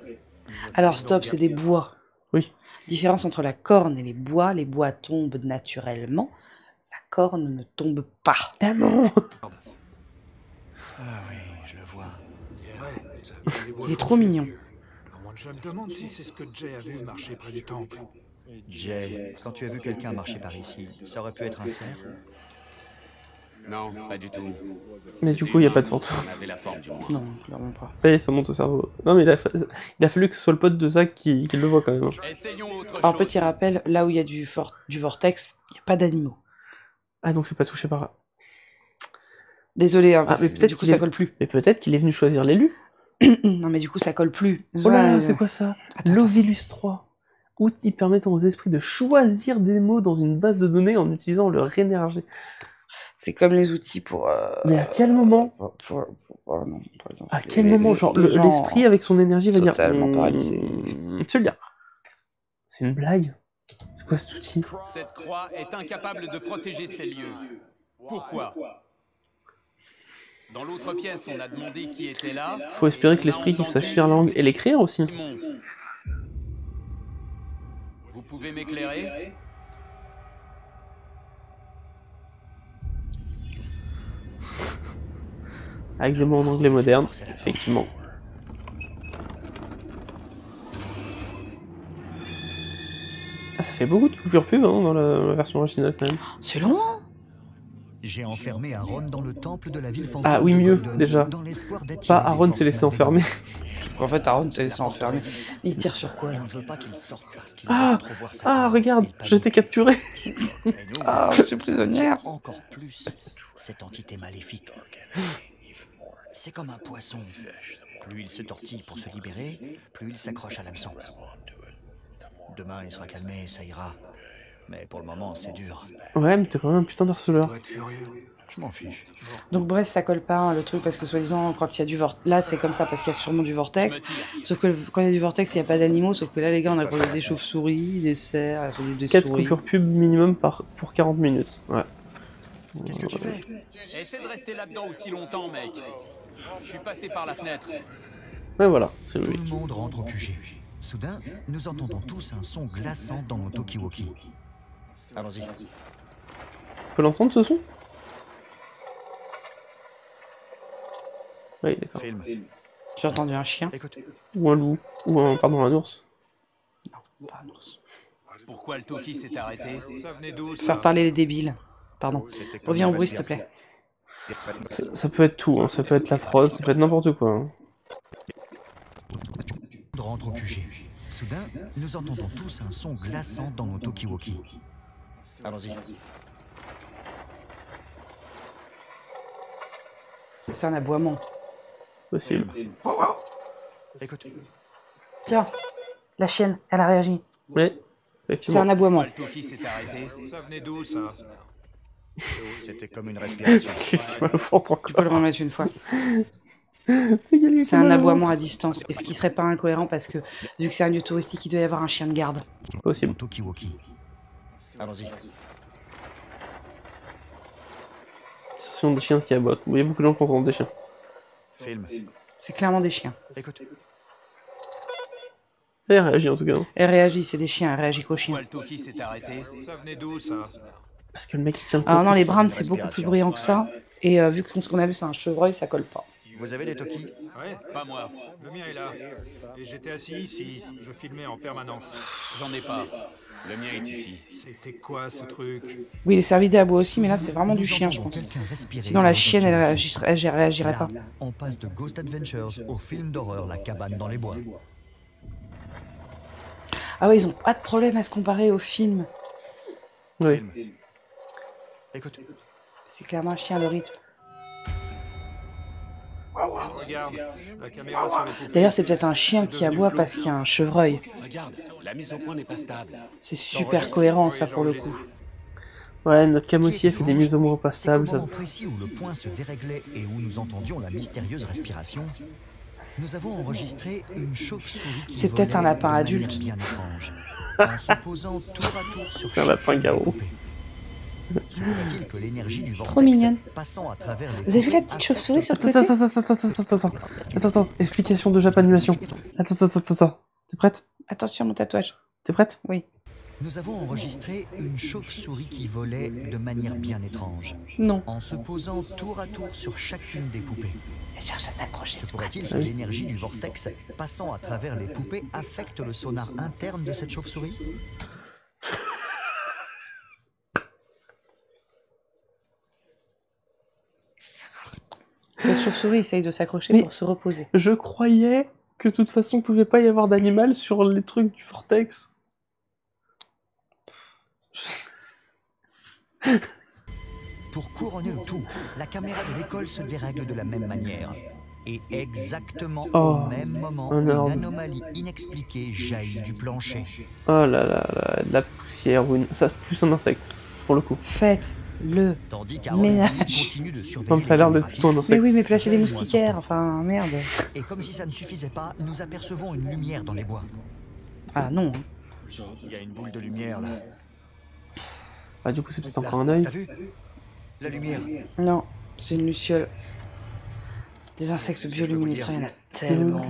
Alors stop, c'est des bois. Oui. Différence entre la corne et les bois tombent naturellement. La corne ne tombe pas. Tellement. Ah oui, je le vois. Il est trop mignon. Je me demande si c'est ce que Jay a vu marcher près du temple. Jay, quand tu as vu quelqu'un marcher par ici, ça aurait pu être un cerf? Non, pas du tout. Mais du coup, il n'y a pas de fantôme. On avait la forme du moins. Non, clairement pas. Ça y est, ça monte au cerveau. Non, mais il a fallu que ce soit le pote de Zach qui le voit quand même. Alors, petit rappel, là où il y a du vortex, il n'y a pas d'animaux. Ah, donc c'est pas touché par là. Désolé, hein, mais peut-être du coup ça colle plus. Mais peut-être qu'il est venu choisir l'élu. Non, mais du coup ça colle plus. Oh là là, c'est quoi ça? L'Ovilus 3. Outil permettant aux esprits de choisir des mots dans une base de données en utilisant leur énergie. C'est comme les outils pour... Mais à quel moment non, par exemple, à quel moment, genre, l'esprit avec son énergie va dire... Totalement paralysé. Celui-là. C'est une blague? C'est quoi cet outil? Cette croix est incapable de protéger ces lieux. Pourquoi? Dans l'autre pièce, on a demandé qui était là. Faut espérer que l'esprit qui sache lire la langue et l'écrire aussi. Vous pouvez m'éclairer? Avec le mot en anglais moderne, effectivement. Ah, ça fait beaucoup de coupures pub hein, dans la version originale quand même. C'est long hein. J'ai enfermé Aaron dans le temple de la ville fantôme. Ah oui, mieux, déjà. Pas Aaron s'est laissé enfermer. qu'en fait, Aaron s'est laissé enfermer. Il tire sur quoi, là? Ah, regarde, j'étais capturé. Ah, je suis prisonnière. Encore plus cette entité maléfique. C'est comme un poisson. Plus il se tortille pour se libérer, plus il s'accroche à l'hameçon. Demain, il sera calmé, ça ira. Mais pour le moment, c'est dur. Ouais, mais t'es quand même un putain d'harceleur. Je m'en fiche. Donc bref, ça colle pas hein, le truc parce que soi-disant quand il y a du vortex, là c'est comme ça parce qu'il y a sûrement du vortex. Sauf que quand il y a du vortex, il n'y a pas d'animaux. Sauf que là les gars, on a produit des chauves-souris, des cerfs, des 4 souris. coupures pub minimum pour 40 minutes. Ouais. Qu'est-ce que tu fais? Essaie de rester là-dedans aussi longtemps, mec. Je suis passé par la fenêtre. Ouais, voilà, c'est Tout logique. le monde rentre au QG. Soudain, nous entendons tous un son glaçant dans nos talkie-walkie. Allons-y. On peut l'entendre ce son? Oui, d'accord. Film. J'ai entendu un chien. Écoute. Ou un loup. Ou un, pardon, un ours. Pas un ours. Pourquoi le Toki s'est arrêté? Ça venait d'où, ça? Faire parler les débiles. Pardon. Reviens au bruit s'il te plaît. Ça peut être tout, hein. Ça peut être la prod, ça peut être n'importe quoi. Hein. On rentre au QG. Soudain, nous entendons tous un son glaçant dans nos talkie-walkie. Allons-y. C'est un aboiement. Possible. Écoute. Tiens, la chienne, elle a réagi. Ouais, C'est effectivement. un aboiement. Le Toki s'est arrêté. Ça venait d'où, ça? C'était comme une respiration. Tu vas le fendre Tu peux encore. le remettre une fois. C'est un aboiement à distance. Et ce qui serait pas incohérent parce que vu que c'est un lieu touristique, il doit y avoir un chien de garde. Possible. Talkie-walkie. Allons-y. Ce sont des chiens qui aboient. Il y a beaucoup de gens qui entendent des chiens. Film. C'est clairement des chiens. Écoute. Elle réagit en tout cas. Hein. Elle réagit, c'est des chiens, elle réagit qu'aux chiens. Pourquoi le Toki s'est arrêté? Ça venait d'où, ça? Parce que le mec il tient le Alors poste. non, les brames c'est beaucoup plus bruyant que ça. Et vu que ce qu'on a vu c'est un chevreuil, ça colle pas. Vous avez des talkies? Ouais, pas moi. Le mien est là. Et j'étais assis ici. Je filmais en permanence. J'en ai pas. Le mien est ici. C'était quoi ce truc? Oui, les cervidés aboient aussi, mais là c'est vraiment du chien, je pense. Sinon la chienne, elle réagirait pas. On passe de Ghost Adventures au film d'horreur La cabane dans les bois. Ah ouais, ils ont pas de problème à se comparer au film. Oui. Écoute. C'est clairement un chien, le rythme. Regarde, la caméra sur les poupées. D'ailleurs, c'est peut-être un chien qui aboie parce qu'il y a un chevreuil. Regarde, la mise au point n'est pas stable. C'est super cohérent, ça, pour le coup. Ouais, notre cam aussi a fait des mises au moins pas stables. C'est au moment précis où le point se déréglait et où nous entendions la mystérieuse respiration. Nous avons enregistré une chauve-souris qui C'est peut-être un lapin volait de adulte. manière bien étrange, en se posant tour à tour sur C'est un lapin garrot. Se pourrait-il que l'énergie du Trop vortex mignonne. passant à travers les Vous avez vu la petite chauve-souris sur le côté? Attends, explication de Japanimation. Attends. T'es prête? Attention, mon tatouage. T'es prête? Oui. Nous avons enregistré une chauve-souris qui volait de manière bien étrange, Non. en se posant tour à tour sur chacune des poupées. Elle cherche à t'accrocher. Se pourrait-il que l'énergie du vortex passant à travers les poupées affecte le sonar interne de cette chauve-souris? Cette chauve-souris essaye de s'accrocher pour se reposer. Je croyais que de toute façon il pouvait pas y avoir d'animal sur les trucs du vortex. Pour couronner le tout, la caméra de l'école se dérègle de la même manière. Et exactement au même moment, une anomalie inexpliquée jaillit du plancher. Oh là là, de la poussière ou ça plus un insecte pour le coup. Faites le ménage. Comme ça a l'air d'être plutôt un insecte. Mais oui, mais placez des moustiquaires, enfin merde. Et comme si ça ne suffisait pas, nous apercevons une lumière dans les bois. Ah non. Il y a une boule de lumière là. Ah du coup c'est peut-être encore un œil. T'as vu? La lumière. Non, c'est une luciole. Des insectes bioluminescents, il y en a tellement.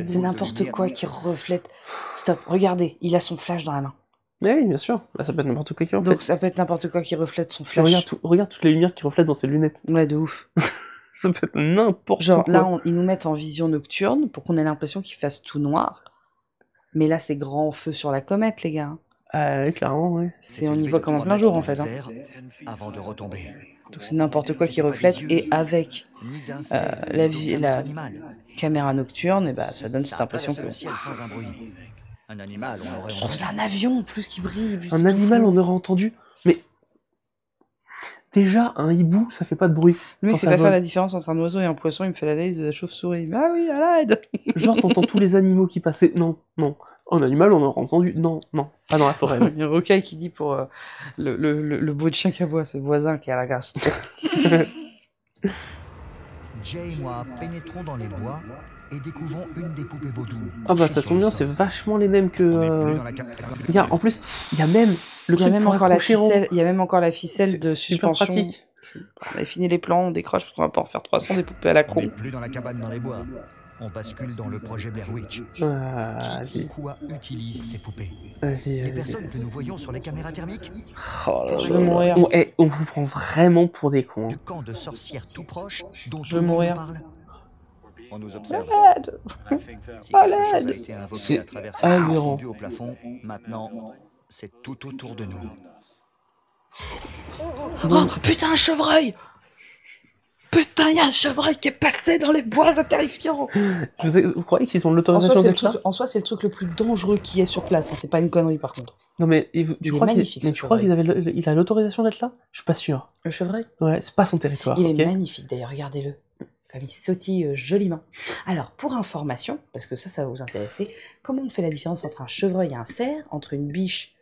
C'est n'importe quoi qui reflète. Stop, regardez, il a son flash dans la main. Oui, bien sûr. Là, ça peut être n'importe quoi qui reflète. Donc ça peut être n'importe quoi qui reflète son flash. Regarde toutes les lumières qui reflètent dans ses lunettes. Ouais, de ouf. Ça peut être n'importe quoi. Genre là, ils nous mettent en vision nocturne pour qu'on ait l'impression qu'il fasse tout noir. Mais là, c'est grand feu sur la comète, les gars. Clairement, ouais. On y voit comme en plein jour, en fait. Hein. Avant de retomber. Donc c'est n'importe quoi qui reflète, et avec la caméra nocturne, et bah, ça donne cette impression que... Un animal, on aurait... Je trouve ça un avion, en plus, qui brille. Un animal, on aurait entendu, mais... Déjà, un hibou, ça fait pas de bruit. Lui, il sait pas faire la différence entre un oiseau et un poisson, il me fait l'analyse de la chauve-souris. Ah oui, à l'aide. Genre, t'entends tous les animaux qui passaient. Non. Un animal, on aurait entendu. Non. Pas dans la forêt. Il y a un requin qui dit pour le bruit de chien qui aboie, c'est le voisin qui a la gastro. Jay et moi pénétrons dans les bois et découvrons une des poupées vaudou. Ah bah ça tombe bien, c'est vachement les mêmes que... Regarde, en plus, il y a même le truc pour accrocher rond. Il y a même encore la ficelle de suspension. Super pratique. On avait fini les plans, on décroche parce qu'on va pas en faire 300 des poupées à la con. On n'est plus dans la cabane dans les bois. On bascule dans le projet Blair Witch. Qui quoi utilise ces poupées? Les personnes que nous voyons sur les caméras thermiques. Oh là là. Je veux mourir. On vous prend vraiment pour des cons. Du camp de sorcières tout proche dont je veux mourir. On nous observe. À l'aide. C'est ahurant. Au plafond. Maintenant, c'est tout autour de nous. Oh putain, un chevreuil! Putain, il y a un chevreuil qui est passé dans les bois, c'est terrifiant! Vous croyez qu'ils ont l'autorisation d'être là? En soi, c'est le truc le plus dangereux qui est sur place, hein. C'est pas une connerie par contre. Non mais tu crois qu'il a l'autorisation d'être là? Je suis pas sûr. Le chevreuil? Ouais, c'est pas son territoire. Il est magnifique d'ailleurs, regardez-le. Comme il sautille joliment. Alors, pour information, parce que ça va vous intéresser, comment on fait la différence entre un chevreuil et un cerf, entre une biche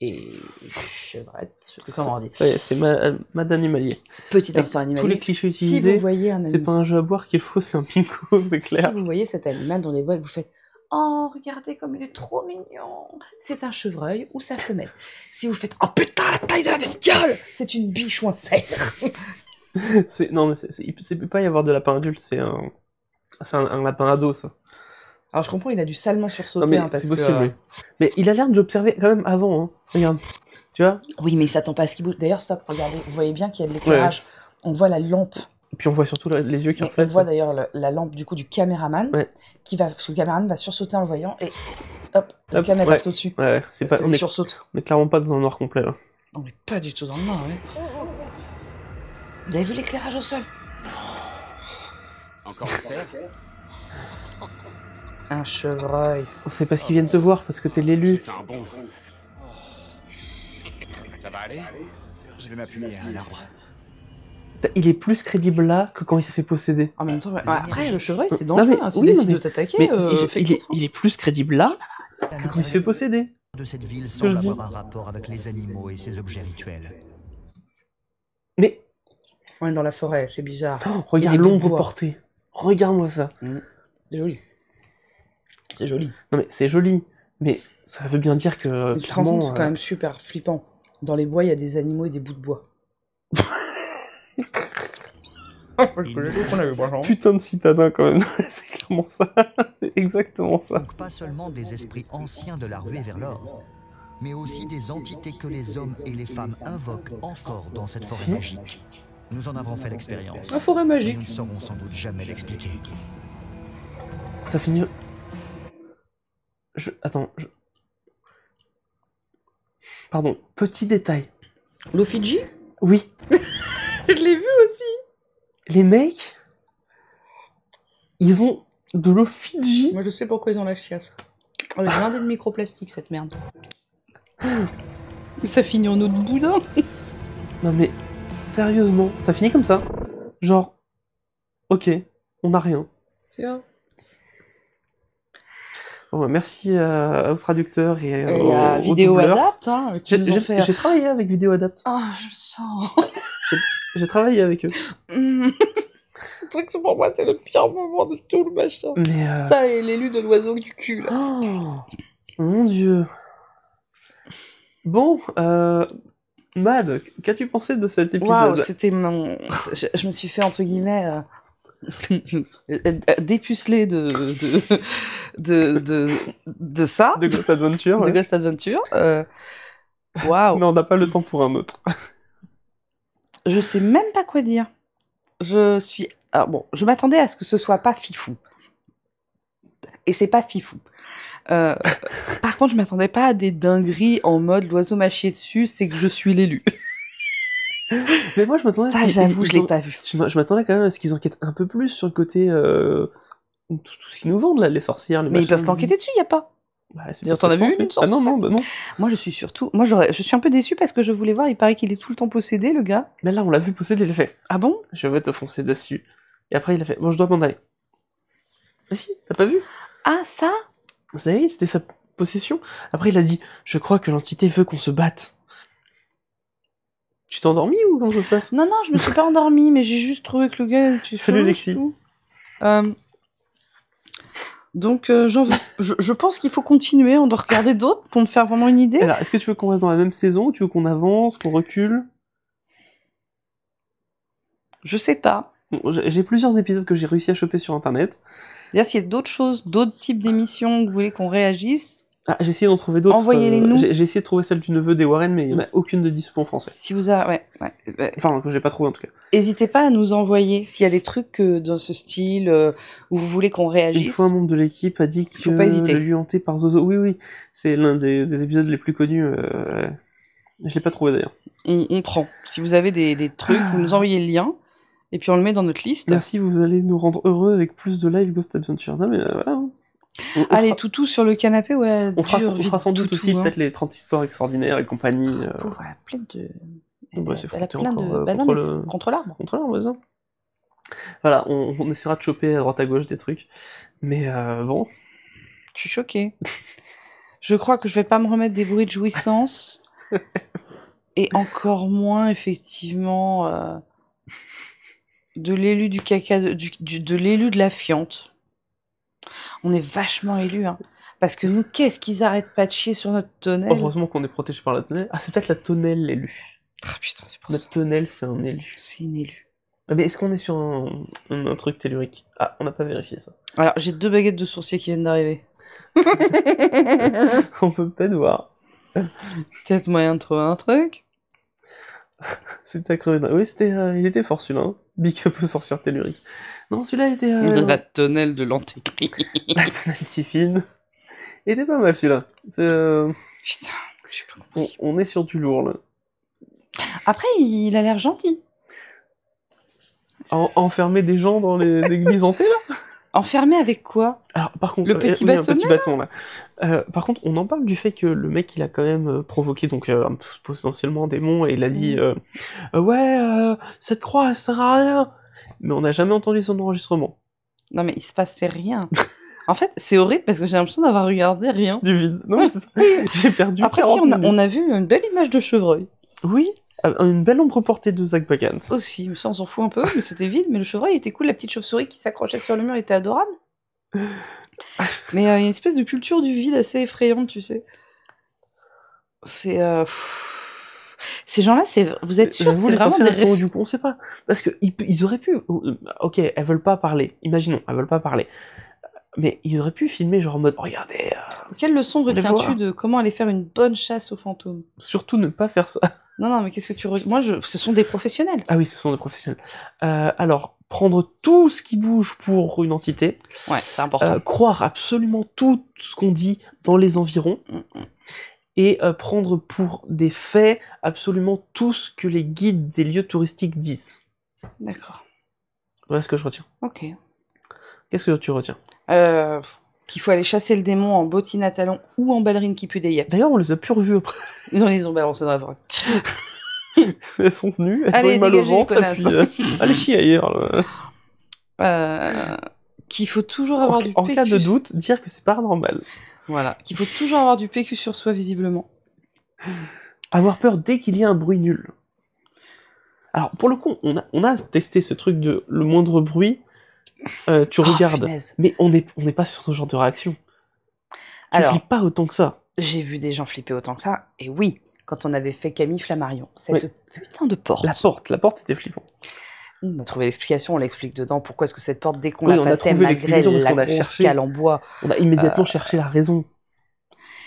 et une chevrette, comment on dit? Ouais, c'est mad animalier. Petit instant animalier. Tous les clichés utilisés, si vous voyez un c'est pas un jeu à boire qu'il faut, c'est un pinko, c'est clair. Si vous voyez cet animal dans les bois et que vous faites « Oh, regardez comme il est trop mignon !» C'est un chevreuil ou sa femelle. Si vous faites « Oh putain, la taille de la bestiole !» C'est une biche ou un cerf. Non, mais il peut pas y avoir de lapin adulte, c'est un lapin ado, ça. Alors je comprends, il a dû salement sursauter, parce que... possible, oui. Mais il a l'air de l'observer quand même avant, hein. Regarde, tu vois? Oui, mais il s'attend pas à ce qu'il bouge. D'ailleurs, stop, regardez, vous voyez bien qu'il y a de l'éclairage. Ouais. On voit la lampe. Et puis on voit surtout les yeux qui reflètent. On voit d'ailleurs la lampe du coup du caméraman, parce que le caméraman va sursauter en le voyant, et hop, la caméra passe au-dessus. Ouais, c'est pas... On sursaute. On est clairement pas dans un noir complet, là. On est pas du tout dans le noir, ouais. Vous avez vu l'éclairage au sol? Encore un cerf? Un chevreuil. C'est parce qu'ils viennent te voir, parce que t'es l'élu. J'ai fait un bond. Ça va aller? Je vais m'appuyer à un arbre. Il est plus crédible là que quand il se fait posséder. En même temps, après, le chevreuil, c'est dangereux. S'il décide de t'attaquer, il est plus crédible là que quand il se fait posséder. De cette ville semble avoir un rapport avec les animaux et ses objets rituels. Mais... On est dans la forêt, c'est bizarre. Oh, regarde l'ombre portée. Regarde-moi ça. C'est joli. C'est joli. Non mais c'est joli, mais ça veut bien dire que... C'est quand même super flippant. Dans les bois, il y a des animaux et des bouts de bois. Putain de citadin quand même, c'est clairement ça, c'est exactement ça. Donc pas seulement des esprits anciens de la ruée vers l'or, mais aussi des entités que les hommes et les femmes invoquent encore dans cette forêt magique. Nous en avons fait l'expérience. La forêt magique. Nous ne saurons sans doute jamais l'expliquer. Ça finit... Attends, Pardon, petit détail. L'eau Fidji? Oui. Je l'ai vu aussi. Les mecs, ils ont de l'eau Fidji. Moi je sais pourquoi ils ont la chiasse. Elle est blindée de microplastique cette merde. Et ça finit en eau de boudin. Non mais, sérieusement, ça finit comme ça. Genre, ok, on n'a rien. C'est grave. Bon, bah, merci au traducteur et à Vidéo Adapt, hein, qui nous ont fait... J'ai travaillé avec Vidéo Adapt. Ah, je le sens. J'ai travaillé avec eux. Ce truc, pour moi, c'est le pire moment de tout le machin. Mais ça et l'élu de l'oiseau du cul, là. Oh, mon Dieu. Bon, Mad, qu'as-tu pensé de cet épisode? Waouh, c'était mon... Je me suis fait, entre guillemets... dépucelé de ça. De Ghost Adventure. De Ghost Adventure. Waouh. Mais on n'a pas le temps pour un autre. Je sais même pas quoi dire. Alors bon, je m'attendais à ce que ce soit pas fifou. Et c'est pas fifou. Par contre, je m'attendais pas à des dingueries en mode l'oiseau m'a chié dessus, c'est que je suis l'élu. Mais moi, je m'attendais Ça, j'avoue, je l'ai pas vu. Je m'attendais quand même à ce qu'ils enquêtent un peu plus sur le côté... tout ce qu'ils nous vendent, là, les sorcières, les Mais ils machins. peuvent pas enquêter dessus, y a pas. Bah, c'est T'en as vu une Ah non, non, bah non. Moi, je suis un peu déçue parce que je voulais voir, il paraît qu'il est tout le temps possédé, le gars. Mais là, on l'a vu posséder, il a fait. Ah bon? Je vais te foncer dessus. Et après, il a fait. Bon, je dois m'en aller. Mais si, t'as pas vu? Ah, ça? Vous savez, c'était sa possession. Après, il a dit, je crois que l'entité veut qu'on se batte. Tu t'es endormi ou comment ça se passe? Non, je me suis pas endormie, mais j'ai juste trouvé que le gars... Salut Lexi. Donc, je pense qu'il faut continuer, on doit regarder d'autres pour me faire vraiment une idée. Alors, est-ce que tu veux qu'on reste dans la même saison, ou tu veux qu'on avance, qu'on recule? Je sais pas. Bon, j'ai plusieurs épisodes que j'ai réussi à choper sur internet. D'ailleurs, s'il y a d'autres choses, d'autres types d'émissions que vous voulez qu'on réagisse... Ah, j'ai essayé d'en trouver d'autres. Envoyez-les-nous. J'ai essayé de trouver celle du neveu des Warren, mais il n'y en a aucune de dispo en français. Si vous avez... Ouais. Enfin, que j'ai pas trouvé en tout cas. N'hésitez pas à nous envoyer s'il y a des trucs dans ce style où vous voulez qu'on réagisse. Une fois, un membre de l'équipe a dit que le lieu hanté par Zozo. Oui, c'est l'un des épisodes les plus connus. Je l'ai pas trouvé d'ailleurs. On prend. Si vous avez des trucs, vous nous envoyez le lien et puis on le met dans notre liste. Merci, vous allez nous rendre heureux avec plus de live Ghost Adventure. Non mais voilà. Allez, Toutou sur le canapé, ouais. On fera sans doute aussi peut-être les 30 histoires extraordinaires et compagnie. Voilà, plein de... Bah, c'est foutu plein encore de... contre l'arbre. Contre l'arbre, ça. Voilà, on essaiera de choper à droite à gauche des trucs. Mais bon. Je suis choquée. Je crois que je vais pas me remettre des bruits de jouissance. Et encore moins, effectivement, de l'élu du caca, de l'élu de la fiente. On est vachement élus, hein. Parce que nous, qu'est-ce qu'ils arrêtent pas de chier sur notre tonnelle? Heureusement qu'on est protégé par la tonnelle. Ah, c'est peut-être la tonnelle, l'élu. Ah putain, c'est pour notre ça. Notre tonnelle, c'est un élu. C'est une élue. Ah, mais est-ce qu'on est sur un truc tellurique? Ah, on n'a pas vérifié ça. Alors, j'ai 2 baguettes de sourcier qui viennent d'arriver. On peut peut-être voir. Peut-être moyen de trouver un truc. C'était à crever. Oui, il était fort celui-là. Hein. Big up aux sorcières telluriques. Non, celui-là était... La tonnelle de l'antéchrist. La tonnelle Tiffin. Il était pas mal celui-là. Putain, je sais pas comment. On est sur du lourd là. Après, il a l'air gentil. Enfermer des gens dans les églises hantées là? Enfermé avec quoi? Alors, par contre, le petit bâton, un petit bâton là. Par contre, on en parle du fait que le mec il a quand même provoqué donc potentiellement un démon et il a dit cette croix elle sert à rien. Mais on n'a jamais entendu son enregistrement. Non mais il se passait rien. En fait, c'est horrible parce que j'ai l'impression d'avoir regardé rien. Du vide. Non, c'est ça. J'ai perdu. Après, si on a vu une belle image de chevreuil. Oui. Une belle ombre portée de Zach Bagans. Aussi, mais ça on s'en fout un peu, mais c'était vide, mais le chevreuil était cool, la petite chauve-souris qui s'accrochait sur le mur était adorable. Mais il y a une espèce de culture du vide assez effrayante, tu sais. C'est... Ces gens-là, vous êtes sûrs, c'est vraiment des... Du coup, on sait pas. Parce qu'ils auraient pu... Ok, elles veulent pas parler. Imaginons, elles veulent pas parler. Mais ils auraient pu filmer genre en mode, regardez... Quelle leçon retiens-tu de comment aller faire une bonne chasse aux fantômes? Surtout ne pas faire ça. Non, mais qu'est-ce que tu... Moi, ce sont des professionnels. Ah oui, ce sont des professionnels. Alors, prendre tout ce qui bouge pour une entité. Ouais, c'est important. Croire absolument tout ce qu'on dit dans les environs. Et prendre pour des faits absolument tout ce que les guides des lieux touristiques disent. D'accord. Voilà ce que je retiens. Ok. Qu'est-ce que tu retiens? Qu'il faut aller chasser le démon en bottine à talons ou en ballerine qui pue des yeux. D'ailleurs, on les a plus revus après. Ils les ont balancés dans la forêt. Elles sont venues, elles allez, ont eu mal au ventre, et puis allez chier ailleurs. Qu'il faut toujours avoir du PQ. En cas de doute, dire que c'est paranormal. Voilà. Qu'il faut toujours avoir du PQ sur soi, visiblement. Avoir peur dès qu'il y a un bruit nul. Alors, pour le coup, on a testé ce truc de le moindre bruit, tu regardes. Punaise. Mais on n'est pas sur ce genre de réaction. Tu flippes pas autant que ça. J'ai vu des gens flipper autant que ça, et oui, quand on avait fait Camille Flammarion, cette putain de porte. La porte c'était flippant. On a trouvé l'explication, on l'explique dedans, pourquoi est-ce que cette porte, dès qu'on la passait, malgré la grosse cale en bois... On a immédiatement cherché la raison.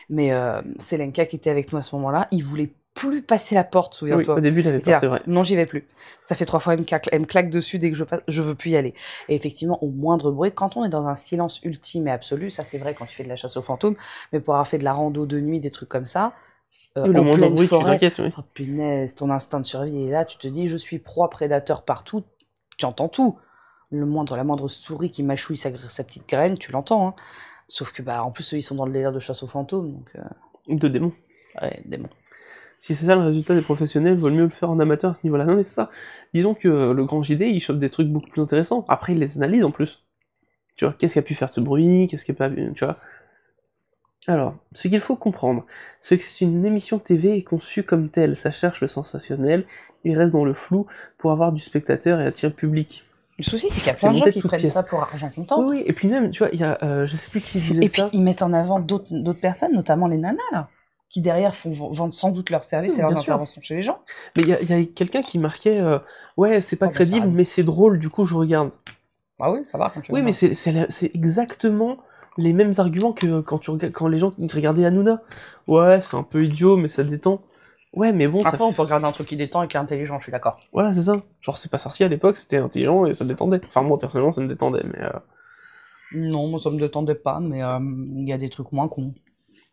Mais Selenka, qui était avec nous à ce moment-là, il voulait plus passer la porte, souviens-toi. Oui, au début, il avait peur, c'est vrai. Non, j'y vais plus. Ça fait 3 fois, elle me claque dessus dès que je passe, je veux plus y aller. Et effectivement, au moindre bruit, quand on est dans un silence ultime et absolu, ça c'est vrai quand tu fais de la chasse aux fantômes, mais pour avoir fait de la rando de nuit, des trucs comme ça, le moindre bruit, forêt, tu t'inquiètes, oui. Oh punaise, ton instinct de survie est là, tu te dis, je suis proie, prédateur partout, tu entends tout. La moindre souris qui mâchouille sa petite graine, tu l'entends, hein. Sauf que, en plus, eux, ils sont dans le délire de chasse aux fantômes, donc... De démons. Ouais, démons. Si c'est ça le résultat des professionnels, vaut mieux le faire en amateur à ce niveau-là. Non mais c'est ça. Disons que le grand JD, il chope des trucs beaucoup plus intéressants. Après, il les analyse en plus. Tu vois, qu'est-ce qui a pu faire ce bruit, qu'est-ce qui a pas pu... Tu vois. Alors, ce qu'il faut comprendre, c'est que une émission TV est conçue comme telle. Ça cherche le sensationnel, il reste dans le flou pour avoir du spectateur et attirer le public. Le souci, c'est qu'il y a plein de gens qui prennent ça pour argent comptant. Oui, et puis même, tu vois, il y a, je sais plus qui disait ça. Et puis, ils mettent en avant d'autres personnes, notamment les nanas, là, qui derrière vendent sans doute leurs services et leurs interventions chez les gens. Mais il y a quelqu'un qui marquait, ouais, c'est pas crédible, mais c'est drôle, du coup, je regarde. Ah oui, ça va. Oui, mais c'est exactement les mêmes arguments que quand les gens regardaient Hanouna. Ouais, c'est un peu idiot, mais ça détend. Ouais, mais bon, après, on peut regarder un truc qui détend et qui est intelligent, je suis d'accord. Voilà, c'est ça. Genre, c'est pas sorcier à l'époque, c'était intelligent et ça détendait. Enfin, moi, personnellement, ça me détendait, mais... Non, moi, ça me détendait pas, mais il y a des trucs moins cons.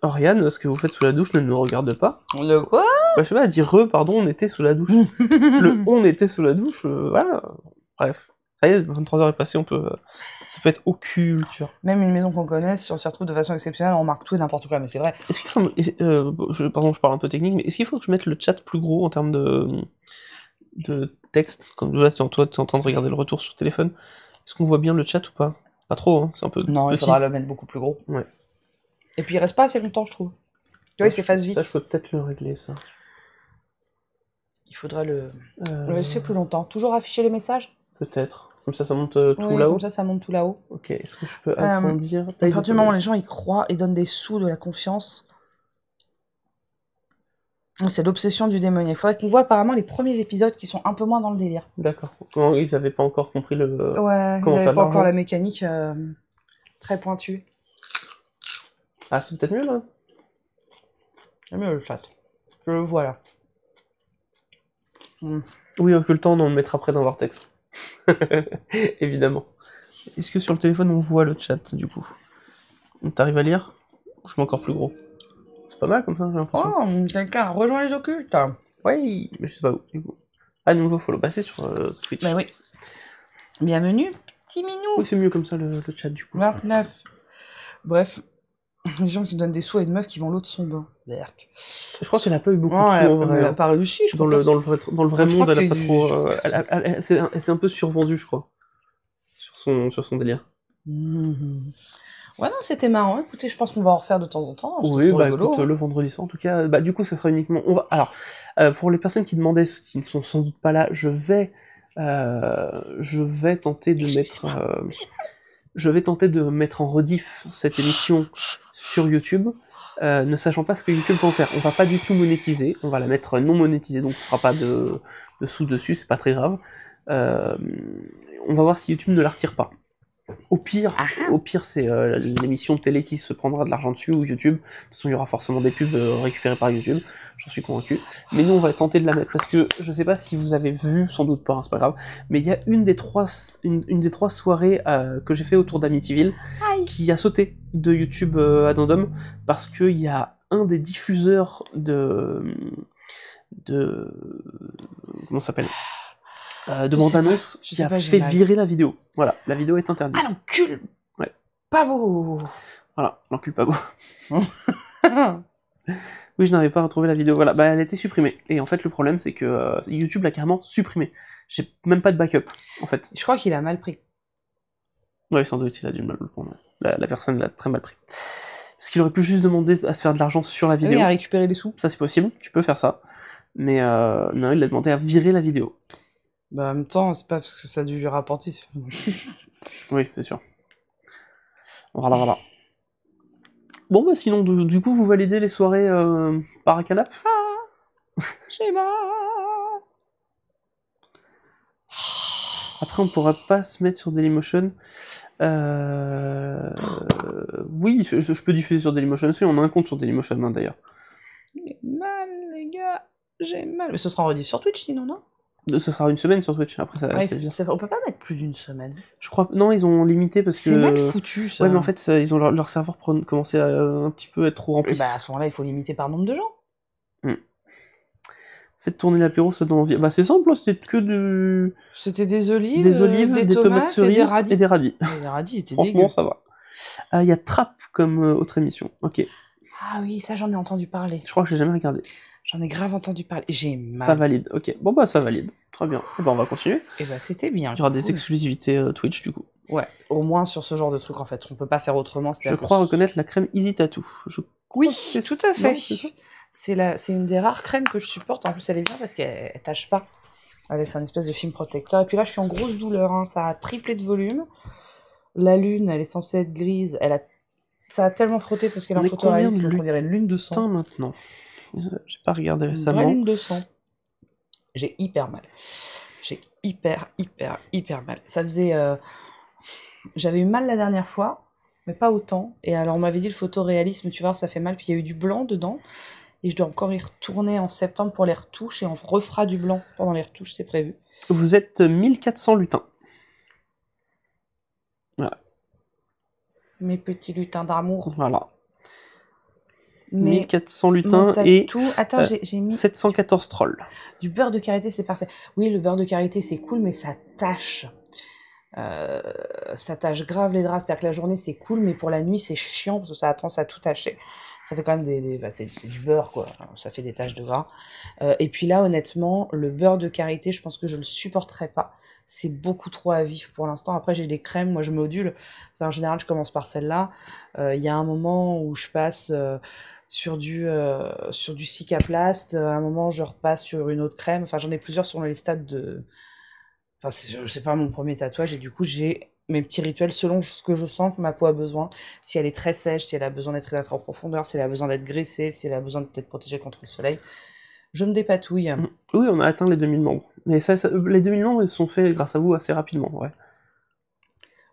Oriane, ce que vous faites sous la douche ne nous regarde pas. Le quoi? Je sais pas, elle dit pardon, on était sous la douche. On était sous la douche, voilà. Bref. Ça y est, 23h est passé, ça peut être occulture. Même une maison qu'on connaît, si on s'y retrouve de façon exceptionnelle, on marque tout et n'importe quoi, mais c'est vrai. Est-ce qu'il faut... pardon, je parle un peu technique, mais est-ce qu'il faut que je mette le chat plus gros en termes de texte? Comme là, toi, tu es en train de regarder le retour sur téléphone. Est-ce qu'on voit bien le chat ou pas? Pas trop, hein, c'est un peu... Non, il faudra le mettre beaucoup plus gros. Ouais. Et puis il reste pas assez longtemps, je trouve. Tu vois, il s'efface vite. Ça, je peux peut-être le régler, ça. Il faudra le laisser plus longtemps. Toujours afficher les messages? Peut-être. Comme ça monte tout là-haut? Comme ça monte tout là-haut. Ok, est-ce que je peux agrandir? À partir du moment où les gens y croient et donnent des sous, de la confiance... C'est l'obsession du démoniaque. Il faudrait qu'on voit apparemment les premiers épisodes qui sont un peu moins dans le délire. D'accord. Ils avaient pas encore compris le... Ouais, ils avaient pas encore la mécanique très pointue. Ah, c'est peut-être mieux, là? C'est mieux, le chat. Je le vois, là. Oui, que le temps, on le mettra après dans Vortex. Évidemment. Est-ce que sur le téléphone, on voit le chat, du coup? T'arrives à lire? Je mets encore plus gros. C'est pas mal, comme ça, j'ai l'impression. Oh, quelqu'un a rejoint les occultes. Oui, mais je sais pas où, du coup. Ah, nouveau follow. Bah, c'est sur Twitch. Bah oui. Bienvenue, petit minou. Oui, c'est mieux comme ça, le chat, du coup. 29. Bref. Les gens qui donnent des sous à une meuf qui vend l'eau de son bain. Berk. Je crois qu'elle a pas eu beaucoup de sous en vrai. Elle a pas réussi, je crois. Dans le vrai monde, elle a pas trop. Elle s'est un peu survendue, je crois. Sur son délire. Ouais, non, c'était marrant. Écoutez, je pense qu'on va en refaire de temps en temps. Oui, bah écoute, le vendredi soir, en tout cas. Bah, du coup, ça sera uniquement. Alors, pour les personnes qui demandaient, qui ne sont sans doute pas là, je vais tenter de mettre. Je vais tenter de mettre en rediff cette émission sur YouTube, ne sachant pas ce que YouTube va en faire. On va pas du tout monétiser, on va la mettre non monétisée, donc il ne fera pas de sous dessus, c'est pas très grave. On va voir si YouTube ne la retire pas. Au pire, c'est l'émission de télé qui se prendra de l'argent dessus, ou YouTube. De toute façon, il y aura forcément des pubs récupérées par YouTube, j'en suis convaincu. Mais nous, on va tenter de la mettre, parce que je sais pas si vous avez vu, sans doute pas, hein, c'est pas grave, mais il y a une des trois soirées que j'ai fait autour d'Amityville qui a sauté de YouTube Addendum, parce qu'il y a un des diffuseurs de comment ça s'appelle, de bande-annonce qui a fait virer la vidéo. Voilà, la vidéo est interdite. Ah, l'encul! Ouais. Pas beau! Voilà, l'encul pas beau. Oui, je n'arrive pas à retrouver la vidéo. Voilà, bah elle a été supprimée. Et en fait, le problème, c'est que YouTube l'a carrément supprimée. J'ai même pas de backup, en fait. Je crois qu'il a mal pris. Ouais, sans doute, il a dû mal le prendre. La personne l'a très mal pris. Parce qu'il aurait pu juste demander à se faire de l'argent sur la vidéo. Oui, à récupérer des sous. Ça, c'est possible, tu peux faire ça. Mais non, il a demandé à virer la vidéo. Bah, en même temps, c'est pas parce que ça a dû lui rapporter. Oui, c'est sûr. Voilà. Bon, bah sinon, du coup, vous validez les soirées par canap? Schéma. Après, on pourra pas se mettre sur Dailymotion. Oui, je peux diffuser sur Dailymotion aussi. On a un compte sur Dailymotion, hein, d'ailleurs. Il est mal, les gars. J'ai mal. Mais ce sera en rediff sur Twitch sinon, non? Ce sera une semaine sur Twitch, après ça... on peut pas mettre plus d'une semaine. Je crois... Non, ils ont limité parce que... C'est mal foutu, ça. Ouais, mais en fait, ils ont leur serveur commencé à un petit peu être trop rempli. Bah, à ce moment-là, il faut limiter par nombre de gens. Faites tourner l'apéro, ça donne envie. Bah, c'est simple, c'était que du... C'était des olives, des tomates cerises et des radis. Des radis étaient Franchement, dégueu. ça va. Il y a Trap comme autre émission. Ok. Ah oui, ça, j'en ai entendu parler. Je crois que j'ai jamais regardé. J'en ai grave entendu parler. J'ai mal. Ça valide, ok. Bon, bah, ça valide. Très bien. Et bah, on va continuer. Et bah, c'était bien. Il y aura des exclusivités Twitch, du coup. Ouais, au moins sur ce genre de truc, en fait. On peut pas faire autrement. Je crois reconnaître la crème Easy Tattoo. Oui, tout à fait. C'est une des rares crèmes que je supporte. En plus, elle est bien parce qu'elle tâche pas. Allez, c'est un espèce de film protecteur. Et puis là, je suis en grosse douleur. Hein. Ça a triplé de volume. La lune, elle est censée être grise. Ça a tellement frotté parce qu'elle est en photoréalisme, donc on dirait une lune de sang. Maintenant. J'ai pas regardé récemment. Une vraie lune de sang. J'ai hyper mal. J'ai hyper mal. Ça faisait... J'avais eu mal la dernière fois, mais pas autant. Et alors, on m'avait dit le photoréalisme, tu vois, ça fait mal. Puis il y a eu du blanc dedans. Et je dois encore y retourner en septembre pour les retouches. Et on refera du blanc pendant les retouches, c'est prévu. Vous êtes 1400 lutins. Voilà. Mes petits lutins d'amour. Voilà. 1400 lutins et Attends, j'ai mis 714 trolls. Du beurre de karité, c'est parfait. Oui, le beurre de karité, c'est cool, mais ça tâche. Ça tâche grave les draps. C'est-à-dire que la journée, c'est cool, mais pour la nuit, c'est chiant parce que ça a tendance à tout tâcher. Ça fait quand même c'est du beurre, quoi. Ça fait des taches de gras. Et puis là, honnêtement, le beurre de karité, je pense que je le supporterai pas. C'est beaucoup trop à vif pour l'instant. Après, j'ai des crèmes. Moi, je module. En général, je commence par celle-là. Il y a un moment où je passe sur du Cicaplast. À un moment, je repasse sur une autre crème. Enfin, j'en ai plusieurs sur les stades de... Enfin, c'est pas mon premier tatouage. Et du coup, j'ai mes petits rituels selon ce que je sens que ma peau a besoin. Si elle est très sèche, si elle a besoin d'être hydratée en profondeur, si elle a besoin d'être graissée, si elle a besoin d'être protégée contre le soleil. Je me dépatouille. Oui, on a atteint les 2000 membres. Mais les 2000 membres, ils se sont faits grâce à vous assez rapidement, ouais.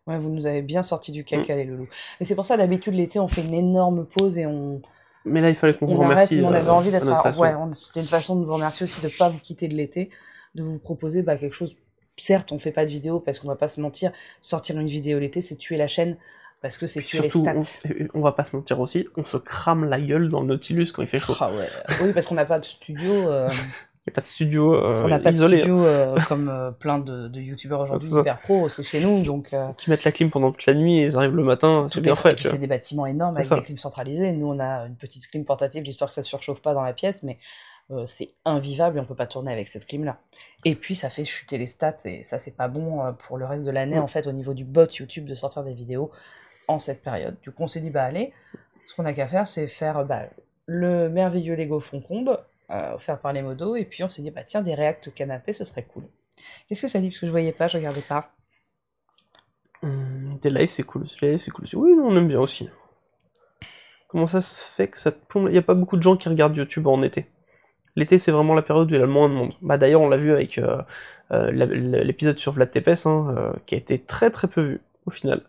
Ouais, vous nous avez bien sorti du caca, les loulous. Mais c'est pour ça, d'habitude, l'été, on fait une énorme pause et on... Mais là, il fallait qu'on vous remercie. Mais on avait envie d'être... Ouais, c'était une façon de vous remercier aussi de ne pas vous quitter de l'été, de vous proposer quelque chose... Certes, on fait pas de vidéo parce qu'on va pas se mentir. Sortir une vidéo l'été, c'est tuer la chaîne parce que c'est tuer surtout, les stats. On va pas se mentir aussi, on se crame la gueule dans le Nautilus quand il fait chaud. Ah ouais. Oui, parce qu'on n'a pas de studio. Il n'y a pas de studio on n'a pas isolé. De studio comme plein de youtubeurs aujourd'hui hyper pro, c'est chez nous. Donc, qui mettent la clim pendant toute la nuit et ils arrivent le matin, c'est bien frais. Et puis c'est des bâtiments énormes avec des clims centralisées. Nous, on a une petite clim portative, histoire que ça ne surchauffe pas dans la pièce, mais c'est invivable et on peut pas tourner avec cette clim là. Et puis ça fait chuter les stats et ça c'est pas bon pour le reste de l'année en fait au niveau du bot YouTube de sortir des vidéos en cette période. Du coup on s'est dit allez, ce qu'on a qu'à faire c'est faire le merveilleux Lego Foncombe offert par les modos et puis on s'est dit tiens des React canapé ce serait cool. Qu'est-ce que ça dit parce que je voyais pas, je regardais pas. Des lives c'est cool, oui on aime bien aussi. Comment ça se fait que ça te plombe? Il y a pas beaucoup de gens qui regardent YouTube en été. L'été, c'est vraiment la période où il y a le moins de monde. D'ailleurs, on l'a vu avec l'épisode sur Vlad Tepes, qui a été très très peu vu, au final.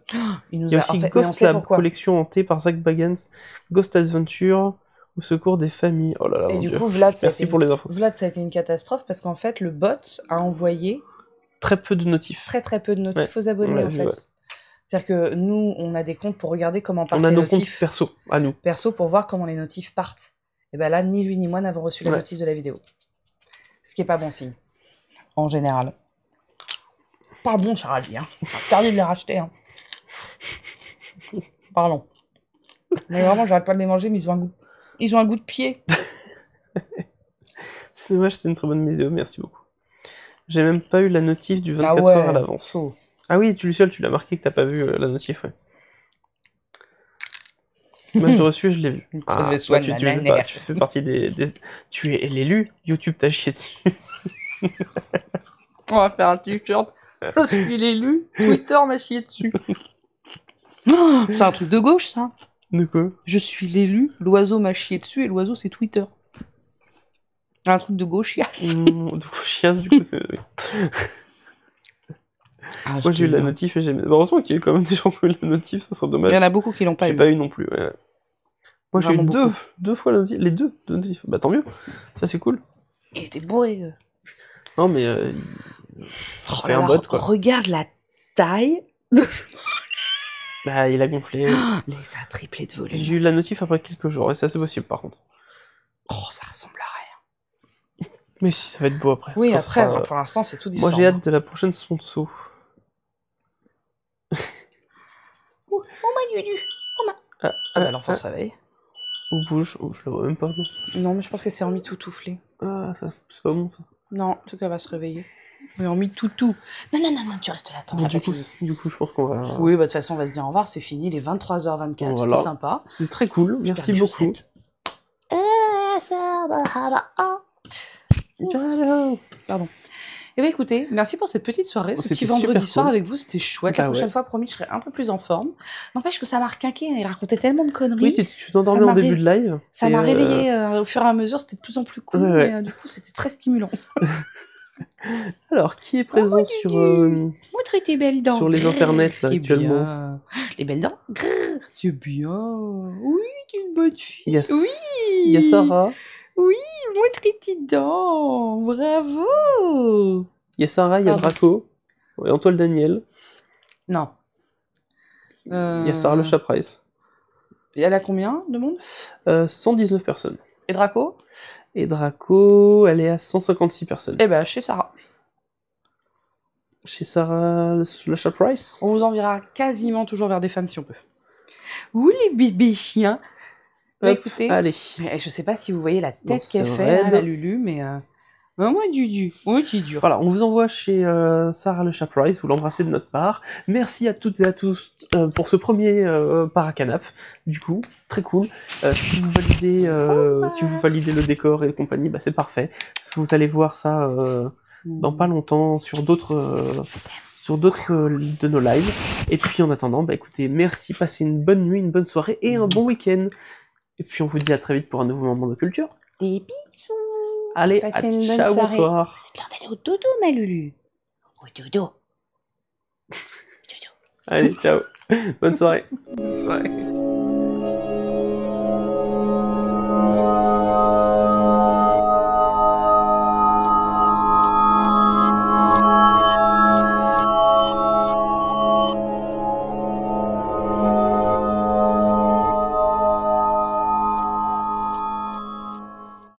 Il y a aussi Ghost Lab, collection hantée par Zach Bagans, Ghost Adventure, au secours des familles. Oh là là, et mon du Dieu. coup, Vlad, merci pour les infos. Vlad, ça a été une catastrophe parce qu'en fait, le bot a envoyé... très peu de notifs. Très peu de notifs aux abonnés, en fait. Ouais. C'est-à-dire que nous, on a des comptes pour regarder comment partent les notifs. On a nos notifs. comptes perso, à nous. Perso, pour voir comment les notifs partent. Et là, ni lui ni moi n'avons reçu la notif de la vidéo. Ce qui est pas bon signe, en général. Pas bon, cher Ali, hein. Interdit de les racheter, hein. Pardon. Mais vraiment, j'arrête pas de les manger, mais ils ont un goût de pied. C'est dommage, c'était une très bonne vidéo, merci beaucoup. J'ai même pas eu la notif du 24 heures à l'avance. Chaud. Ah oui, Luciole, tu l'as marqué que t'as pas vu la notif, ouais. Moi, je l'ai reçu et je l'ai vu. Tu fais partie des... Tu es l'élu, YouTube t'a chié dessus. On va faire un t-shirt. Je suis l'élu, Twitter m'a chié dessus. Oh, c'est un truc de gauche, ça. De quoi? Je suis l'élu, l'oiseau m'a chié dessus et l'oiseau c'est Twitter. Un truc de gauchias. De gauchias, du coup, c'est... Moi j'ai eu la notif et j'ai... Heureusement qu'il y a eu quand même des gens qui ont eu la notif, ça serait dommage. Il y en a beaucoup qui l'ont pas eu. J'ai pas eu non plus, ouais. Moi j'ai eu deux fois la notif, les deux notifs. Tant mieux, ça c'est cool. Il était bourré. Non, mais... c'est un bot, quoi. Regarde la taille. Bah, il a gonflé. Les a triplé de volume. J'ai eu la notif après quelques jours, et ça, c'est possible, par contre. Oh, ça ressemble à rien. Mais si, ça va être beau après. Oui, Quand après, sera... pour l'instant, c'est tout différent. Moi, j'ai hâte de la prochaine sponsor. Oh, ma Dudu. Ah bah, l'enfant se réveille. Ou bouge. Oh, je la vois même pas, non. Non, mais je pense qu'elle s'est remis toutouflée. Ah, ça, c'est pas bon, ça. Non, en tout cas, elle va se réveiller. Mais remis toutou. Non, tu restes là, attends. Bon, du coup, je pense qu'on va... Oui, bah, de toute façon, on va se dire au revoir, c'est fini, il est 23h24, voilà. c'était sympa. C'est très cool, merci beaucoup. Pardon. Eh bien, écoutez, merci pour cette petite soirée, ce petit vendredi soir avec vous, c'était chouette. La prochaine fois, promis, je serai un peu plus en forme. N'empêche que ça m'a requinqué, il racontait tellement de conneries. Oui, tu t'endormais en début de live. Ça m'a réveillé au fur et à mesure, c'était de plus en plus cool, mais du coup, c'était très stimulant. Alors, qui est présent sur tes belles dents. Sur les internets là, actuellement bien. Les belles dents. C'est bien. Oui, tu es une bonne fille. Oui. Il y a Sarah. Oui, montre tes dents. Bravo. Il y a Sarah, il y a Draco. Et Antoine Daniel. Non. Il y a Sarah le chat Price. Et elle a combien de monde 119 personnes. Et Draco Et Draco, elle est à 156 personnes. Eh ben, chez Sarah. Chez Sarah le chat Price. On vous enverra quasiment toujours vers des femmes si on peut. Ou les bébés chiens. Bah, écoutez, allez. Je sais pas si vous voyez la tête qu'elle fait, là, la Lulu, mais... moi, Dudu. Oui, tu dur. Voilà, on vous envoie chez Sarah le chat Price, vous l'embrassez de notre part. Merci à toutes et à tous pour ce premier Paracanap, du coup, très cool. Si vous validez le décor et compagnie, bah c'est parfait. Vous allez voir ça dans pas longtemps sur d'autres de nos lives. Et puis en attendant, bah écoutez, merci, passez une bonne nuit, une bonne soirée et un bon week-end. Et puis on vous dit à très vite pour un nouveau moment de culture. Des bisous. Allez, ciao, bonsoir. L'heure d'aller au dodo, ma Lulu. Au dodo. Allez, ciao. Bonne soirée. Bonne soirée.